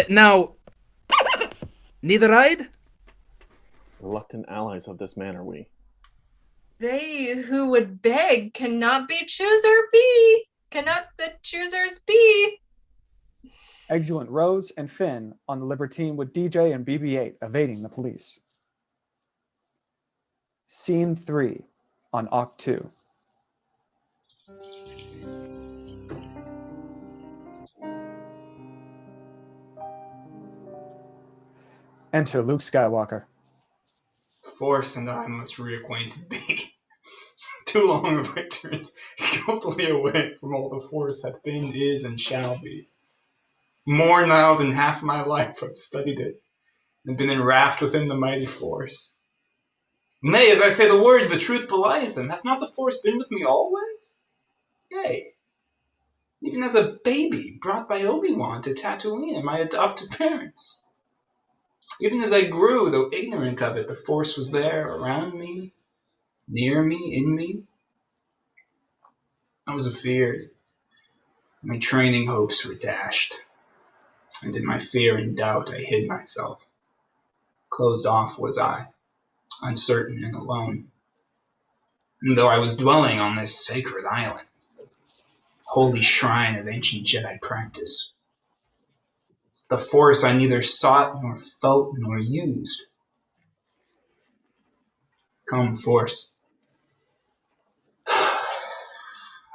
E: now... Need a ride?
M: Reluctant allies of this man are we.
F: They who would beg cannot be chooser be. Cannot the choosers be.
B: Exeunt Rose and Finn on the Libertine with DJ and BB-8 evading the police. Scene 3 on Oct 2. Enter Luke Skywalker.
I: Force and I must reacquainted be. Too long have I turned guiltily away from all the Force hath been, is, and shall be. More now than half my life I've studied it, and been enwrapped within the mighty Force. Nay, as I say the words, the truth belies them. Hath not the Force been with me always? Yea, even as a baby brought by Obi-Wan to Tatooine and my adopted parents. Even as I grew, though ignorant of it, the Force was there, around me, near me, in me. I was afeard. My training hopes were dashed, and in my fear and doubt I hid myself. Closed off was I, uncertain and alone. And though I was dwelling on this sacred island, holy shrine of ancient Jedi practice, the Force I neither sought, nor felt, nor used. Come, Force.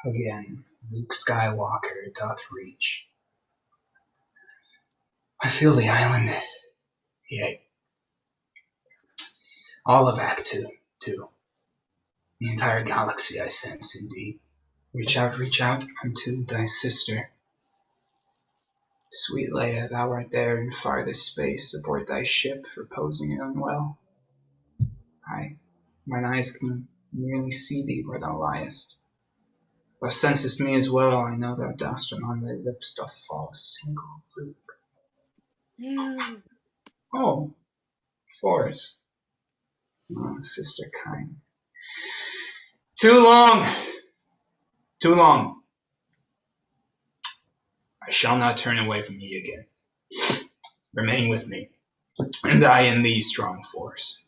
I: Again, Luke Skywalker doth reach. I feel the island, yea, all of Act 2, too. The entire galaxy I sense, indeed. Reach out unto thy sister. Sweet Leia, thou art there in farthest space, aboard thy ship, reposing and unwell. Aye, mine eyes can nearly see thee where thou liest. Thou sensest me as well, I know thou dost, and on thy lips doth fall a single loop. Oh, Force. Oh, sister kind. Too long. Too long. I shall not turn away from thee again. Remain with me, and I in thee, strong Force.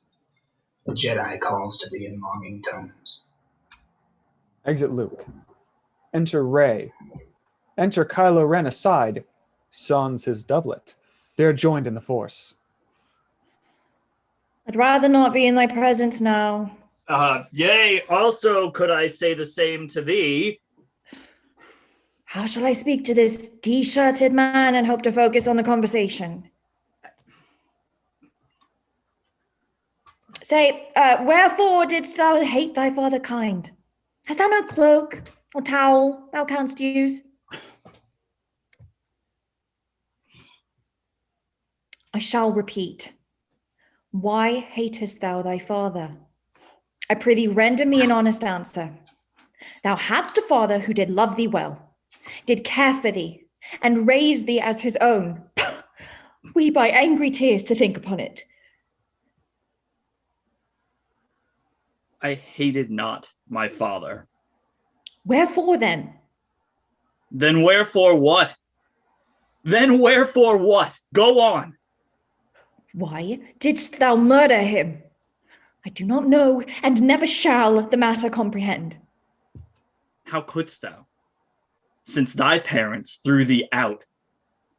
I: The Jedi calls to thee in longing tones.
B: Exit Luke. Enter Rey. Enter Kylo Ren aside, sans his doublet. They are joined in the Force.
J: I'd rather not be in thy presence now.
A: Yea, also could I say the same to thee?
J: How shall I speak to this t-shirted man and hope to focus on the conversation? Say, wherefore didst thou hate thy father kind? Hast thou no cloak or towel thou canst use? I shall repeat. Why hatest thou thy father? I prithee render me an honest answer. Thou hadst a father who did love thee well, did care for thee, and raise thee as his own. Weep by angry tears to think upon it.
A: I hated not my father.
J: Wherefore then?
A: Then wherefore what? Then wherefore what? Go on.
J: Why didst thou murder him? I do not know, and never shall the matter comprehend.
A: How couldst thou? Since thy parents threw thee out,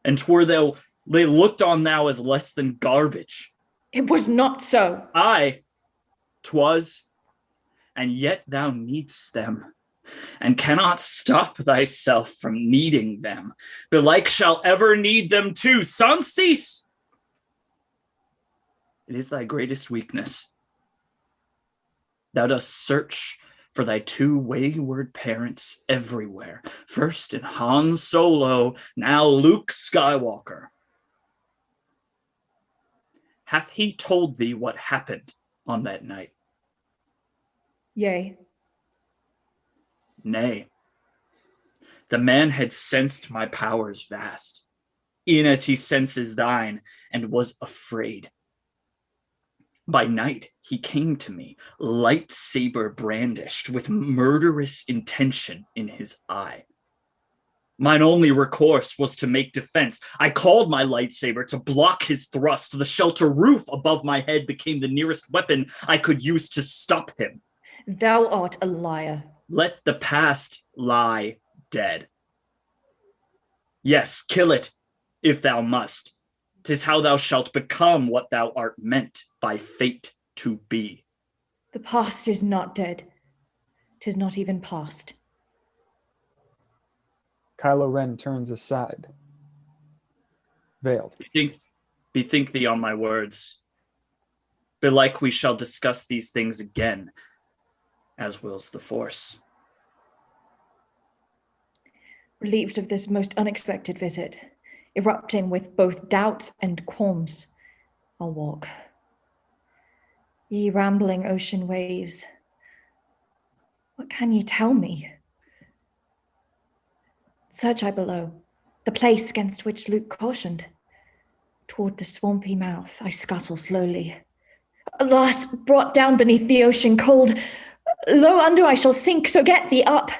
A: and 'twere though they looked on thou as less than garbage.
J: It was not so.
A: Aye, 'twas, and yet thou needst them, and cannot stop thyself from needing them. Belike shall ever need them too. Son, cease! It is thy greatest weakness. Thou dost search for thy two wayward parents everywhere. First in Han Solo, now Luke Skywalker. Hath he told thee what happened on that night?
J: Yea.
A: Nay. The man had sensed my powers vast, e'en as he senses thine, and was afraid. By night he came to me, lightsaber brandished, with murderous intention in his eye. Mine only recourse was to make defense. I called my lightsaber to block his thrust. The shelter roof above my head became the nearest weapon I could use to stop him.
J: Thou art a liar.
A: Let the past lie dead. Yes, kill it, if thou must. 'Tis how thou shalt become what thou art meant by fate to be.
J: The past is not dead. 'Tis not even past.
B: Kylo Ren turns aside. Veiled.
A: Bethink thee on my words. Belike we shall discuss these things again, as wills the Force.
J: Relieved of this most unexpected visit, erupting with both doubts and qualms, I'll walk. Ye rambling ocean waves, what can ye tell me? Search I below, the place against which Luke cautioned. Toward the swampy mouth I scuttle slowly. Alas, brought down beneath the ocean cold, low under I shall sink, so get thee up.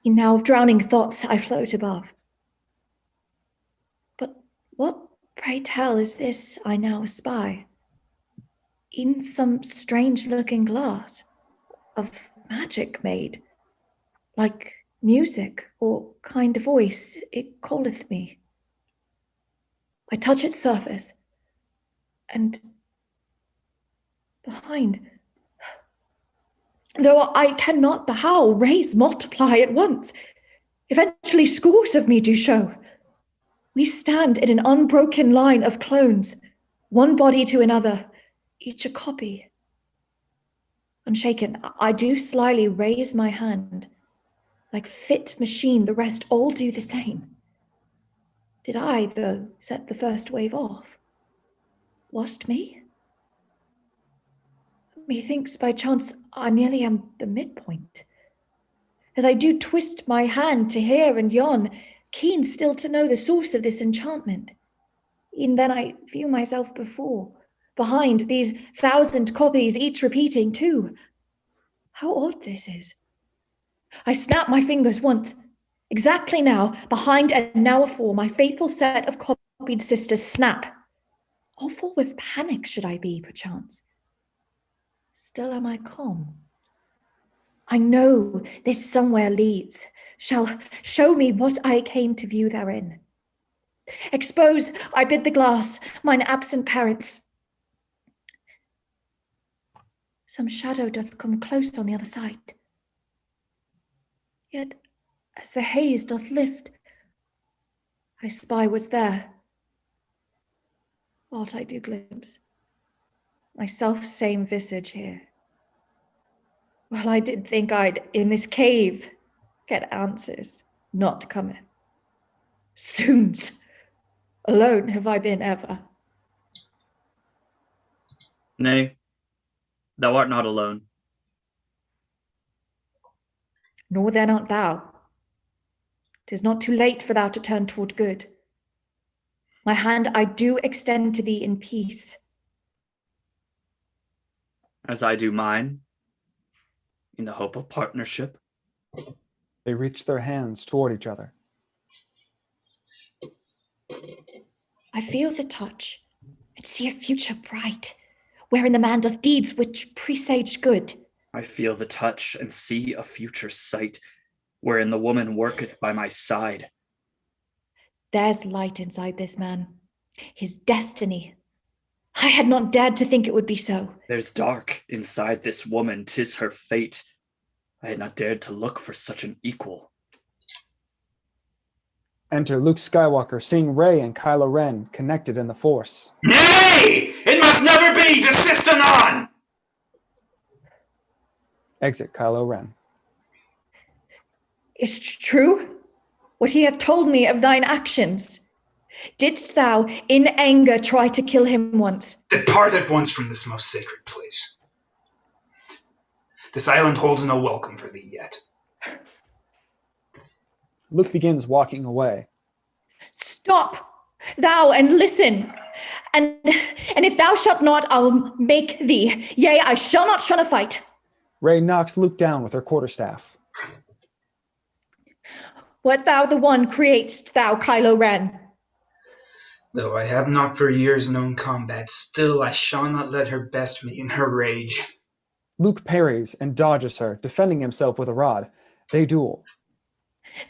J: In now of drowning thoughts I float above. But what, pray tell, is this I now espy? In some strange-looking glass, of magic made, like music or kind voice, it calleth me. I touch its surface, and behind, though I cannot the how raise, multiply at once, eventually scores of me do show. We stand in an unbroken line of clones, one body to another, each a copy. Unshaken, I do slyly raise my hand, like fit machine, the rest all do the same. Did I, though, set the first wave off? Was't me? Methinks by chance I merely am the midpoint. As I do twist my hand to here and yon, keen still to know the source of this enchantment. E'en then I view myself before, behind these 1,000 copies, each repeating too. How odd this is. I snap my fingers once, exactly now, behind and now afore, my faithful set of copied sisters snap. All full with panic should I be, perchance. Still am I calm. I know this somewhere leads, shall show me what I came to view therein. Expose, I bid the glass, mine absent parents. Some shadow doth come close on the other side. Yet, as the haze doth lift, I spy what's there. What I do glimpse, my self-same visage here. Well, I did think I'd, in this cave, get answers, not cometh. Zounds, alone have I been ever.
A: Nay, thou art not alone.
J: Nor then art thou. 'Tis not too late for thou to turn toward good. My hand I do extend to thee in peace.
A: As I do mine, in the hope of partnership.
B: They reach their hands toward each other.
J: I feel the touch and see a future bright, wherein the man doth deeds which presage good.
A: I feel the touch and see a future sight, wherein the woman worketh by my side.
J: There's light inside this man, his destiny. I had not dared to think it would be so.
A: There's dark inside this woman, 'tis her fate. I had not dared to look for such an equal.
B: Enter Luke Skywalker, seeing Rey and Kylo Ren connected in the Force.
I: Nay! It must never be! Desist anon!
B: Exit Kylo Ren.
J: Is true what he hath told me of thine actions? Didst thou, in anger, try to kill him once?
I: Depart at once from this most sacred place. This island holds no welcome for thee yet.
B: Luke begins walking away.
J: Stop, thou, and listen. And if thou shalt not, I'll make thee. Yea, I shall not shun a fight.
B: Rey knocks Luke down with her quarterstaff.
J: What thou the one createst, thou, Kylo Ren?
I: Though I have not for years known combat, still I shall not let her best me in her rage.
B: Luke parries and dodges her, defending himself with a rod. They duel.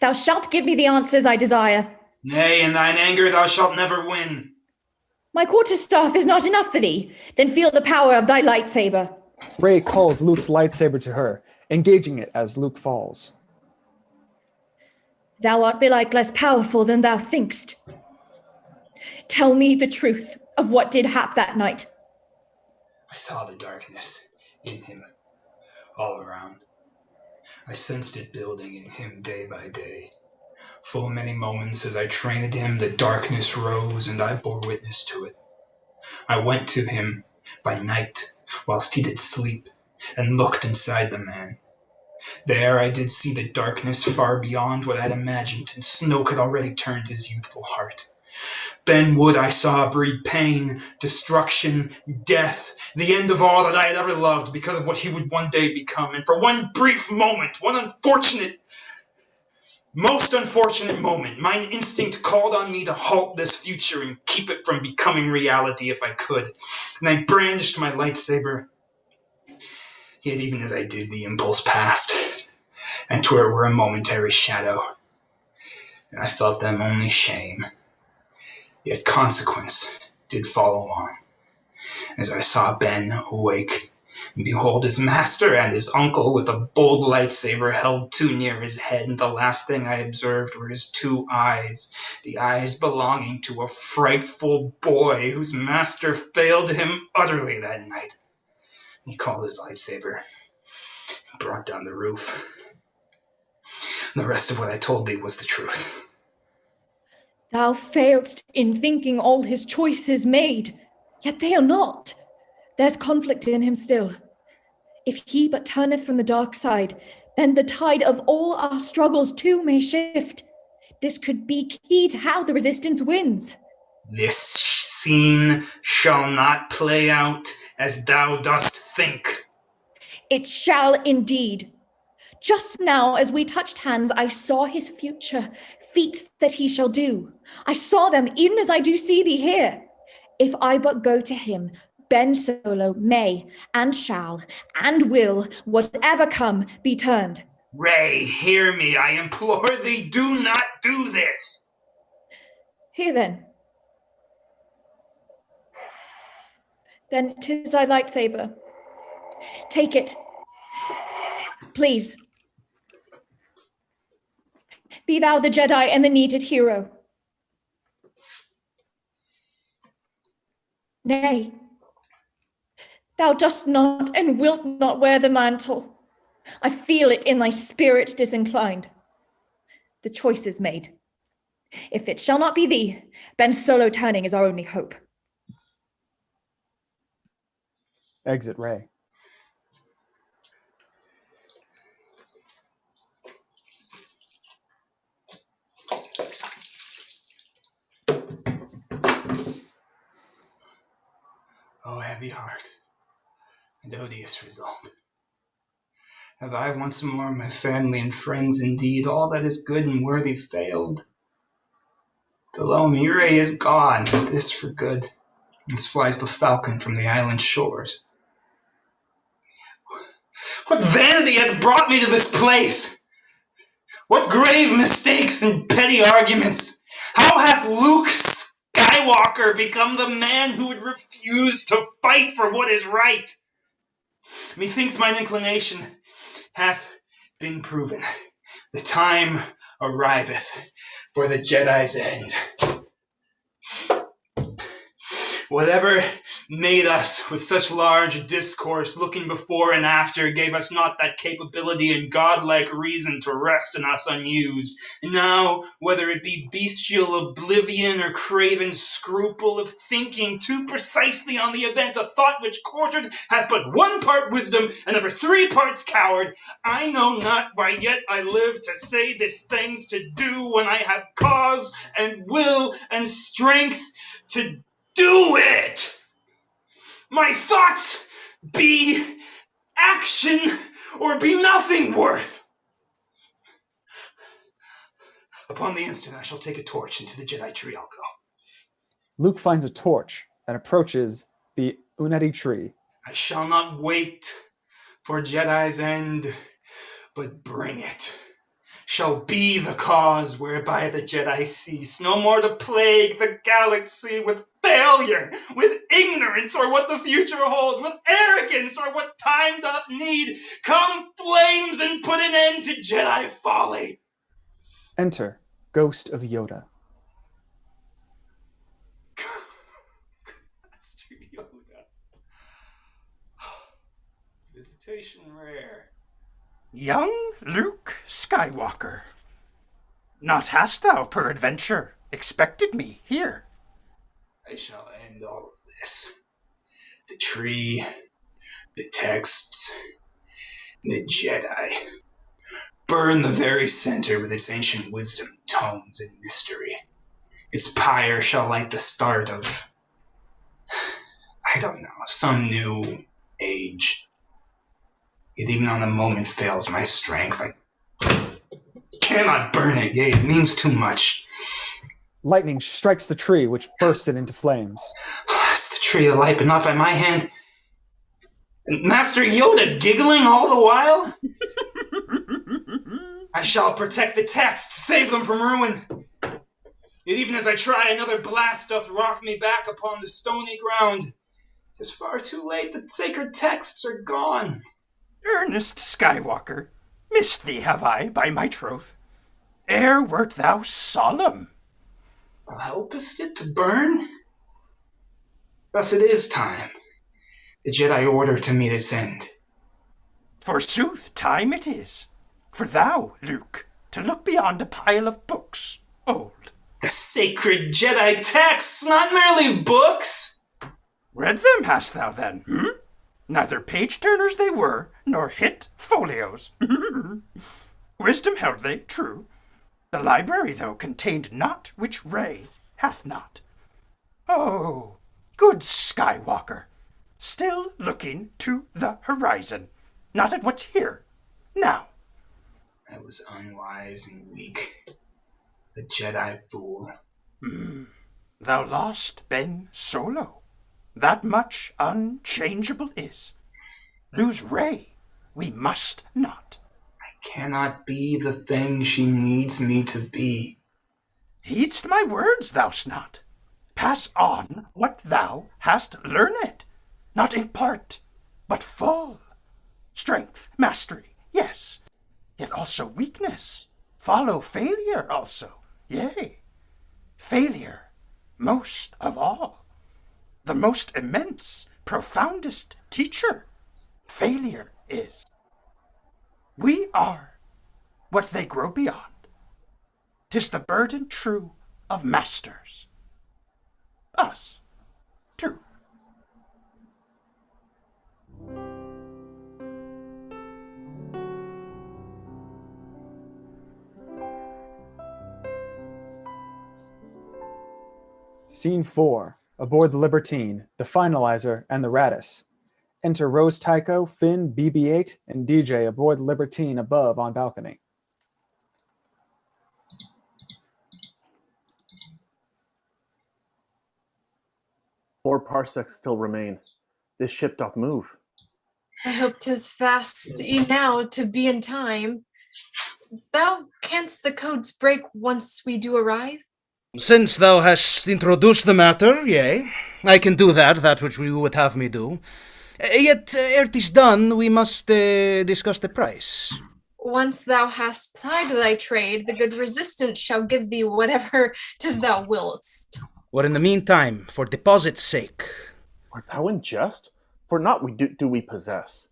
J: Thou shalt give me the answers I desire.
I: Nay, in thine anger thou shalt never win.
J: My quarterstaff is not enough for thee. Then feel the power of thy lightsaber.
B: Rey calls Luke's lightsaber to her, engaging it as Luke falls.
J: Thou art belike less powerful than thou thinkst. Tell me the truth of what did hap that night.
I: I saw the darkness in him, all around. I sensed it building in him day by day. Full many moments as I trained him, the darkness rose, and I bore witness to it. I went to him by night, whilst he did sleep, and looked inside the man. There I did see the darkness far beyond what I'd imagined, and Snoke had already turned his youthful heart. Ben Wood I saw breed pain, destruction, death, the end of all that I had ever loved because of what he would one day become. And for one brief moment, most unfortunate moment, mine instinct called on me to halt this future and keep it from becoming reality if I could. And I brandished my lightsaber. Yet even as I did, the impulse passed, and 'twere were a momentary shadow. And I felt them only shame. Yet consequence did follow on, as I saw Ben awake, and behold his master and his uncle with a bold lightsaber held too near his head, and the last thing I observed were his two eyes, the eyes belonging to a frightful boy whose master failed him utterly that night. He called his lightsaber, brought down the roof. The rest of what I told thee was the truth.
J: Thou failedst in thinking all his choices made, yet they are not. There's conflict in him still. If he but turneth from the dark side, then the tide of all our struggles too may shift. This could be key to how the resistance wins.
I: This scene shall not play out as thou dost think.
J: It shall indeed. Just now, as we touched hands, I saw his future, feats that he shall do. I saw them even as I do see thee here. If I but go to him, Ben Solo may and shall and will, whatever come, be turned.
I: Rey, hear me, I implore thee, do not do this.
J: Here then. Then 'tis thy lightsaber. Take it. Please. Be thou the Jedi and the needed hero. Nay, thou dost not and wilt not wear the mantle. I feel it in thy spirit disinclined. The choice is made. If it shall not be thee, Ben Solo turning is our only hope.
B: Exit Rey.
I: O heavy heart, and odious result. Have I once more my family and friends indeed all that is good and worthy failed? Below me Rey is gone, this for good, as flies the falcon from the island shores. What vanity hath brought me to this place? What grave mistakes and petty arguments? How hath Luke Skywalker become the man who would refuse to fight for what is right? Methinks mine inclination hath been proven. The time arriveth for the Jedi's end. Whatever made us with such large discourse, looking before and after, gave us not that capability and godlike reason to rest in us unused. And now, whether it be bestial oblivion or craven scruple of thinking too precisely on the event, a thought which quartered hath but one part wisdom and ever 3 parts coward, I know not why yet I live to say this things to do when I have cause and will and strength to do it. My thoughts be action or be nothing worth. Upon the instant I shall take a torch into the Jedi tree. I'll go.
B: Luke finds a torch and approaches the Uneti tree.
I: I shall not wait for Jedi's end, but bring it. Shall be the cause whereby the Jedi cease, no more to plague the galaxy with failure, with ignorance, or what the future holds, with arrogance, or what time doth need. Come flames and put an end to Jedi folly.
B: Enter Ghost of Yoda.
I: Master Yoda. Visitation rare.
O: Young Luke Skywalker. Not hast thou, peradventure, expected me here?
I: I shall end all of this. The tree, the texts, the Jedi. Burn the very center with its ancient wisdom, tones, and mystery. Its pyre shall light the start of, I don't know, some new age. Yet even on a moment fails my strength. I cannot burn it, yea, it means too much.
B: Lightning strikes the tree, which bursts it into flames.
I: Is the tree alight, but not by my hand? And Master Yoda giggling all the while? I shall protect the texts, save them from ruin. Yet even as I try, another blast doth rock me back upon the stony ground. 'Tis far too late, the sacred texts are gone.
O: Earnest Skywalker, missed thee have I, by my troth. Ere wert thou solemn.
I: Thou helpest it to burn? Thus it is time. The Jedi order to meet its end.
O: Forsooth, time it is. For thou, Luke, to look beyond a pile of books, old.
I: The sacred Jedi texts, not merely books!
O: Read them, hast thou then, Neither page-turners they were, nor hit folios. Wisdom held they, true. The library, though, contained not which Rey hath not. Oh, good Skywalker, still looking to the horizon, not at what's here, now.
I: I was unwise and weak. A Jedi fool.
O: Thou lost Ben Solo. That much unchangeable is. Lose Rey we must not.
I: I cannot be the thing she needs me to be.
O: Heed'st my words, thou'st not? Pass on what thou hast learned, not in part, but full. Strength, mastery, yes, yet also weakness. Follow failure also, yea, failure most of all. The most immense, profoundest teacher, failure is. We are what they grow beyond. 'Tis the burden true of masters. Us, too.
B: Scene 4. Aboard the Libertine, the Finalizer, and the Radis. Enter Rose Tycho, Finn, BB-8, and DJ aboard the Libertine above on balcony.
M: Four parsecs still remain. This ship doth move.
F: I hope 'tis fast enow to be in time. Thou canst the codes break once we do arrive?
E: Since thou hast introduced the matter, yea, I can do that which you would have me do. Yet, ere 'tis done, we must discuss the price.
F: Once thou hast plied thy trade, the good resistant shall give thee whatever 'tis thou willst.
E: Or in the meantime, for deposit's sake.
M: Art thou in jest? For naught do we possess.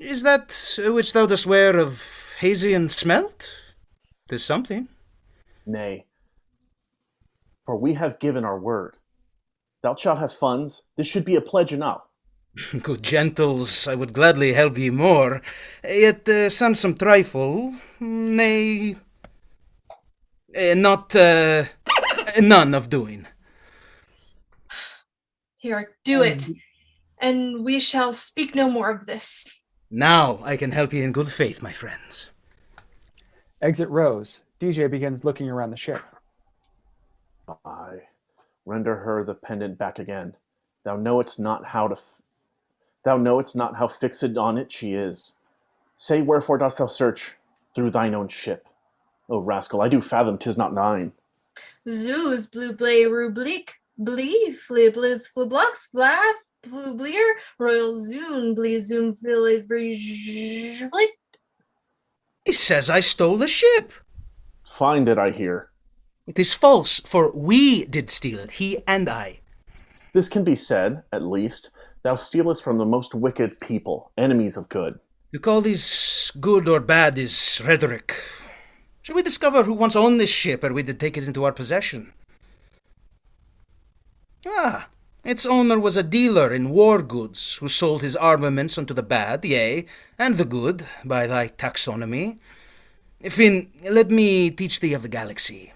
E: Is that which thou dost wear of hazy and smelt? 'Tis something.
M: Nay, for we have given our word. Thou shalt have funds. This should be a pledge enough.
E: Good gentles, I would gladly help ye more. Yet send some trifle, nay, none of doing.
F: Here, do it, and we shall speak no more of this.
E: Now I can help ye in good faith, my friends.
B: Exit Rose. DJ begins looking around the ship.
M: Aye, render her the pendant back again. Thou knowest not how fixed on it she is. Say wherefore dost thou search through thine own ship? O rascal, I do fathom 'tis not thine.
F: Zoos, blue blay, rublique, blee, flibliz, fliblox, flav, flublier, royal zoon, blee, zoom, flit.
E: He says I stole the ship.
M: Fine did I hear.
E: It is false, for we did steal it, he and I.
M: This can be said, at least. Thou stealest from the most wicked people, enemies of good.
E: You call this good or bad is rhetoric. Shall we discover who once owned this ship, are we to take it into our possession? Ah, its owner was a dealer in war goods who sold his armaments unto the bad, yea, and the good, by thy taxonomy. Finn, let me teach thee of the galaxy.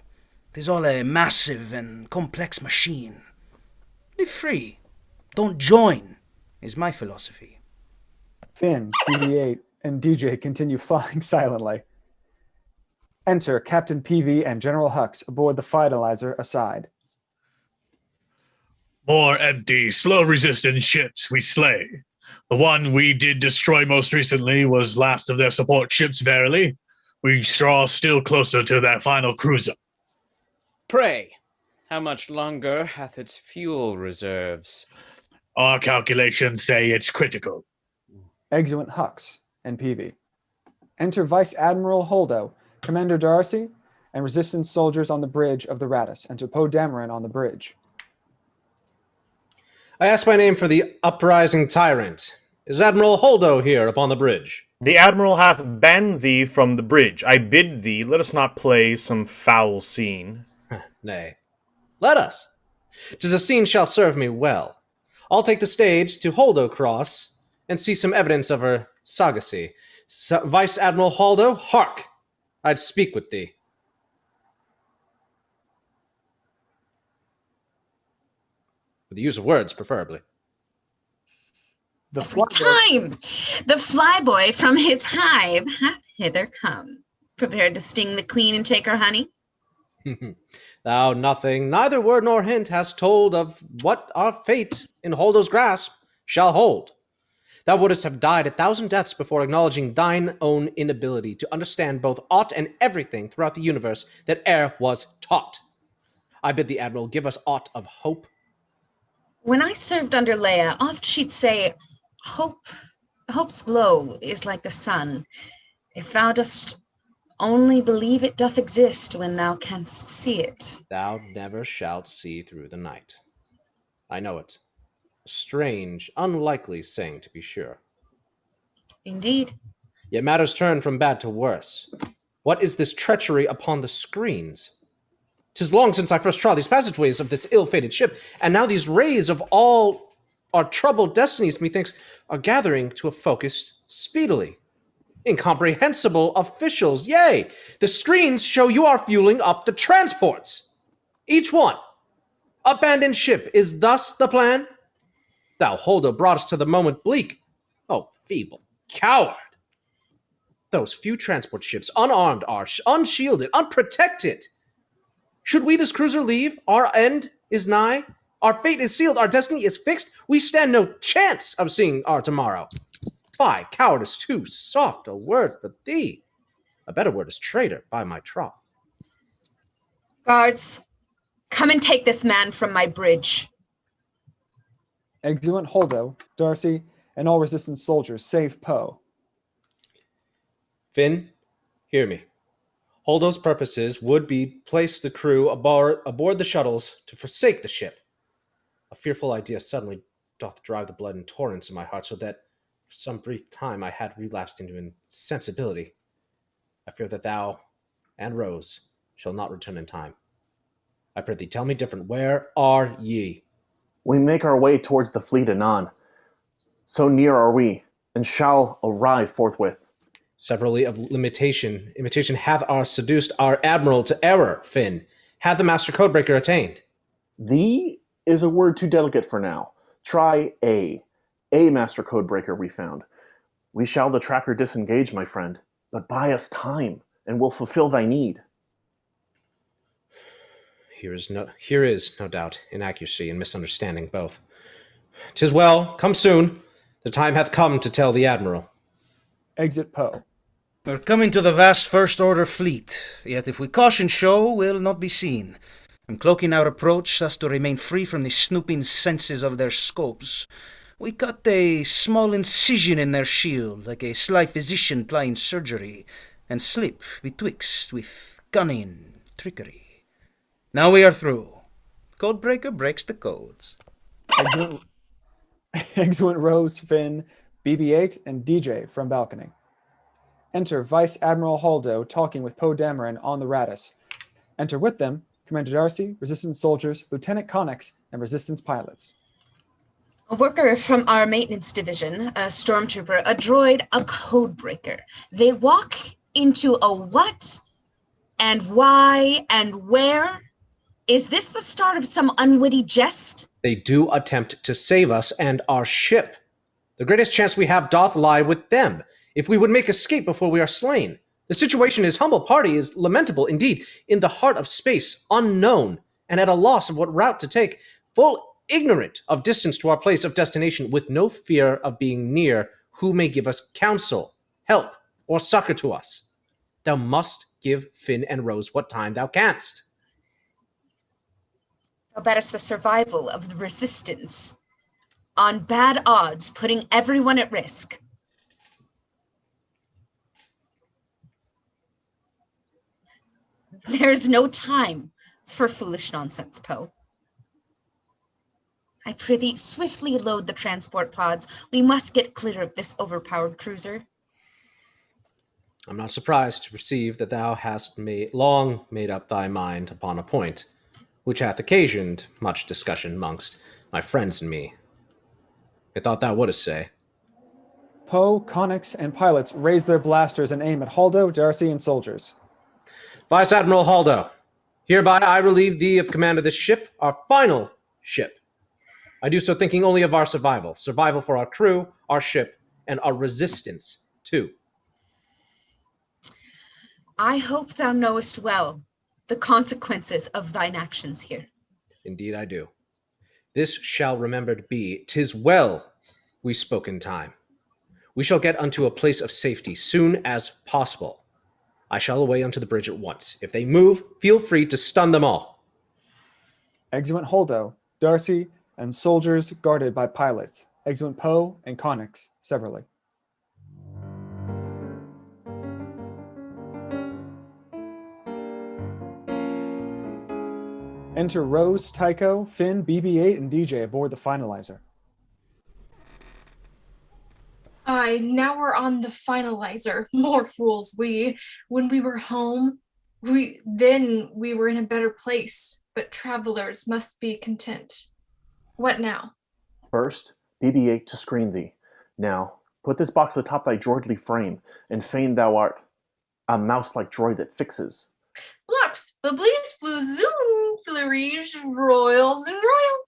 E: 'Tis all a massive and complex machine. Live free. Don't join, is my philosophy.
B: Finn, BB-8, and DJ continue flying silently. Enter Captain PV and General Hux aboard the Finalizer aside.
C: More empty, slow-resistant ships we slay. The one we did destroy most recently was last of their support ships, verily. We draw still closer to their final cruiser.
D: Pray, how much longer hath its fuel reserves?
C: Our calculations say it's critical.
B: Exeunt Hux and PV. Enter Vice Admiral Holdo, Commander Darcy, and Resistance soldiers on the bridge of the Radis. Enter Poe Dameron on the bridge.
G: I ask my name for the uprising tyrant. Is Admiral Holdo here upon the bridge?
N: The Admiral hath banned thee from the bridge. I bid thee, let us not play some foul scene.
G: Nay, let us. 'Tis a scene shall serve me well. I'll take the stage to Holdo Cross and see some evidence of her sagacy. Vice Admiral Holdo, hark! I'd speak with thee. With the use of words, preferably.
L: Every time the flyboy from his hive hath hither come, prepared to sting the queen and take her honey.
G: Thou nothing, neither word nor hint, hast told of what our fate in Holdo's grasp shall hold. Thou wouldst have died 1,000 deaths before acknowledging thine own inability to understand both aught and everything throughout the universe that e'er was taught. I bid the Admiral give us aught of hope.
L: When I served under Leia, oft she'd say, Hope's glow is like the sun. If thou dost only believe it doth exist when thou canst see it.
G: Thou never shalt see through the night. I know it. A strange, unlikely saying, to be sure.
L: Indeed.
G: Yet matters turn from bad to worse. What is this treachery upon the screens? 'Tis long since I first trod these passageways of this ill-fated ship, and now these rays of all our troubled destinies, methinks, are gathering to a focus speedily. Incomprehensible officials, yea, the screens show you are fueling up the transports. Each one. Abandoned ship, is thus the plan? Thou, Holdo, brought us to the moment bleak. Oh, feeble coward. Those few transport ships, unarmed, are unshielded, unprotected. Should we this cruiser leave, our end is nigh. Our fate is sealed, our destiny is fixed. We stand no chance of seeing our tomorrow. Fie, cowardice too soft a word for thee. A better word is traitor, by my troth.
L: Guards, come and take this man from my bridge.
B: Exeunt Holdo, Darcy, and all Resistance soldiers save Poe.
G: Finn, hear me. Holdo's purposes would be place the crew aboard the shuttles to forsake the ship. A fearful idea suddenly doth drive the blood in torrents in my heart, so that for some brief time I had relapsed into insensibility. I fear that thou and Rose shall not return in time. I pray thee, tell me different. Where are ye?
M: We make our way towards the fleet anon. So near are we, and shall arrive forthwith.
G: Severally of imitation hath seduced our admiral to error, Finn. Hath the master codebreaker attained?
M: Thee is a word too delicate for now. Try a master codebreaker we found. We shall the tracker disengage, my friend, but buy us time, and we'll fulfill thy need.
G: Here is no doubt inaccuracy and misunderstanding both. 'Tis well, come soon. The time hath come to tell the admiral.
B: Exit Poe.
E: We're coming to the vast First Order fleet, yet if we caution show, we'll not be seen. And cloaking our approach thus to remain free from the snooping senses of their scopes, we cut a small incision in their shield, like a sly physician plying surgery, and slip betwixt with cunning trickery. Now we are through. Codebreaker breaks the codes.
B: Exeunt Rose, Finn, BB-8, and DJ from balcony. Enter Vice Admiral Haldo talking with Poe Dameron on the Radis. Enter with them Commander Darcy, Resistance soldiers, Lieutenant Connex, and Resistance pilots.
L: A worker from our maintenance division, a stormtrooper, a droid, a codebreaker. They walk into a what? And why? And where? Is this the start of some unwitty jest?
G: They do attempt to save us and our ship. The greatest chance we have doth lie with them, if we would make escape before we are slain. The situation his humble party is lamentable indeed, in the heart of space, unknown, and at a loss of what route to take, full ignorant of distance to our place of destination, with no fear of being near who may give us counsel, help, or succor to us. Thou must give Finn and Rose what time thou canst.
L: Thou bettest the survival of the resistance. On bad odds, putting everyone at risk. There's no time for foolish nonsense, Poe. I prithee, swiftly load the transport pods. We must get clear of this overpowered cruiser.
G: I'm not surprised to perceive that thou hast long made up thy mind upon a point, which hath occasioned much discussion amongst my friends and me. I thought thou wouldst say.
B: Poe, Connex, and pilots raise their blasters and aim at Haldo, Darcy, and soldiers.
G: Vice Admiral Haldo, hereby I relieve thee of command of this ship, our final ship. I do so thinking only of our survival. Survival for our crew, our ship, and our resistance, too.
L: I hope thou knowest well the consequences of thine actions here.
G: Indeed I do. This shall remembered be. 'Tis well we spoke in time. We shall get unto a place of safety soon as possible. I shall away unto the bridge at once. If they move, feel free to stun them all.
B: Exeunt Haldo, Darcy, and soldiers guarded by pilots. Exeunt Poe and Connex, severally. Enter Rose, Tycho, Finn, BB-8, and DJ aboard the Finalizer.
F: Now we're on the Finalizer. More fools we. When we were home, we were in a better place, but travelers must be content. What now?
M: First, BB-8 to screen thee. Now, put this box atop thy droidly frame, and feign thou art a mouse-like droid that fixes.
F: Blocks, Bablis, Flu, Zoom, Fillerige, Royals, and Royal.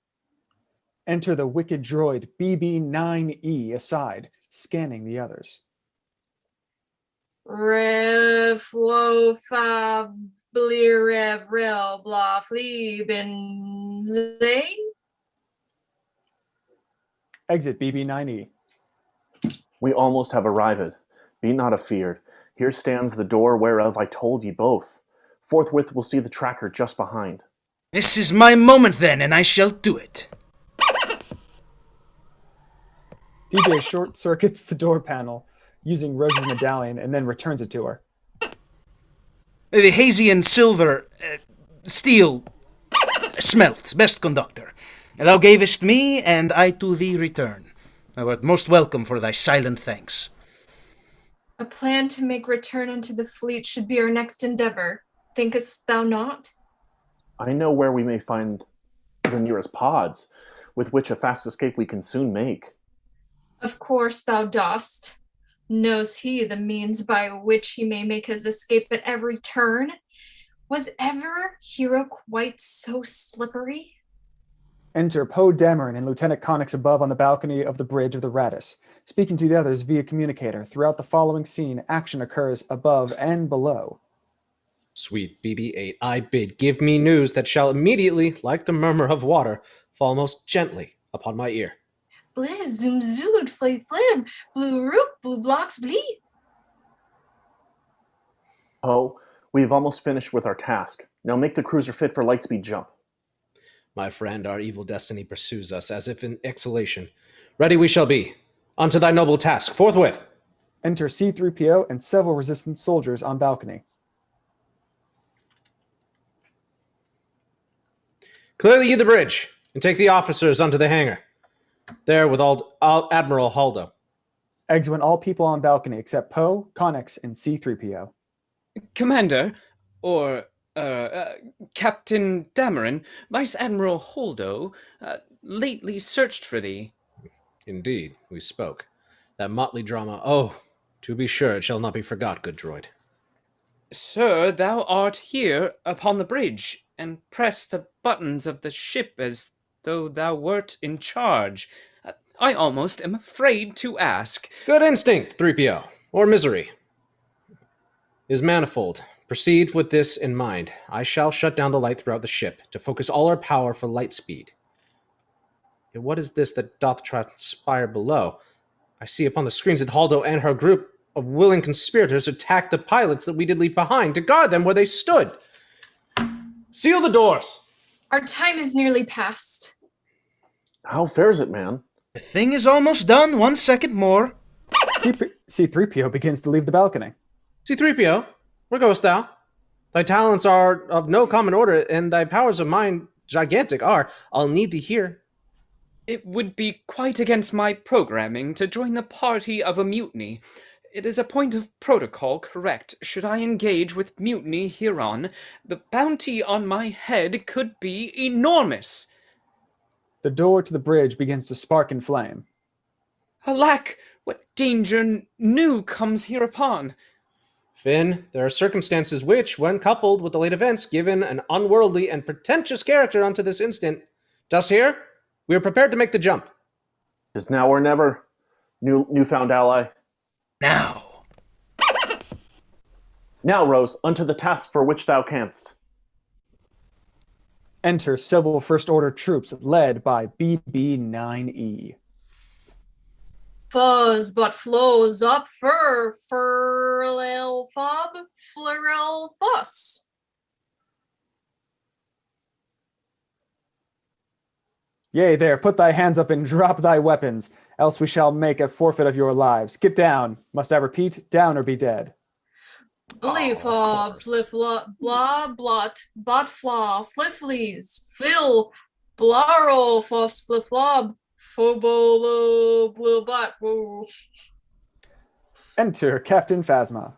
B: Enter the wicked droid BB-9E aside, scanning the others.
F: Rev, Wo, Fa, Blir, Rev, Rel, Blah, Flee, Ben, Zay.
B: Exit BB-9E.
M: We almost have arrived. Be not afeard. Here stands the door whereof I told ye both. Forthwith we'll see the tracker just behind.
E: This is my moment then, and I shall do it.
B: DJ short circuits the door panel using Rose's medallion and then returns it to her.
E: The hazy and silver, steel, smelt, best conductor. Thou gavest me, and I to thee return. Thou art most welcome for thy silent thanks.
F: A plan to make return unto the fleet should be our next endeavor. Thinkest thou not?
M: I know where we may find the nearest pods, with which a fast escape we can soon make.
F: Of course thou dost. Knows he the means by which he may make his escape at every turn? Was ever hero quite so slippery?
B: Enter Poe Dameron and Lieutenant Connex above on the balcony of the bridge of the Radis. Speaking to the others via communicator, throughout the following scene, action occurs above and below.
G: Sweet BB-8, I bid give me news that shall immediately, like the murmur of water, fall most gently upon my ear.
F: Blizz, zoom, zood, flay, flib, blue rook, blue blocks, blee.
M: Poe, we have almost finished with our task. Now make the cruiser fit for lightspeed jump.
G: My friend, our evil destiny pursues us as if in exhalation. Ready we shall be. Unto thy noble task, forthwith.
B: Enter C-3PO and several resistance soldiers on balcony.
G: Clear ye the bridge, and take the officers unto the hangar. There with Admiral Haldo.
B: Exeunt all people on balcony except Poe, Connix, and C-3PO.
D: Commander, or Captain Dameron, Vice Admiral Holdo, lately searched for thee.
G: Indeed, we spoke. That motley drama, oh, to be sure, it shall not be forgot, good droid.
D: Sir, thou art here upon the bridge, and press the buttons of the ship as though thou wert in charge. I almost am afraid to ask.
G: Good instinct, 3PO, or misery. Is manifold. Proceed with this in mind. I shall shut down the light throughout the ship, to focus all our power for light speed. Yet what is this that doth transpire below? I see upon the screens that Haldo and her group of willing conspirators attacked the pilots that we did leave behind to guard them where they stood. Seal the doors!
F: Our time is nearly past.
M: How fares it, man?
E: The thing is almost done. 1 second more.
B: C-3PO begins to leave the balcony.
G: C-3PO, where goest thou? Thy talents are of no common order, and thy powers of mind gigantic are. I'll need thee here.
D: It would be quite against my programming to join the party of a mutiny. It is a point of protocol, correct. Should I engage with mutiny hereon, the bounty on my head could be enormous.
B: The door to the bridge begins to spark and flame.
D: Alack, what danger new comes hereupon?
G: Finn, there are circumstances which, when coupled with the late events, given an unworldly and pretentious character unto this instant. Dost hear? We are prepared to make the jump.
M: 'Tis now or never, newfound ally.
E: Now.
M: Now, Rose, unto the task for which thou canst.
B: Enter Civil First Order troops led by BB-9E.
F: Fuzz but flows up furlil fob, fluril fuss.
B: Yea, there, put thy hands up and drop thy weapons, else we shall make a forfeit of your lives. Get down. Must I repeat, down or be dead.
F: Blee fob, flifla, blah, blot, bot flaw, fliflees, fill, blaro, fuss, fliflob, fobolo, blue bot, woo.
B: Enter Captain Phasma.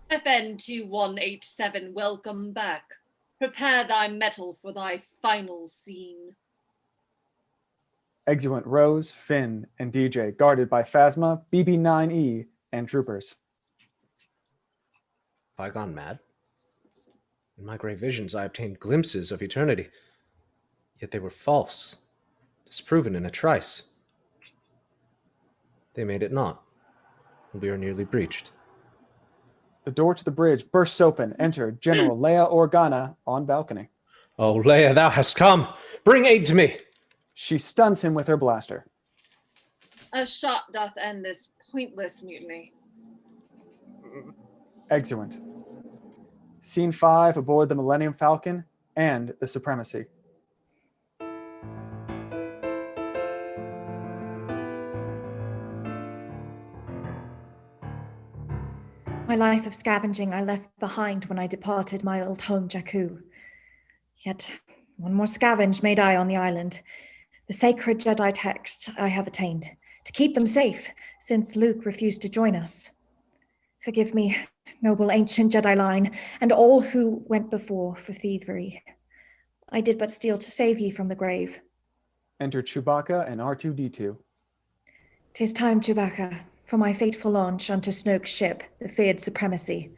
H: FN2187, welcome back. Prepare thy metal for thy final scene.
B: Exeunt Rose, Finn, and DJ, guarded by Phasma, BB-9E, and troopers.
G: Have I gone mad? In my grey visions I obtained glimpses of eternity, yet they were false, disproven in a trice. They made it not, and we are nearly breached.
B: The door to the bridge bursts open. Enter General Leia Organa on balcony.
G: Oh, Leia, thou hast come! Bring aid to me!
B: She stuns him with her blaster.
H: A shot doth end this pointless mutiny.
B: Exeunt. Scene 5 aboard the Millennium Falcon and the Supremacy.
J: My life of scavenging I left behind when I departed my old home, Jakku. Yet one more scavenge made I on the island. The sacred Jedi texts I have attained, to keep them safe, since Luke refused to join us. Forgive me, noble ancient Jedi line, and all who went before for thievery. I did but steal to save ye from the grave.
B: Enter Chewbacca and R2-D2.
J: 'Tis time, Chewbacca, for my fateful launch onto Snoke's ship, the feared Supremacy.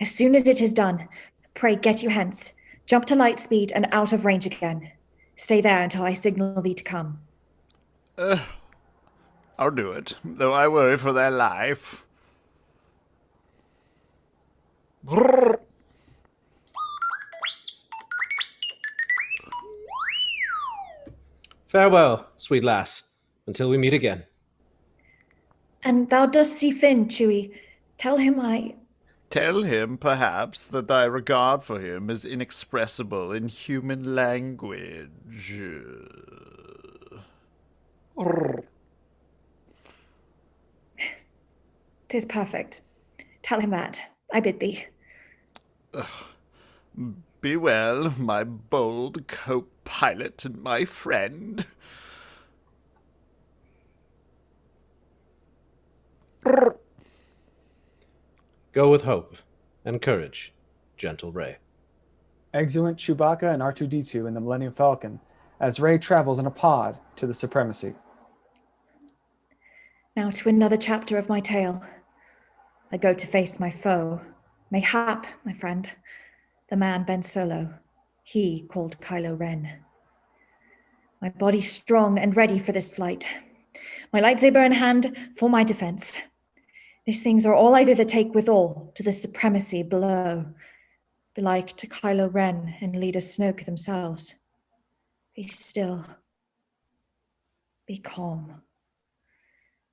J: As soon as it is done, pray get you hence, jump to light speed and out of range again. Stay there until I signal thee to come.
K: I'll do it, though I worry for their life. Brrr.
G: Farewell, sweet lass, until we meet again.
J: And thou dost see Finn, Chewie. Tell him I...
K: Tell him, perhaps, that thy regard for him is inexpressible in human language. Brrr.
J: 'Tis perfect. Tell him that. I bid thee.
K: Be well, my bold co-pilot and my friend.
G: Go with hope and courage, gentle Rey.
B: Exeunt Chewbacca and R2-D2 in the Millennium Falcon as Rey travels in a pod to the Supremacy.
J: Now to another chapter of my tale. I go to face my foe, mayhap, my friend, the man Ben Solo, he called Kylo Ren. My body strong and ready for this flight, my lightsaber in hand for my defense. These things are all I thither take withal to the Supremacy below, belike to Kylo Ren and Leader Snoke themselves. Be still, be calm,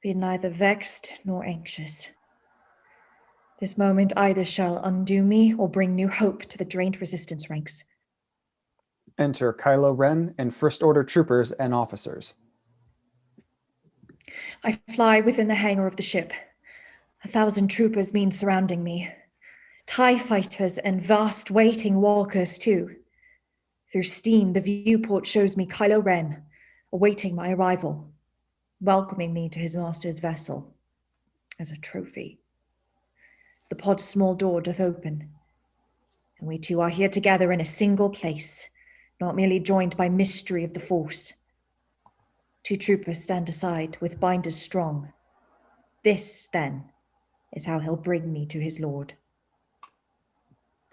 J: be neither vexed nor anxious. This moment either shall undo me or bring new hope to the drained resistance ranks.
B: Enter Kylo Ren and First Order troopers and officers.
J: I fly within the hangar of the ship. 1,000 troopers mean surrounding me. TIE fighters and vast waiting walkers too. Through steam, the viewport shows me Kylo Ren, awaiting my arrival, welcoming me to his master's vessel as a trophy. The pod's small door doth open, and we two are here together in a single place, not merely joined by mystery of the Force. 2 troopers stand aside with binders strong. This, then, is how he'll bring me to his lord.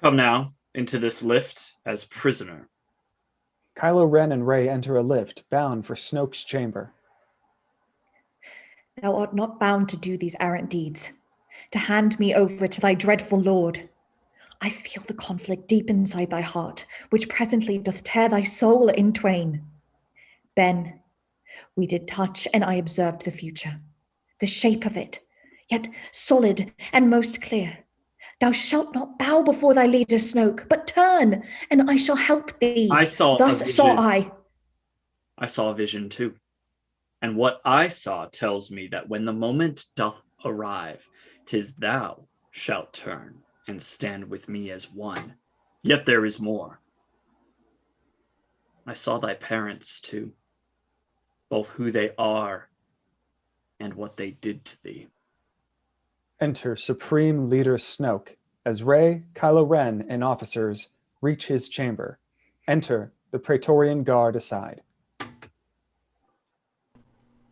A: Come now into this lift as prisoner.
B: Kylo Ren and Rey enter a lift bound for Snoke's chamber.
J: Thou art not bound to do these errant deeds, to hand me over to thy dreadful lord. I feel the conflict deep inside thy heart, which presently doth tear thy soul in twain. Ben, we did touch, and I observed the future, the shape of it, yet solid and most clear. Thou shalt not bow before thy leader Snoke, but turn, and I shall help thee. Thus saw I.
A: I saw a vision too. And what I saw tells me that when the moment doth arrive, 'tis thou shalt turn and stand with me as one. Yet there is more. I saw thy parents too, both who they are and what they did to thee.
B: Enter Supreme Leader Snoke as Rey, Kylo Ren, and officers reach his chamber. Enter the Praetorian Guard aside.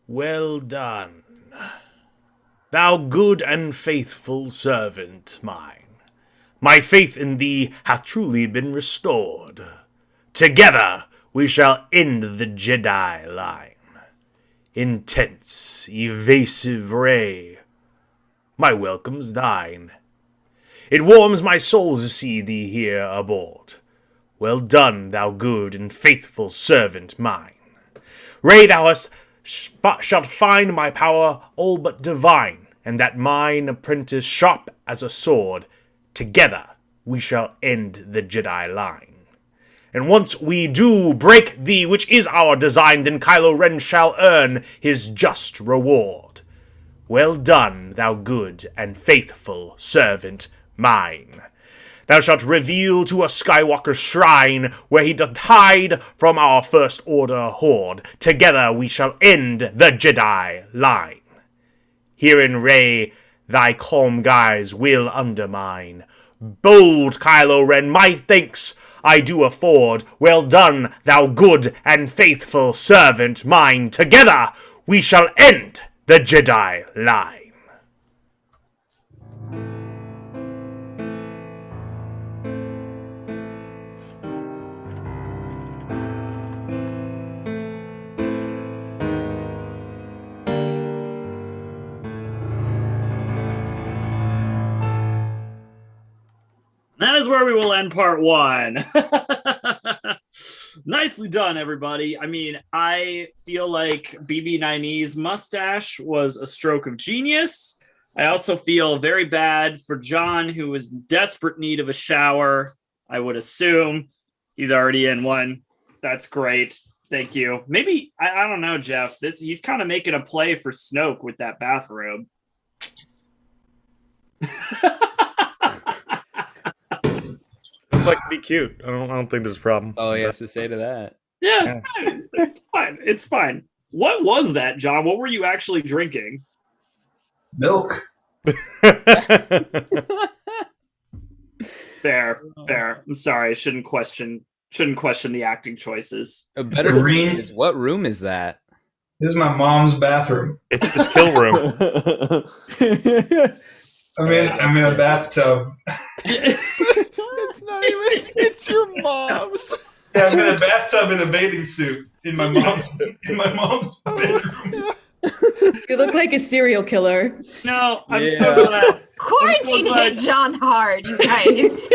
N: Well done, thou good and faithful servant mine. My faith in thee hath truly been restored. Together we shall end the Jedi line. Intense, evasive Rey, my welcome's thine. It warms my soul to see thee here aboard. Well done, thou good and faithful servant mine. Rey, thou shalt find my power all but divine, and that mine apprentice sharp as a sword. Together we shall end the Jedi line. And once we do break thee, which is our design, then Kylo Ren shall earn his just reward. Well done, thou good and faithful servant mine. Thou shalt reveal to a Skywalker shrine where he doth hide from our First Order horde. Together we shall end the Jedi line. Herein, Rey, thy calm guise will undermine. Bold Kylo Ren, my thanks I do afford. Well done, thou good and faithful servant mine. Together we shall end the Jedi line.
A: That is where we will end part 1. Nicely done, everybody. I mean, I feel like BB9E's mustache was a stroke of genius. I also feel very bad for John, who was in desperate need of a shower. I would assume he's already in one. That's great. Thank you. Maybe, I don't know, Jeff. He's kind of making a play for Snoke with that bathrobe.
N: Just like be cute. I don't think there's a problem.
D: Oh, he has to say to that.
A: Yeah, it's fine. It's fine. What was that, John? What were you actually drinking?
I: Milk.
A: Fair. I'm sorry. I shouldn't question the acting choices.
D: A better question is, what room is that?
I: This is my mom's bathroom.
N: It's the skill room.
I: I'm in a bathtub.
K: It's not even. It's your mom's.
I: Yeah, I'm in a bathtub in a bathing suit in my mom's bedroom.
J: You look like a serial killer.
A: No, I'm so glad.
L: Quarantine hit John hard, you guys.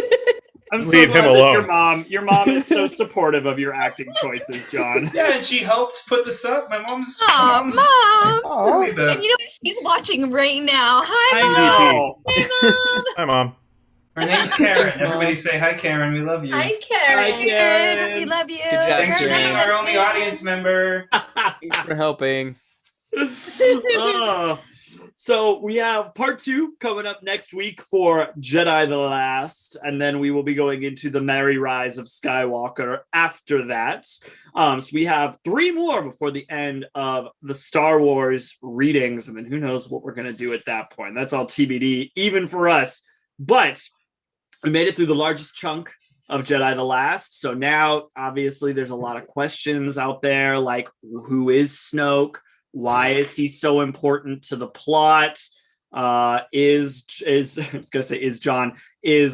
A: I'm so
N: Leave
A: glad
N: him
A: that
N: alone.
A: your mom is so supportive of your acting choices, John.
I: Yeah, and she helped put this up. My mom's.
L: Aw, Mom.
I: Aw.
L: And you know what? She's watching right now. Hi,
A: I
L: Mom.
A: know.
L: Hey, Mom.
N: Hi, Mom.
I: Her name's Karen.
D: Thanks, Mom.
I: Everybody say hi, Karen. We love you.
F: Hi, Karen.
A: Hi, Karen.
L: We love you.
D: Good job,
I: Thanks for being
D: Karen.
I: our only audience member.
D: Thanks for helping.
A: Oh. So we have part 2 coming up next week for Jedi the Last, and then we will be going into the merry rise of Skywalker after that. So we have 3 more before the end of the Star Wars readings, and then who knows what we're going to do at that point. That's all TBD, even for us. But we made it through the largest chunk of Jedi the Last. So now, obviously, there's a lot of questions out there, like who is Snoke? Why is he so important to the plot? Is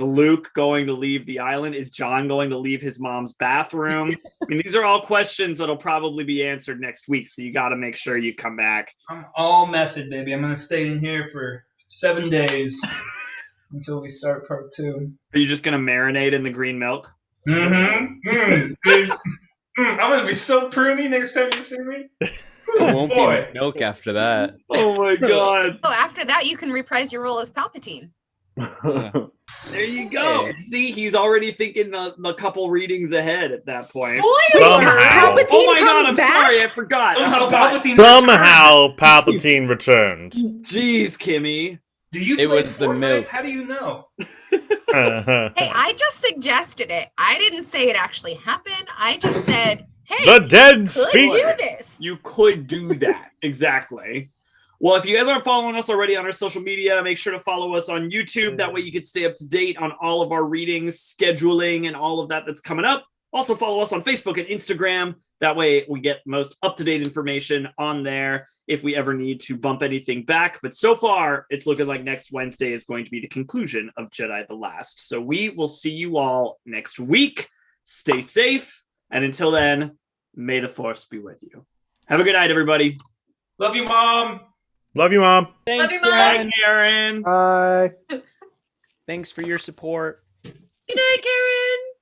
A: Luke going to leave the island? Is John going to leave his mom's bathroom? I mean, these are all questions that'll probably be answered next week. So you got to make sure you come back.
I: I'm all method, baby. I'm going to stay in here for 7 days until we start part 2.
A: Are you just going to marinate in the green milk?
I: Mm-hmm. I'm going to be so pruny next time you see me.
D: It won't be milk after that.
A: Oh my god.
L: Oh, after that, you can reprise your role as Palpatine.
A: There you go. See, he's already thinking a couple readings ahead at that point.
N: Somehow.
A: Oh my god, I'm sorry, I forgot.
I: Somehow
N: Palpatine returned.
A: Jeez, Kimmy.
I: Do you
D: It
I: play
D: was the
I: Fortnite?
D: milk.
I: How do you know?
L: Hey, I just suggested it. I didn't say it actually happened. I just said, hey,
N: The dead
L: could
N: speak.
L: do this.
A: You could do that. Exactly. Well, if you guys aren't following us already on our social media, make sure to follow us on YouTube. That way you can stay up to date on all of our readings, scheduling, and all of that that's coming up. Also follow us on Facebook and Instagram. That way we get most up-to-date information on there if we ever need to bump anything back. But so far, it's looking like next Wednesday is going to be the conclusion of Jedi the Last. So we will see you all next week. Stay safe. And until then, may the Force be with you. Have a good night, everybody.
I: Love you, Mom.
N: Love you, Mom.
H: Thanks,
F: Love you, Mom.
H: Karen.
A: Bye, Karen.
B: Bye.
D: Thanks for your support.
H: Good night, Karen.